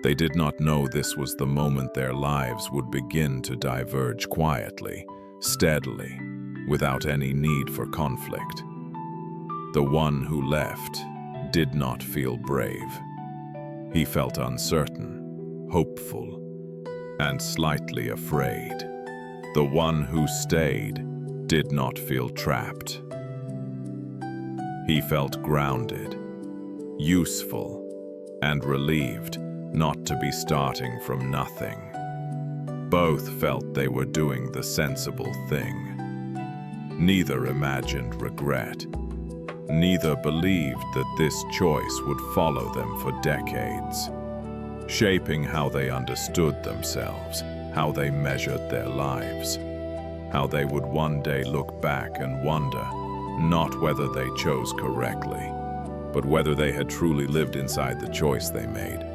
They did not know this was the moment their lives would begin to diverge quietly, steadily, without any need for conflict. The one who left did not feel brave. He felt uncertain, hopeful, and slightly afraid. The one who stayed did not feel trapped. He felt grounded, useful, and relieved not to be starting from nothing. Both felt they were doing the sensible thing. Neither imagined regret. Neither believed that this choice would follow them for decades, shaping how they understood themselves, how they measured their lives, how they would one day look back and wonder, not whether they chose correctly, but whether they had truly lived inside the choice they made.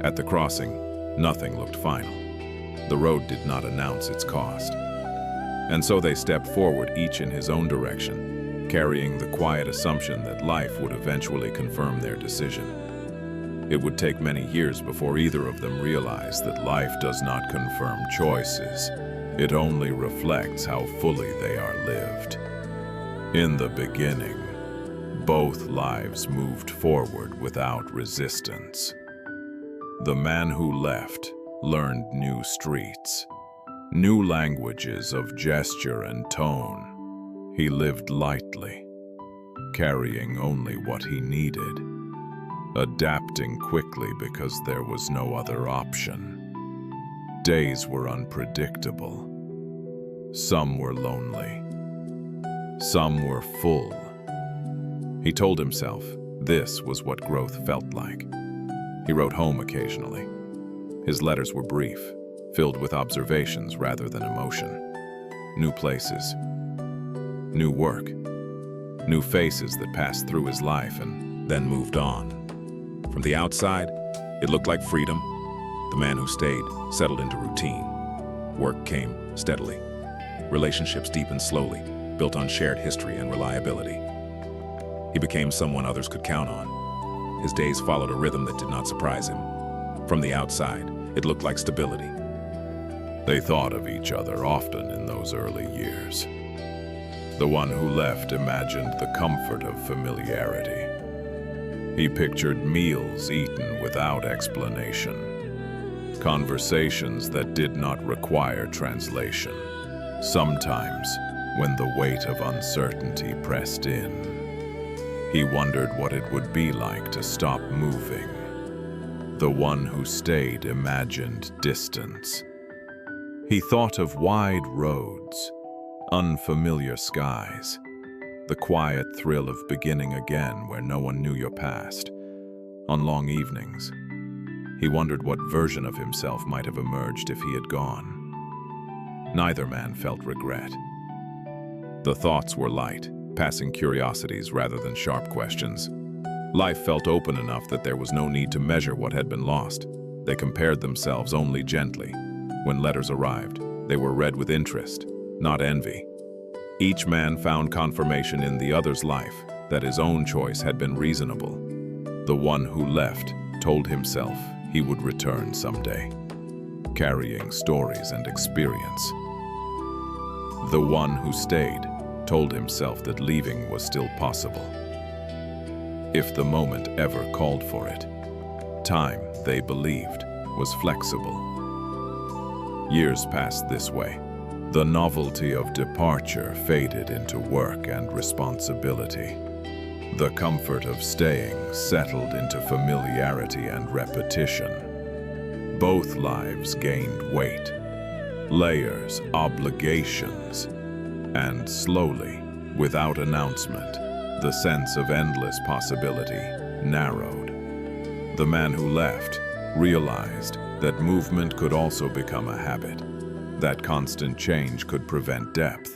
At the crossing, nothing looked final. The road did not announce its cost. And so they stepped forward, each in his own direction, carrying the quiet assumption that life would eventually confirm their decision. It would take many years before either of them realized that life does not confirm choices. It only reflects how fully they are lived. In the beginning, both lives moved forward without resistance. The man who left learned new streets, new languages of gesture and tone. He lived lightly, carrying only what he needed, adapting quickly because there was no other option. Days were unpredictable. Some were lonely. Some were full. He told himself this was what growth felt like. He wrote home occasionally. His letters were brief, filled with observations rather than emotion. New places, new work, new faces that passed through his life and then moved on. From the outside, it looked like freedom. The man who stayed settled into routine. Work came steadily. Relationships deepened slowly, built on shared history and reliability. He became someone others could count on. His days followed a rhythm that did not surprise him. From the outside, it looked like stability. They thought of each other often in those early years. The one who left imagined the comfort of familiarity. He pictured meals eaten without explanation, conversations that did not require translation. Sometimes, when the weight of uncertainty pressed in, he wondered what it would be like to stop moving. The one who stayed imagined distance. He thought of wide roads, unfamiliar skies, the quiet thrill of beginning again where no one knew your past. On long evenings, he wondered what version of himself might have emerged if he had gone. Neither man felt regret. The thoughts were light, passing curiosities rather than sharp questions. Life felt open enough that there was no need to measure what had been lost. They compared themselves only gently. When letters arrived, they were read with interest, not envy. Each man found confirmation in the other's life that his own choice had been reasonable. The one who left told himself he would return someday, carrying stories and experience. The one who stayed told himself that leaving was still possible, if the moment ever called for it. Time, they believed, was flexible. Years passed this way. The novelty of departure faded into work and responsibility. The comfort of staying settled into familiarity and repetition. Both lives gained weight, layers, obligations, and slowly, without announcement, the sense of endless possibility narrowed. The man who left realized that movement could also become a habit, that constant change could prevent depth,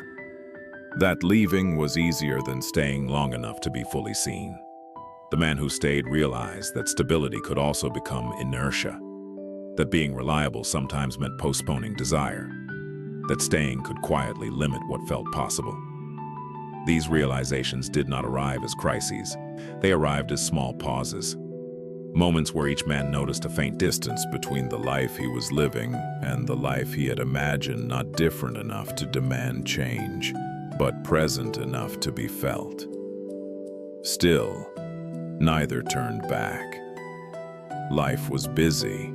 that leaving was easier than staying long enough to be fully seen. The man who stayed realized that stability could also become inertia, that being reliable sometimes meant postponing desire, that staying could quietly limit what felt possible. These realizations did not arrive as crises. They arrived as small pauses, moments where each man noticed a faint distance between the life he was living and the life he had imagined, not different enough to demand change, but present enough to be felt. Still, neither turned back. Life was busy.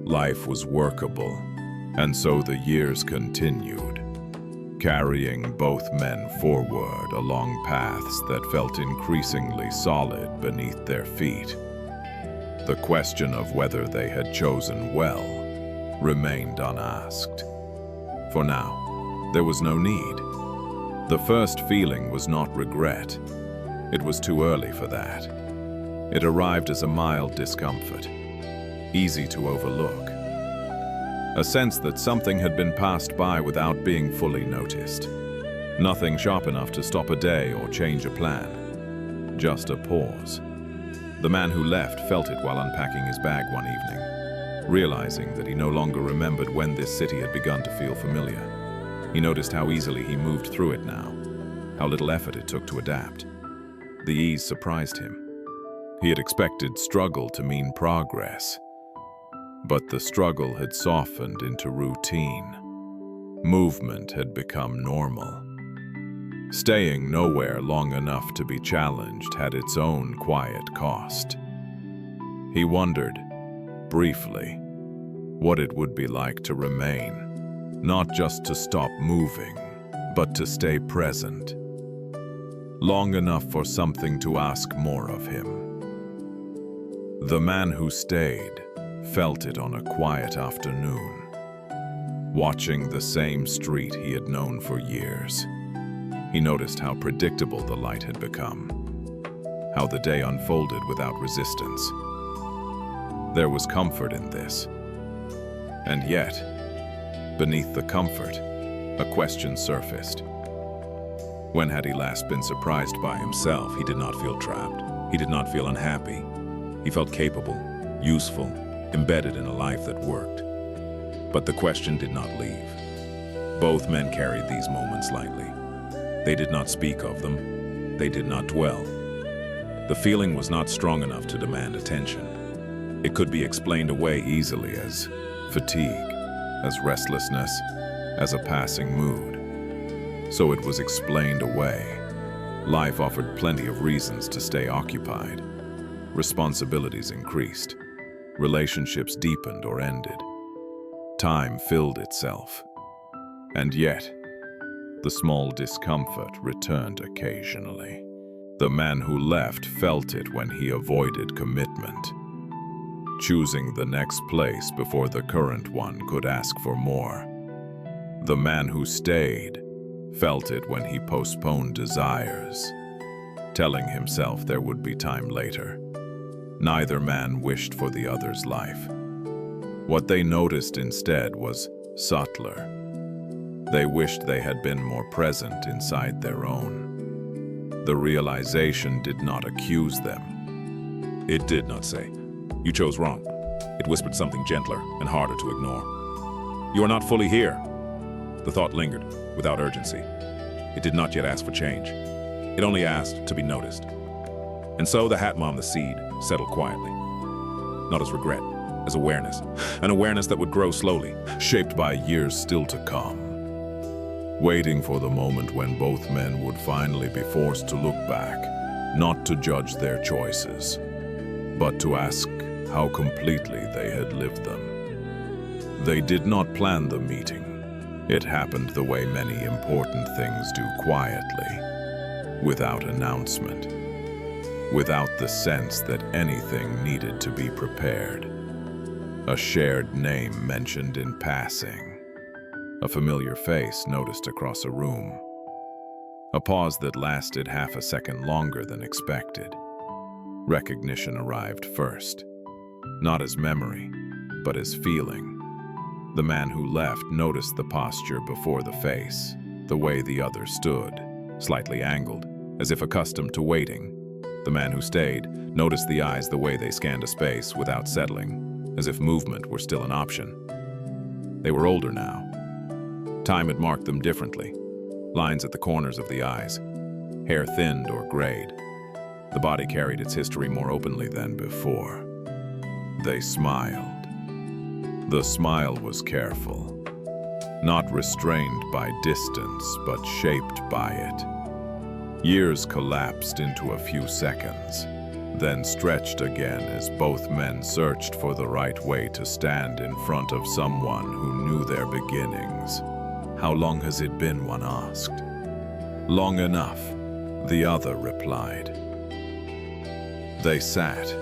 Life was workable. And so the years continued, carrying both men forward along paths that felt increasingly solid beneath their feet. The question of whether they had chosen well remained unasked. For now, there was no need. The first feeling was not regret. It was too early for that. It arrived as a mild discomfort, easy to overlook. A sense that something had been passed by without being fully noticed. Nothing sharp enough to stop a day or change a plan. Just a pause. The man who left felt it while unpacking his bag one evening, realizing that he no longer remembered when this city had begun to feel familiar. He noticed how easily he moved through it now. how little effort it took to adapt. The ease surprised him. He had expected struggle to mean progress, but the struggle had softened into routine. Movement had become normal. Staying nowhere long enough to be challenged had its own quiet cost. He wondered, briefly, what it would be like to remain, not just to stop moving, but to stay present, long enough for something to ask more of him. The man who stayed felt it on a quiet afternoon, watching the same street he had known for years. He noticed how predictable the light had become, how the day unfolded without resistance. There was comfort in this. And yet, beneath the comfort, a question surfaced. When had he last been surprised by himself? He did not feel trapped. He did not feel unhappy. He felt capable, useful, embedded in a life that worked. But the question did not leave. Both men carried these moments lightly. They did not speak of them. They did not dwell. The feeling was not strong enough to demand attention. It could be explained away easily as fatigue, as restlessness, as a passing mood. So it was explained away. Life offered plenty of reasons to stay occupied. Responsibilities increased. Relationships deepened or ended. Time filled itself. And yet, the small discomfort returned occasionally. The man who left felt it when he avoided commitment, choosing the next place before the current one could ask for more. The man who stayed felt it when he postponed desires, telling himself there would be time later. Neither man wished for the other's life. What they noticed instead was subtler. They wished they had been more present inside their own. The realization did not accuse them. It did not say, "You chose wrong." It whispered something gentler and harder to ignore. "You are not fully here." The thought lingered, without urgency. It did not yet ask for change. It only asked to be noticed. And so the hat mom, the seed, settled quietly. Not as regret, as awareness. An awareness that would grow slowly, shaped by years still to come. Waiting for the moment when both men would finally be forced to look back, not to judge their choices, but to ask how completely they had lived them. They did not plan the meeting. It happened the way many important things do, quietly, without announcement, without the sense that anything needed to be prepared. A shared name mentioned in passing. A familiar face noticed across a room. A pause that lasted half a second longer than expected. Recognition arrived first, not as memory, but as feeling. The man who left noticed the posture before the face, the way the other stood, slightly angled, as if accustomed to waiting. The man who stayed noticed the eyes, the way they scanned a space without settling, as if movement were still an option. They were older now. Time had marked them differently. Lines at the corners of the eyes, hair thinned or grayed. The body carried its history more openly than before. They smiled. The smile was careful, not restrained by distance, but shaped by it. Years collapsed into a few seconds, then stretched again as both men searched for the right way to stand in front of someone who knew their beginnings. "How long has it been?" one asked. "Long enough," the other replied. They sat,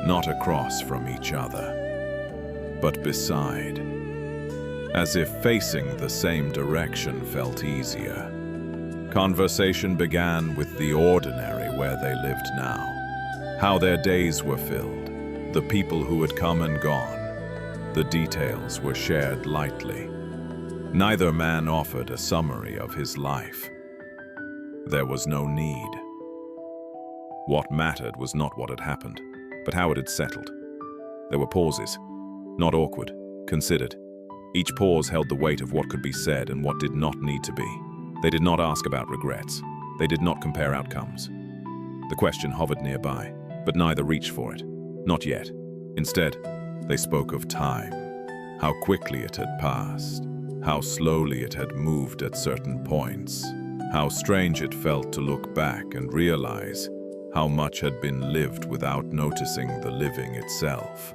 not across from each other, but beside, as if facing the same direction felt easier. Conversation began with the ordinary where they lived now, how their days were filled, the people who had come and gone. The details were shared lightly. Neither man offered a summary of his life. There was no need. What mattered was not what had happened, but how it had settled. There were pauses, not awkward, considered. Each pause held the weight of what could be said and what did not need to be. They did not ask about regrets. They did not compare outcomes. The question hovered nearby, but neither reached for it. Not yet. Instead, they spoke of time, how quickly it had passed, how slowly it had moved at certain points, how strange it felt to look back and realize how much had been lived without noticing the living itself.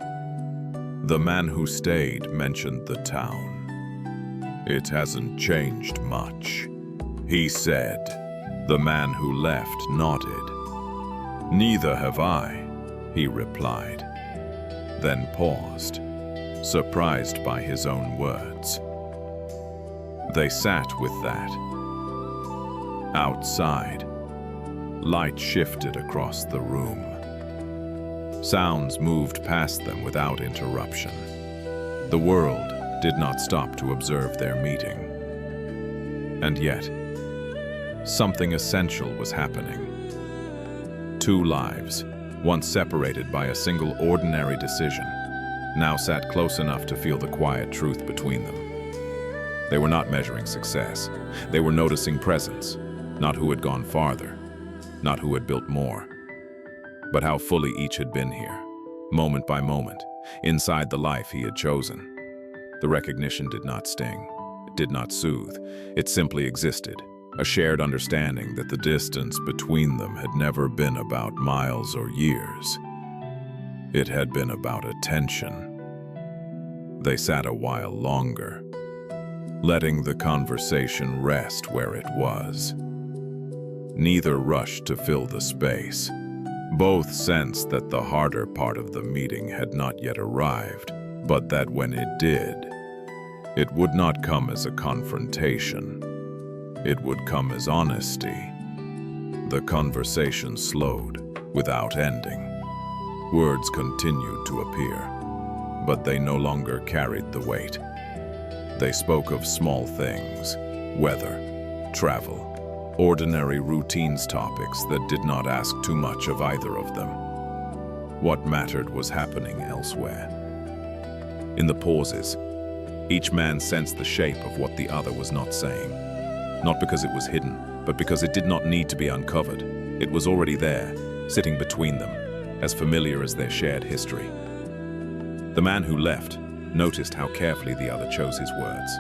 The man who stayed mentioned the town. It hasn't changed much, he said. The man who left nodded. Neither have I, he replied, then paused, surprised by his own words. They sat with that. Outside, light shifted across the room. Sounds moved past them without interruption. The world did not stop to observe their meeting. And yet, something essential was happening. Two lives, once separated by a single ordinary decision, now sat close enough to feel the quiet truth between them. They were not measuring success. They were noticing presence, not who had gone farther, not who had built more, but how fully each had been here, moment by moment, inside the life he had chosen. The recognition did not sting, it did not soothe, it simply existed, a shared understanding that the distance between them had never been about miles or years. It had been about attention. They sat a while longer, letting the conversation rest where it was. Neither rushed to fill the space. Both sensed that the harder part of the meeting had not yet arrived, but that when it did, it would not come as a confrontation. It would come as honesty. The conversation slowed, without ending. Words continued to appear, but they no longer carried the weight. They spoke of small things, weather, travel, ordinary routines, topics that did not ask too much of either of them. What mattered was happening elsewhere. In the pauses, each man sensed the shape of what the other was not saying. Not because it was hidden, but because it did not need to be uncovered. It was already there, sitting between them, as familiar as their shared history. The man who left noticed how carefully the other chose his words,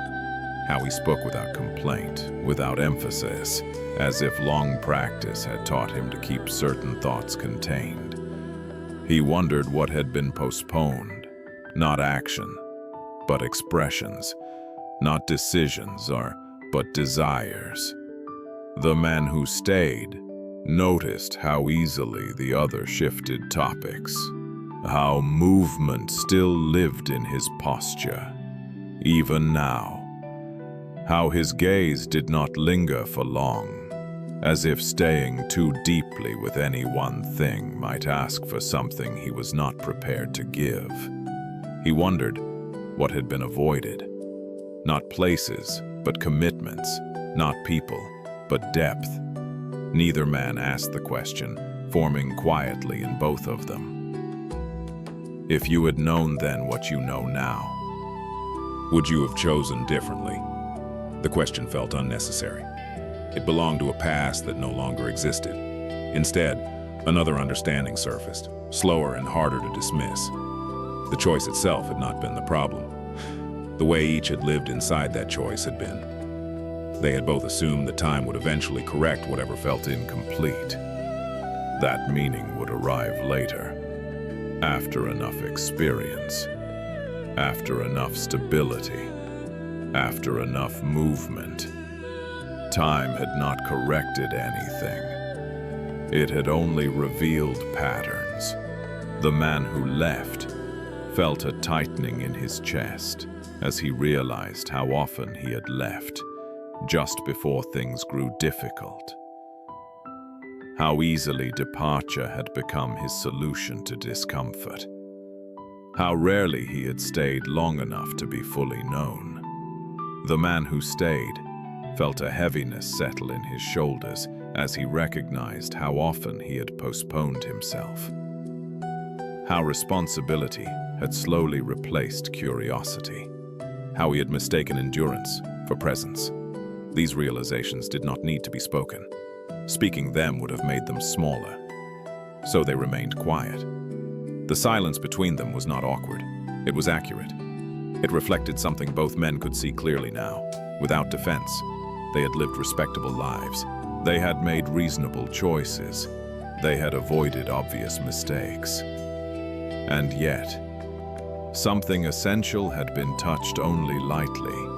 how he spoke without complaint, without emphasis, as if long practice had taught him to keep certain thoughts contained. He wondered what had been postponed, not action, but expressions, not decisions but desires. The man who stayed noticed how easily the other shifted topics, how movement still lived in his posture, even now, how his gaze did not linger for long, as if staying too deeply with any one thing might ask for something he was not prepared to give. He wondered what had been avoided, not places, but commitments, not people, but depth. Neither man asked the question, forming quietly in both of them. If you had known then what you know now, would you have chosen differently? The question felt unnecessary. It belonged to a past that no longer existed. Instead, another understanding surfaced, slower and harder to dismiss. The choice itself had not been the problem. The way each had lived inside that choice had been. They had both assumed that time would eventually correct whatever felt incomplete. That meaning would arrive later, after enough experience, after enough stability, after enough movement. Time had not corrected anything. It had only revealed patterns. The man who left felt a tightening in his chest as he realized how often he had left just before things grew difficult. How easily departure had become his solution to discomfort. How rarely he had stayed long enough to be fully known. The man who stayed felt a heaviness settle in his shoulders as he recognized how often he had postponed himself. How responsibility had slowly replaced curiosity. How he had mistaken endurance for presence. These realizations did not need to be spoken. Speaking them would have made them smaller. So they remained quiet. The silence between them was not awkward. It was accurate. It reflected something both men could see clearly now. Without defense, they had lived respectable lives. They had made reasonable choices. They had avoided obvious mistakes. And yet, something essential had been touched only lightly.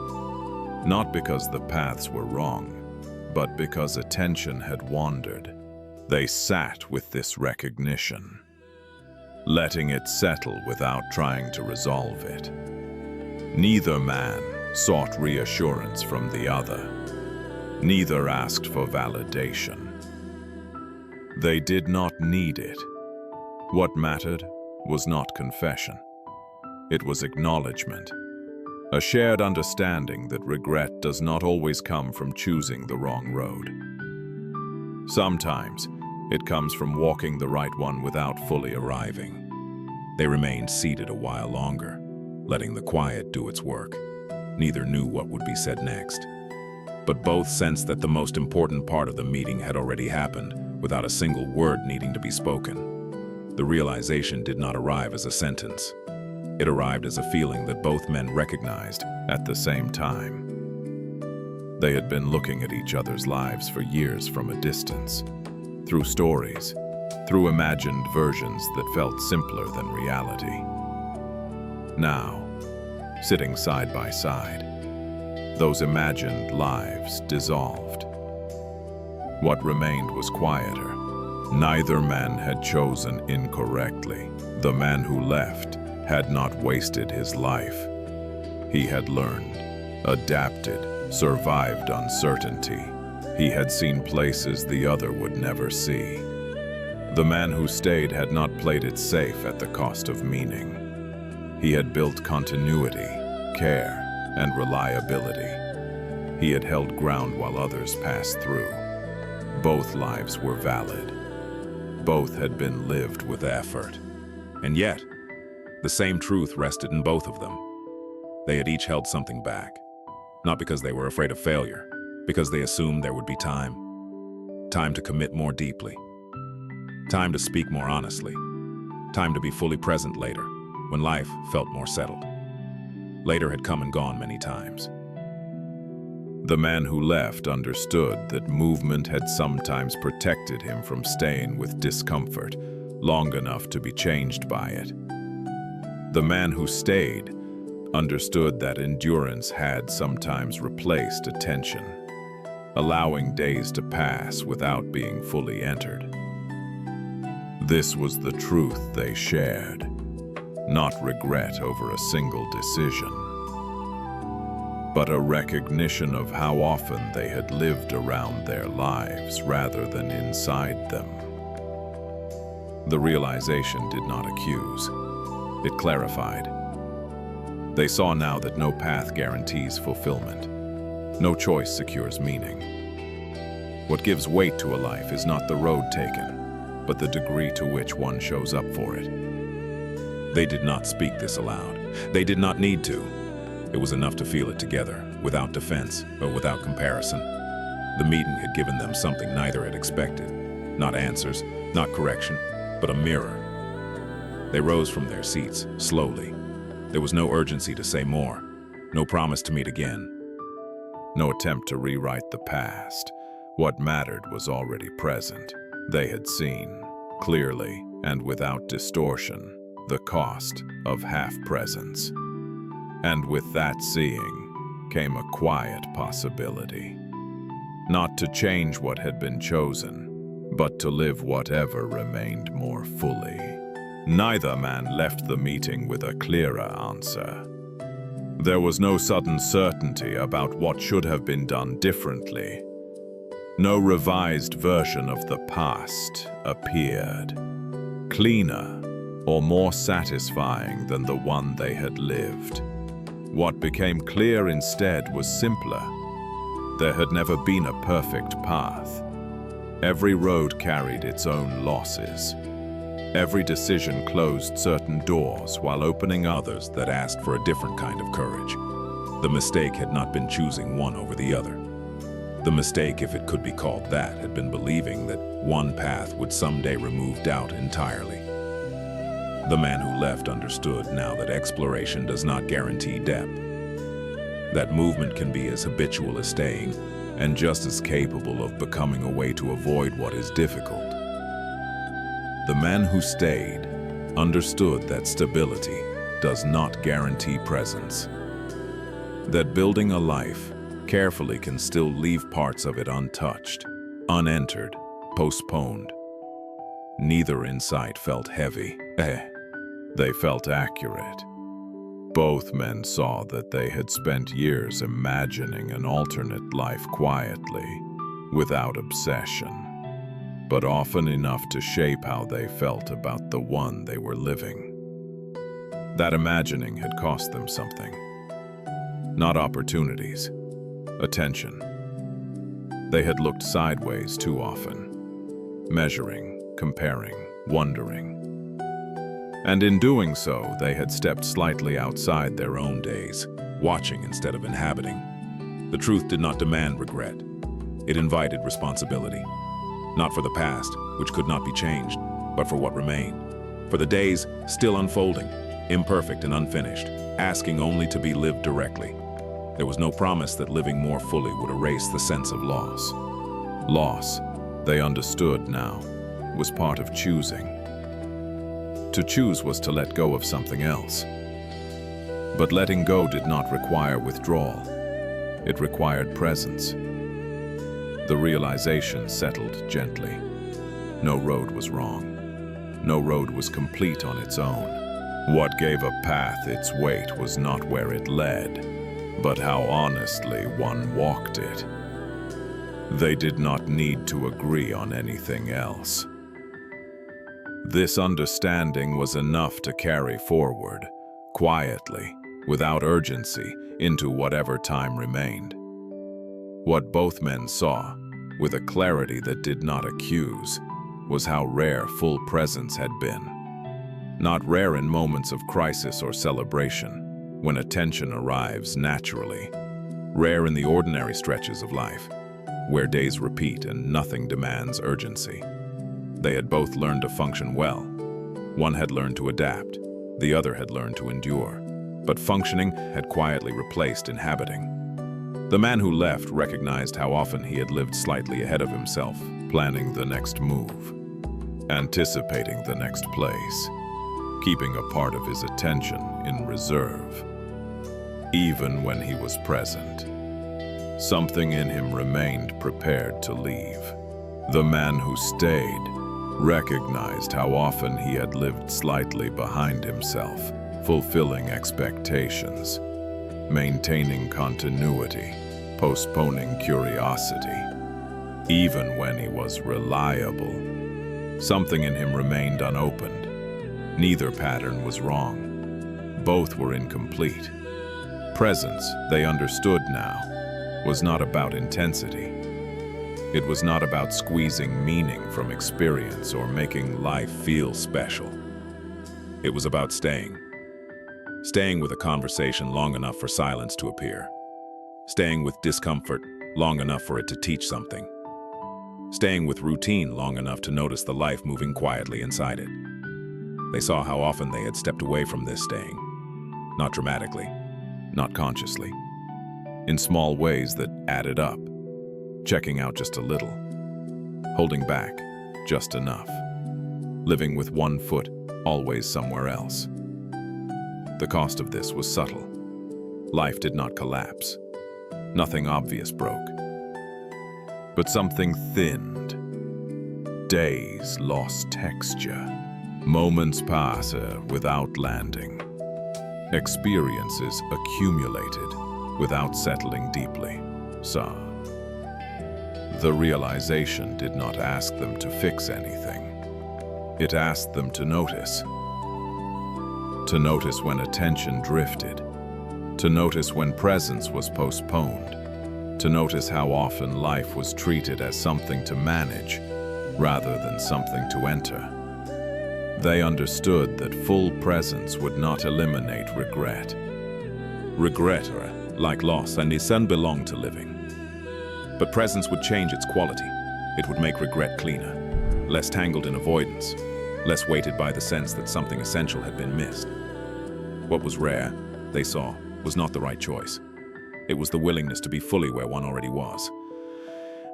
Not because the paths were wrong, but because attention had wandered. They sat with this recognition, letting it settle without trying to resolve it. Neither man sought reassurance from the other. Neither asked for validation. They did not need it. What mattered was not confession. It was acknowledgement. A shared understanding that regret does not always come from choosing the wrong road. Sometimes, it comes from walking the right one without fully arriving. They remained seated a while longer, letting the quiet do its work. Neither knew what would be said next. But both sensed that the most important part of the meeting had already happened, without a single word needing to be spoken. The realization did not arrive as a sentence. It arrived as a feeling that both men recognized At the same time, they had been looking at each other's lives for years from a distance, through stories, through imagined versions that felt simpler than reality. Now, sitting side by side, those imagined lives dissolved. What remained was quieter. Neither man had chosen incorrectly. The man who left had not wasted his life. He had learned, adapted, survived uncertainty. He had seen places the other would never see. The man who stayed had not played it safe at the cost of meaning. He had built continuity, care, and reliability. He had held ground while others passed through. Both lives were valid. Both had been lived with effort. And yet, the same truth rested in both of them. They had each held something back. Not because they were afraid of failure, because they assumed there would be time. Time to commit more deeply. Time to speak more honestly. Time to be fully present later, when life felt more settled. Later had come and gone many times. The man who left understood that movement had sometimes protected him from staying with discomfort long enough to be changed by it. The man who stayed understood that endurance had sometimes replaced attention, allowing days to pass without being fully entered. This was the truth they shared, not regret over a single decision, but a recognition of how often they had lived around their lives rather than inside them. The realization did not accuse. It clarified. They saw now that no path guarantees fulfillment. No choice secures meaning. What gives weight to a life is not the road taken, but the degree to which one shows up for it. They did not speak this aloud. They did not need to. It was enough to feel it together, without defense or without comparison. The meeting had given them something neither had expected. Not answers, not correction, but a mirror. They rose from their seats, slowly. There was no urgency to say more, no promise to meet again. No attempt to rewrite the past. What mattered was already present. They had seen, clearly and without distortion, the cost of half-presence. And with that seeing came a quiet possibility. Not to change what had been chosen, but to live whatever remained more fully. Neither man left the meeting with a clearer answer. There was no sudden certainty about what should have been done differently. No revised version of the past appeared, cleaner or more satisfying than the one they had lived. What became clear instead was simpler. There had never been a perfect path. Every road carried its own losses. Every decision closed certain doors while opening others That asked for a different kind of courage. The mistake had not been choosing one over the other. The mistake, if it could be called that, had been believing that one path would someday remove doubt entirely. The man who left understood now that exploration does not guarantee depth. That movement can be as habitual as staying, and just as capable of becoming a way to avoid what is difficult. The man who stayed understood that stability does not guarantee presence. That building a life carefully can still leave parts of it untouched, unentered, postponed. Neither insight felt heavy. They felt accurate. Both men saw that they had spent years imagining an alternate life quietly, without obsession, but often enough to shape how they felt about the one they were living. That imagining had cost them something. Not opportunities, attention. They had looked sideways too often, measuring, comparing, wondering. And in doing so, they had stepped slightly outside their own days, watching instead of inhabiting. The truth did not demand regret. It invited responsibility. Not for the past, which could not be changed, but for what remained. For the days still unfolding, imperfect and unfinished, asking only to be lived directly. There was no promise that living more fully would erase the sense of loss. Loss, they understood now, was part of choosing. To choose was to let go of something else. But letting go did not require withdrawal. It required presence. The realization settled gently. No road was wrong. No road was complete on its own. What gave a path its weight was not where it led, but how honestly one walked it. They did not need to agree on anything else. This understanding was enough to carry forward, quietly, without urgency, into whatever time remained. What both men saw, with a clarity that did not accuse, was how rare full presence had been. Not rare in moments of crisis or celebration, when attention arrives naturally. Rare in the ordinary stretches of life, where days repeat and nothing demands urgency. They had both learned to function well. One had learned to adapt, the other had learned to endure. But functioning had quietly replaced inhabiting. The man who left recognized how often he had lived slightly ahead of himself, planning the next move, anticipating the next place, keeping a part of his attention in reserve. Even when he was present, something in him remained prepared to leave. The man who stayed recognized how often he had lived slightly behind himself, fulfilling expectations, maintaining continuity, postponing curiosity. Even when he was reliable, something in him remained unopened. Neither pattern was wrong. Both were incomplete. Presence, they understood now, was not about intensity. It was not about squeezing meaning from experience or making life feel special. It was about staying. Staying with a conversation long enough for silence to appear. Staying with discomfort long enough for it to teach something. Staying with routine long enough to notice the life moving quietly inside it. They saw how often they had stepped away from this staying. Not dramatically, not consciously. In small ways that added up. Checking out just a little, holding back just enough, living with one foot always somewhere else. The cost of this was subtle. Life did not collapse. Nothing obvious broke. But something thinned. Days lost texture. Moments pass without landing. Experiences accumulated without settling deeply. The realization did not ask them to fix anything. It asked them to notice. To notice when attention drifted. To notice when presence was postponed. To notice how often life was treated as something to manage rather than something to enter. They understood that full presence would not eliminate regret. Regret, like loss, and belong to living. But presence would change its quality. It would make regret cleaner, less tangled in avoidance, less weighted by the sense that something essential had been missed. What was rare, they saw, was not the right choice. It was the willingness to be fully where one already was.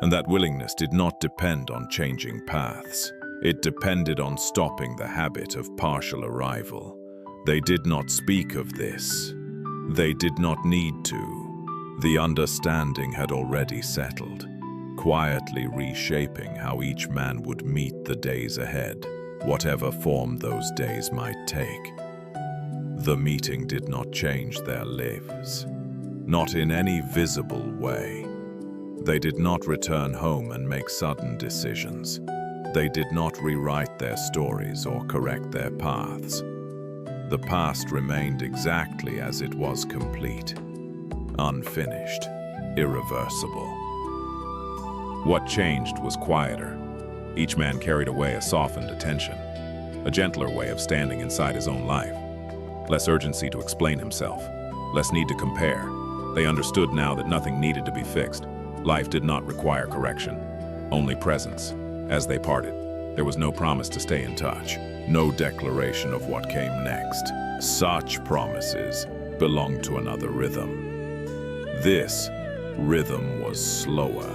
And that willingness did not depend on changing paths. It depended on stopping the habit of partial arrival. They did not speak of this. They did not need to. The understanding had already settled, quietly reshaping how each man would meet the days ahead, whatever form those days might take. The meeting did not change their lives, not in any visible way. They did not return home and make sudden decisions. They did not rewrite their stories or correct their paths. The past remained exactly as it was, complete, unfinished, irreversible. What changed was quieter. Each man carried away a softened attention, a gentler way of standing inside his own life. Less urgency to explain himself, less need to compare. They understood now that nothing needed to be fixed. Life did not require correction, only presence. As they parted, there was no promise to stay in touch, no declaration of what came next. Such promises belonged to another rhythm. This rhythm was slower,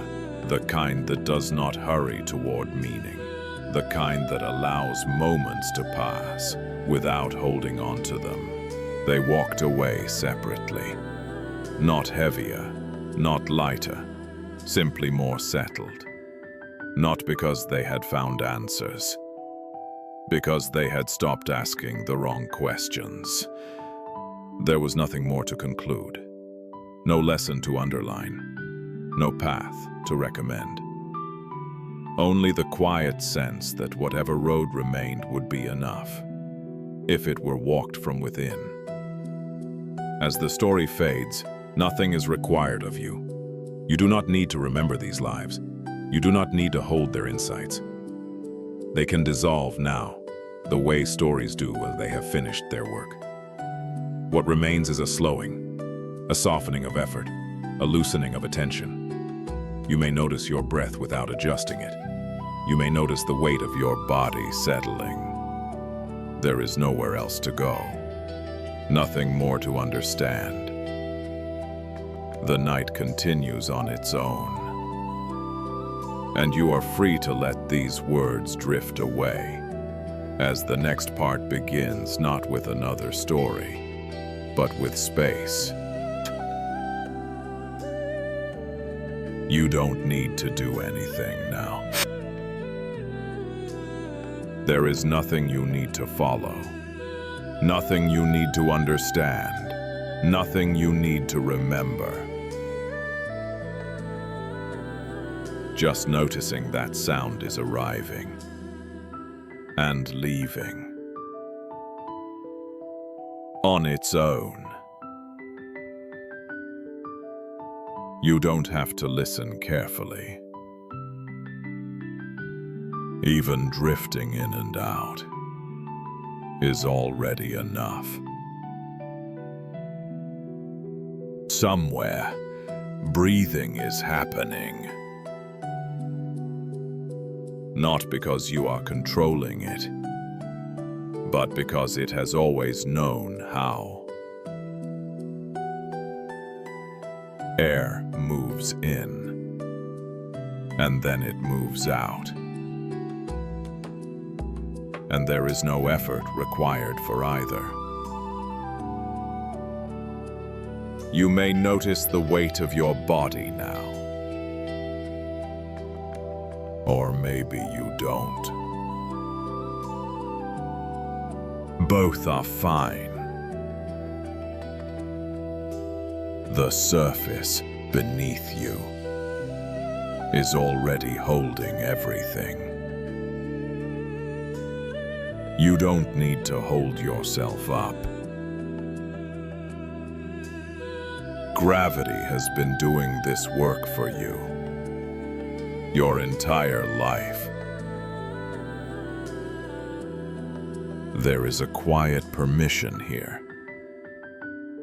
the kind that does not hurry toward meaning, the kind that allows moments to pass without holding on to them. They walked away separately, not heavier, not lighter, simply more settled. Not because they had found answers, because they had stopped asking the wrong questions. There was nothing more to conclude, no lesson to underline, no path to recommend. Only the quiet sense that whatever road remained would be enough, if it were walked from within. As the story fades, nothing is required of you. You do not need to remember these lives. You do not need to hold their insights. They can dissolve now, the way stories do when they have finished their work. What remains is a slowing, a softening of effort, a loosening of attention. You may notice your breath without adjusting it. You may notice the weight of your body settling. There is nowhere else to go, nothing more to understand. The night continues on its own. And you are free to let these words drift away, as the next part begins not with another story, but with space. You don't need to do anything now. There is nothing you need to follow, nothing you need to understand, nothing you need to remember. Just noticing that sound is arriving and leaving on its own. You don't have to listen carefully. Even drifting in and out is already enough. Somewhere, breathing is happening. Not because you are controlling it, but because it has always known how. Air moves in, and then it moves out. And there is no effort required for either. You may notice the weight of your body now. Or maybe you don't. Both are fine. The surface beneath you is already holding everything. You don't need to hold yourself up. Gravity has been doing this work for you your entire life. There is a quiet permission here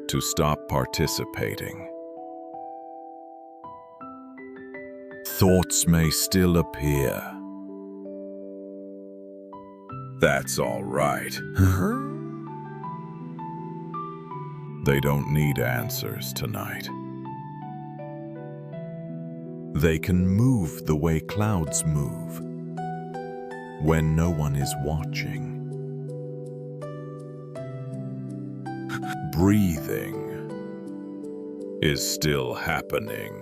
to stop participating, Thoughts may still appear. That's all right. They don't need answers tonight. They can move the way clouds move when no one is watching. Breathing is still happening.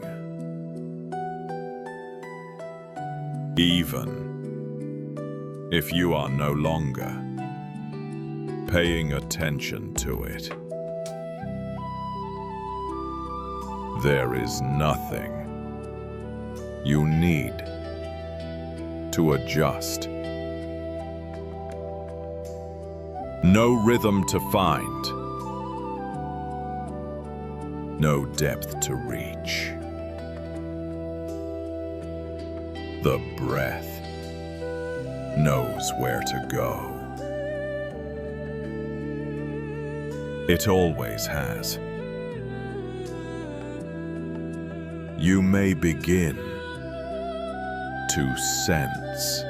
Even if you are no longer paying attention to it. There is nothing you need to adjust. No rhythm to find. No depth to reach. The breath knows where to go. It always has. You may begin to sense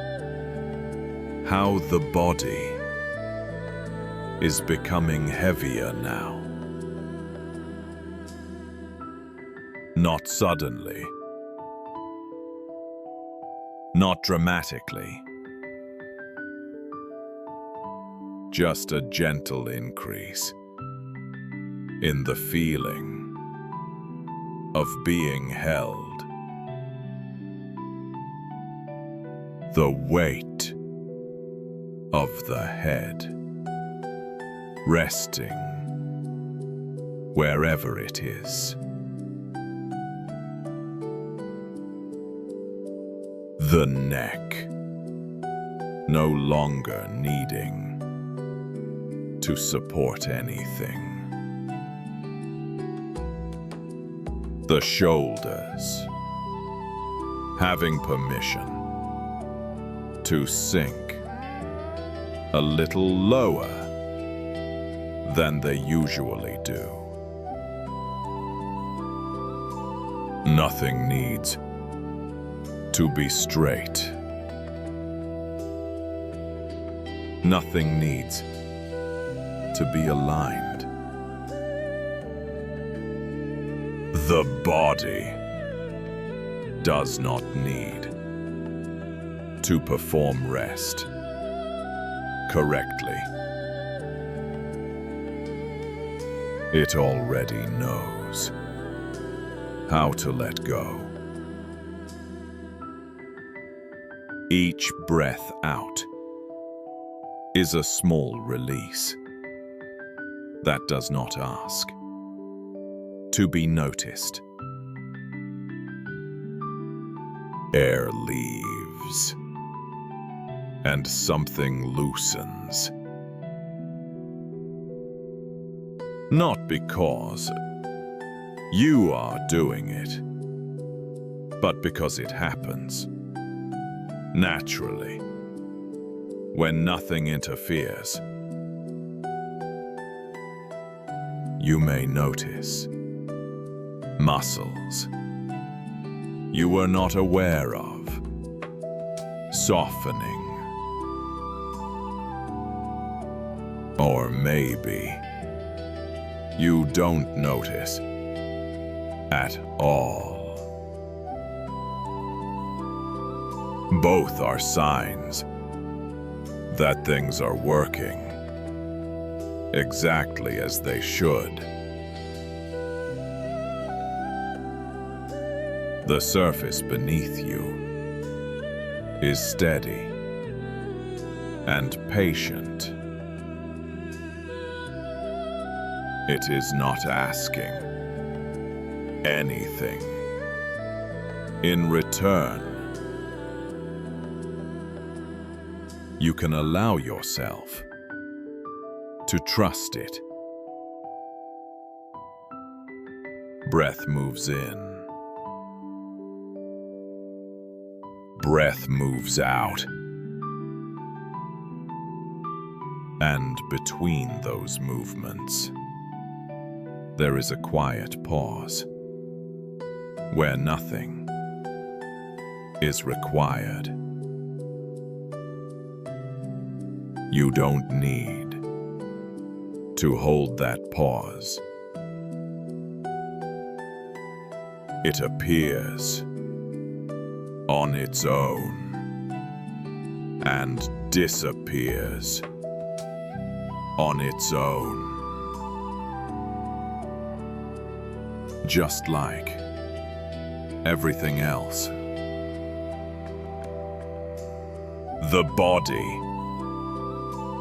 how the body is becoming heavier now. Not suddenly, not dramatically, just a gentle increase in the feeling of being held. The weight of the head resting wherever it is. The neck no longer needing to support anything. The shoulders having permission to sink a little lower than they usually do. Nothing needs to be straight. Nothing needs to be aligned. The body does not need to perform rest correctly. It already knows how to let go. Each breath out is a small release that does not ask to be noticed. Air leaves and something loosens. Not because you are doing it, but because it happens naturally when nothing interferes. You may notice muscles you were not aware of softening. Or maybe you don't notice at all. Both are signs that things are working exactly as they should. The surface beneath you is steady and patient. It is not asking anything in return. You can allow yourself to trust it. Breath moves in. Breath moves out. And between those movements, there is a quiet pause where nothing is required. You don't need to hold that pause. It appears on its own and disappears on its own. Just like everything else. The body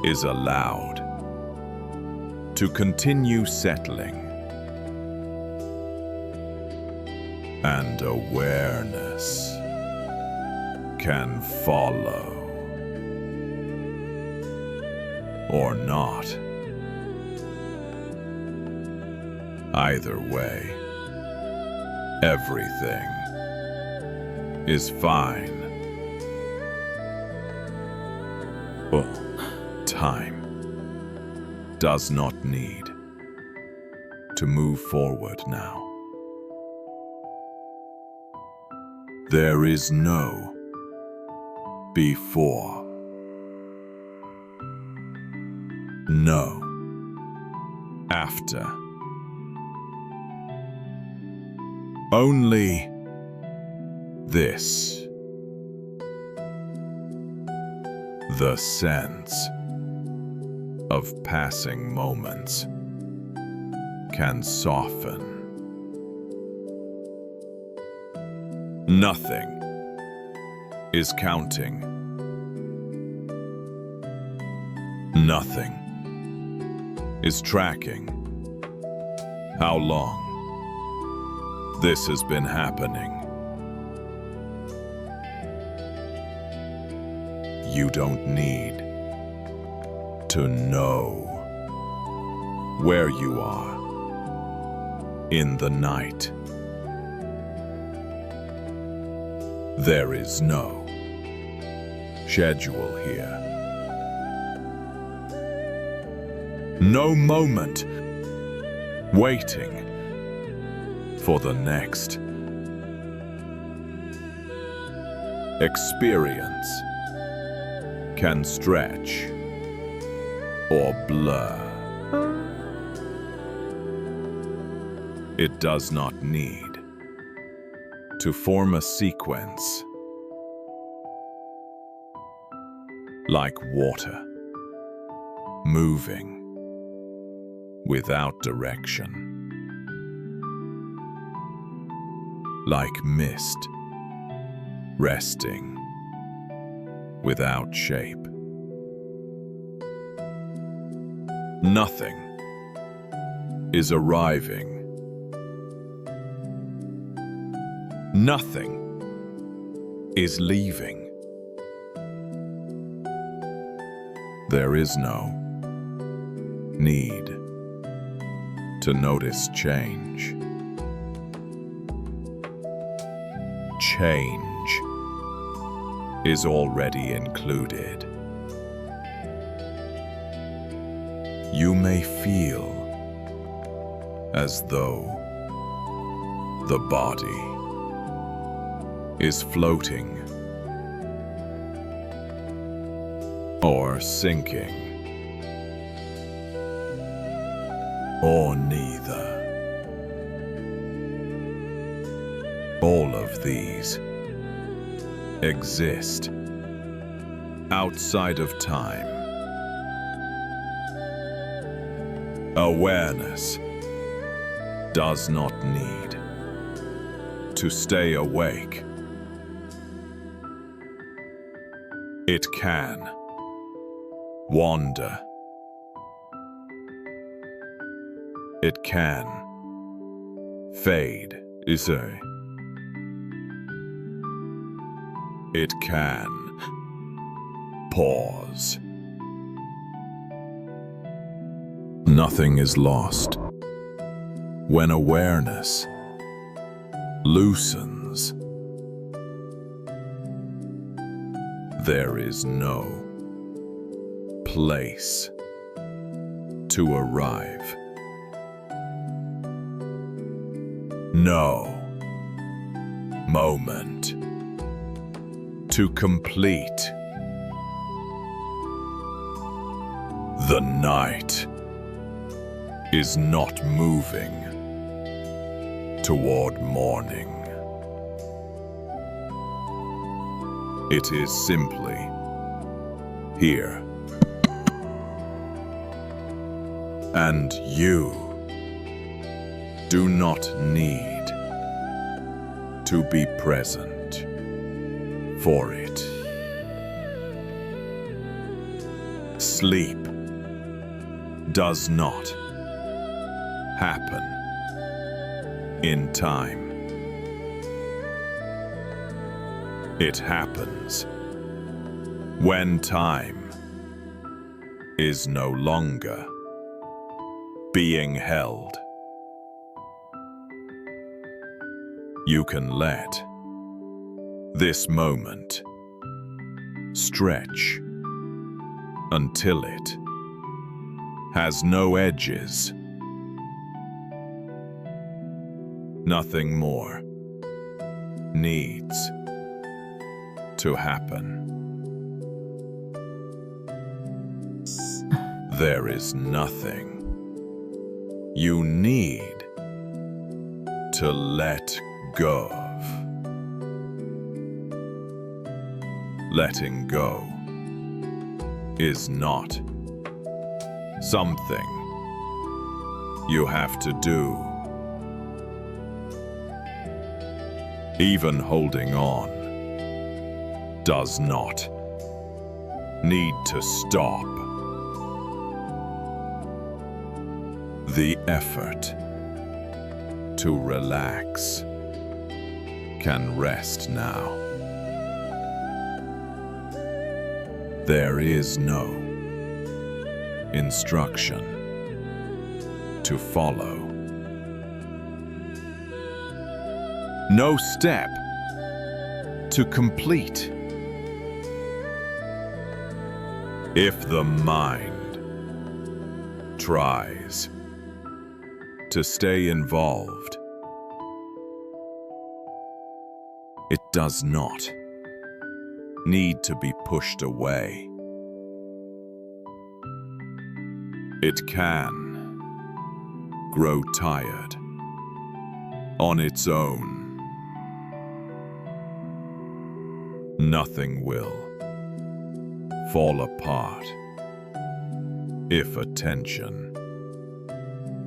is allowed to continue settling, and awareness can follow or not. Either way, everything is fine. Time does not need to move forward now. There is no before, no after. Only this. The sense of passing moments can soften. Nothing is counting. Nothing is tracking how long this has been happening. You don't need to know where you are in the night. There is no schedule here. No moment waiting for the next. Experience can stretch or blur. It does not need to form a sequence like water moving without direction, like mist resting without shape. Nothing is arriving. Nothing is leaving. There is no need to notice change. Change is already included. You may feel as though the body is floating or sinking, or neither. All of these exist outside of time. Awareness does not need to stay awake. It can wander. It can fade, It can pause. Nothing is lost when awareness loosens. There is no place to arrive. No moment to complete. The night is not moving toward morning. It is simply here. And you do not need to be present for it. Sleep does not happen in time. It happens when time is no longer being held. You can let this moment stretch until it has no edges. Nothing more needs to happen. There is nothing you need to let go of. Letting go is not something you have to do. Even holding on does not need to stop. The effort to relax can rest now. There is no instruction to follow. No step to complete. If the mind tries to stay involved, it does not need to be pushed away. It can grow tired on its own. Nothing will fall apart if attention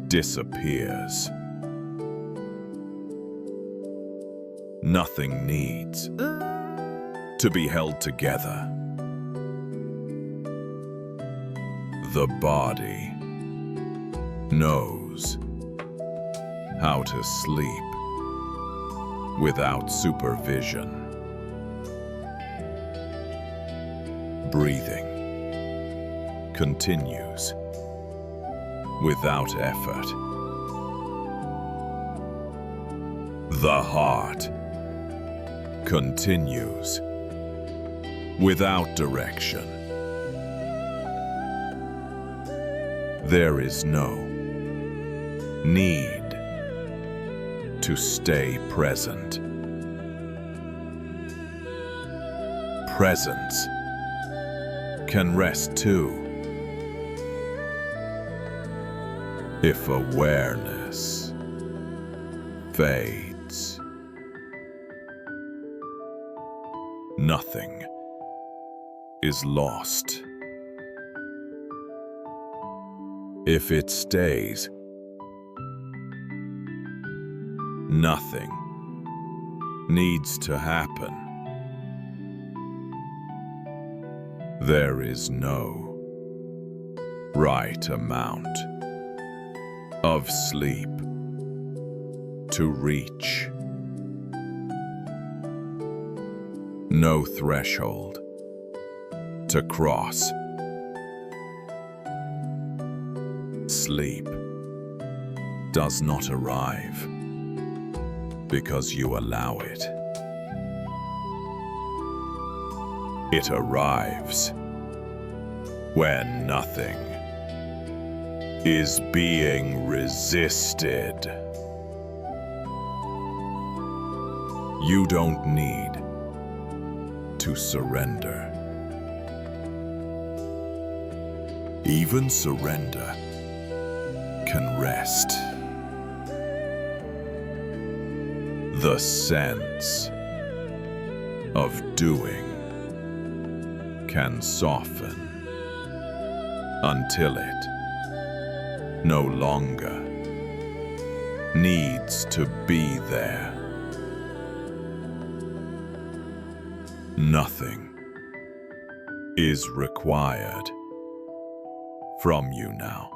disappears. Nothing needs to be held together. The body knows how to sleep without supervision. Breathing continues without effort. The heart continues without direction. There is no need to stay present. Presence can rest too. If awareness fades, nothing is lost. If it stays, nothing needs to happen. There is no right amount of sleep to reach. No threshold to cross. Sleep does not arrive because you allow it. It arrives when nothing is being resisted. You don't need to surrender. Even surrender can rest. The sense of doing can soften until it no longer needs to be there. Nothing is required from you now.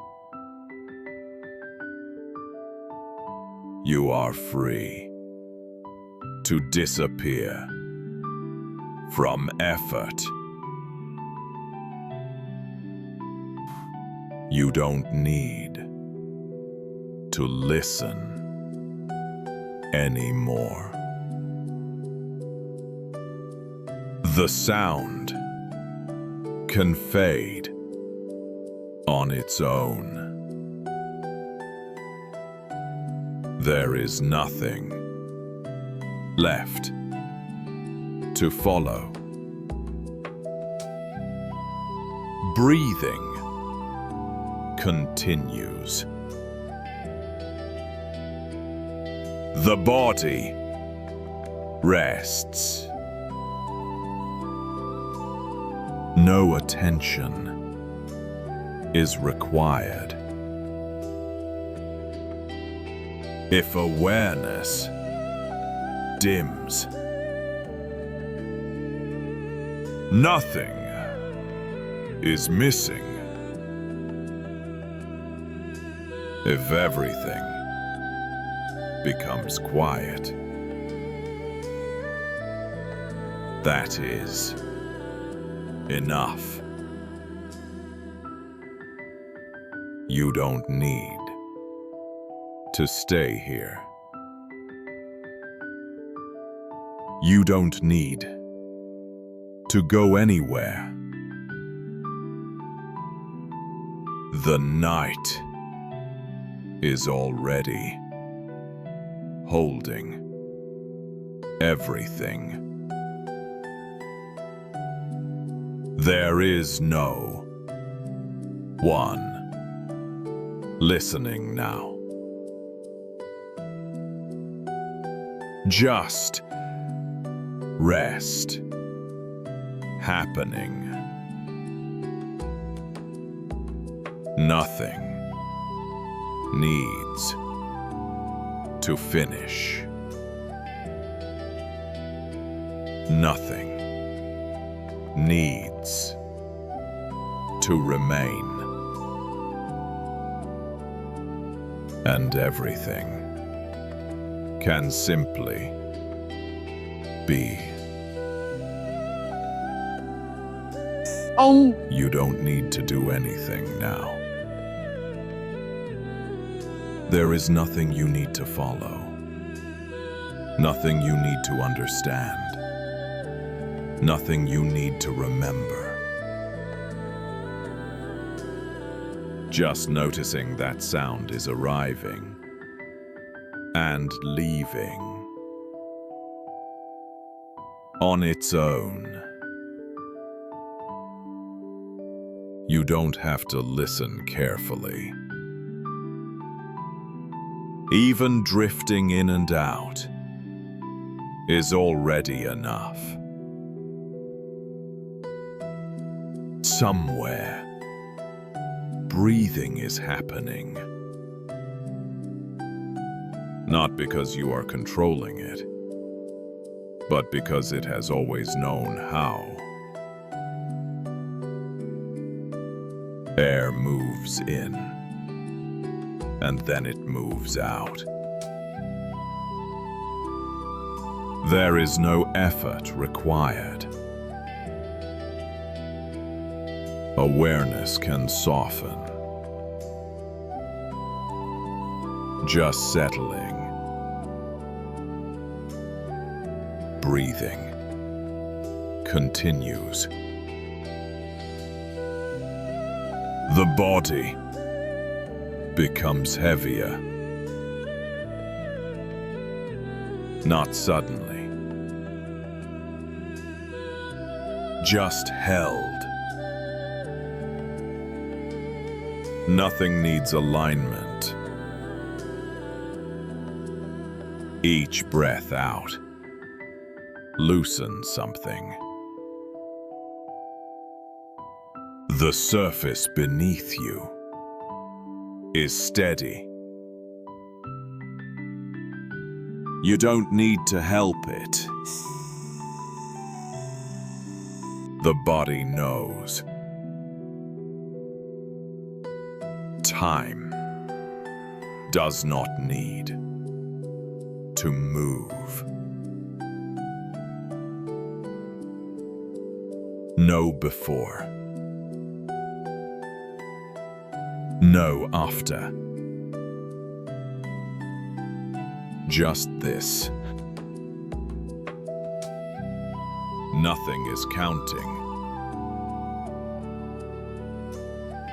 You are free to disappear from effort. You don't need to listen anymore. The sound can fade on its own. There is nothing left to follow. Breathing continues. The body rests. No attention is required. If awareness dims, nothing is missing. If everything becomes quiet, that is enough. You don't need to stay here. You don't need to go anywhere. The night is already holding everything. There is no one listening now. Just rest happening. Nothing needs to finish. Nothing needs to remain. And everything can simply be. You don't need to do anything now. There is nothing you need to follow. Nothing you need to understand. Nothing you need to remember. Just noticing that sound is arriving and leaving on its own. You don't have to listen carefully. Even drifting in and out is already enough. Somewhere, breathing is happening. Not because you are controlling it, but because it has always known how. Air moves in, and then it moves out. There is no effort required. Awareness can soften. Just settling. Breathing continues. The body becomes heavier. Not suddenly, just held. Nothing needs alignment. Each breath out loosens something. The surface beneath you is steady. You don't need to help it. The body knows. Time does not need to move. No before. No after. Just this. Nothing is counting.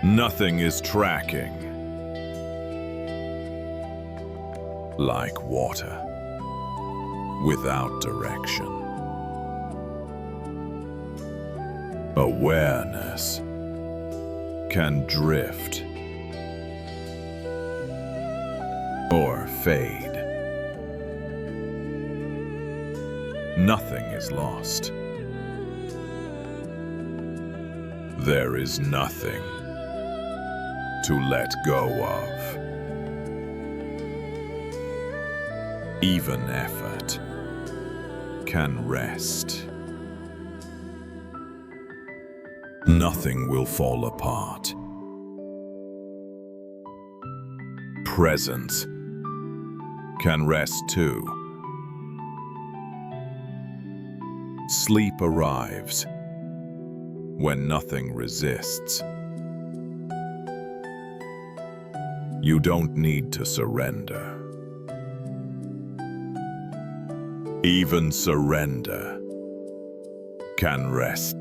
Nothing is tracking. Like water, without direction. Awareness can drift or fade. Nothing is lost. There is nothing to let go of. Even effort can rest. Nothing will fall apart. Presence can rest too. Sleep arrives when nothing resists. You don't need to surrender. Even surrender can rest.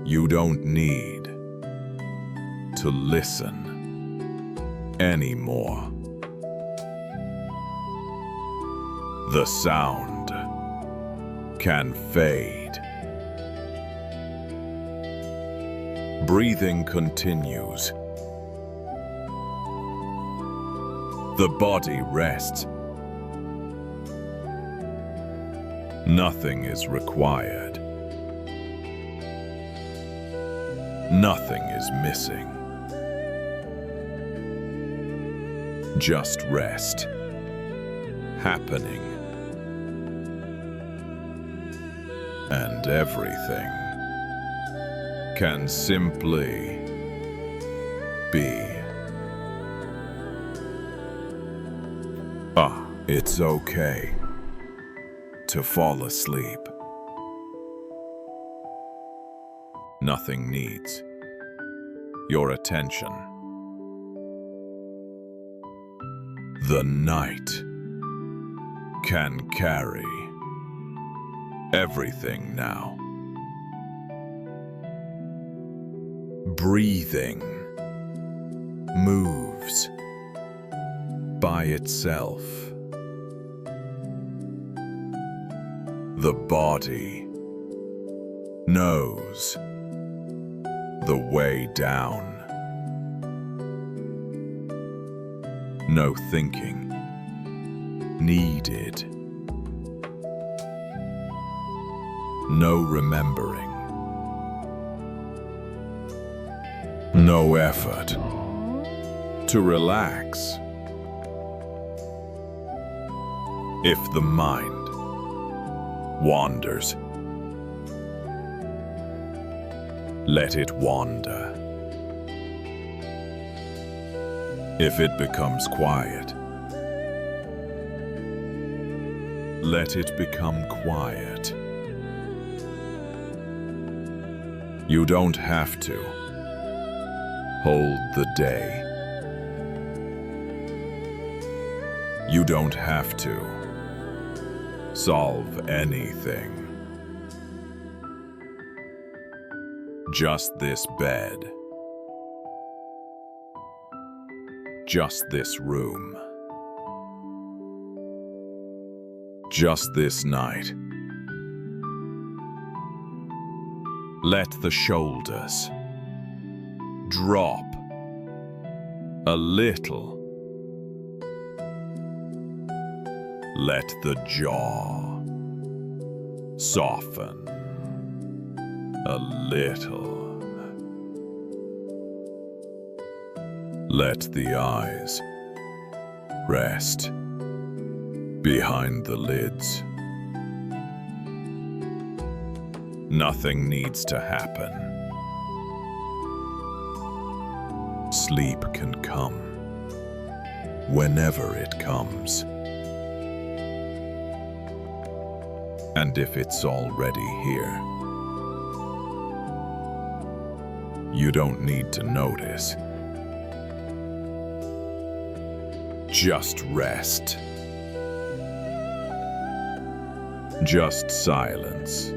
You don't need to listen anymore. The sound can fade. Breathing continues. The body rests. Nothing is required. Nothing is missing. Just rest happening. And everything can simply be. It's okay to fall asleep. Nothing needs your attention. The night can carry everything now. Breathing moves by itself. The body knows the way down. No thinking needed. No remembering. No effort to relax. If the mind wanders, let it wander. If it becomes quiet, let it become quiet. You don't have to hold the day. You don't have to solve anything. Just this bed. Just this room. Just this night Let the shoulders drop a little. Let the jaw soften a little. Let the eyes rest behind the lids. Nothing needs to happen. Sleep can come whenever it comes. And if it's already here, you don't need to notice. Just rest. Just silence.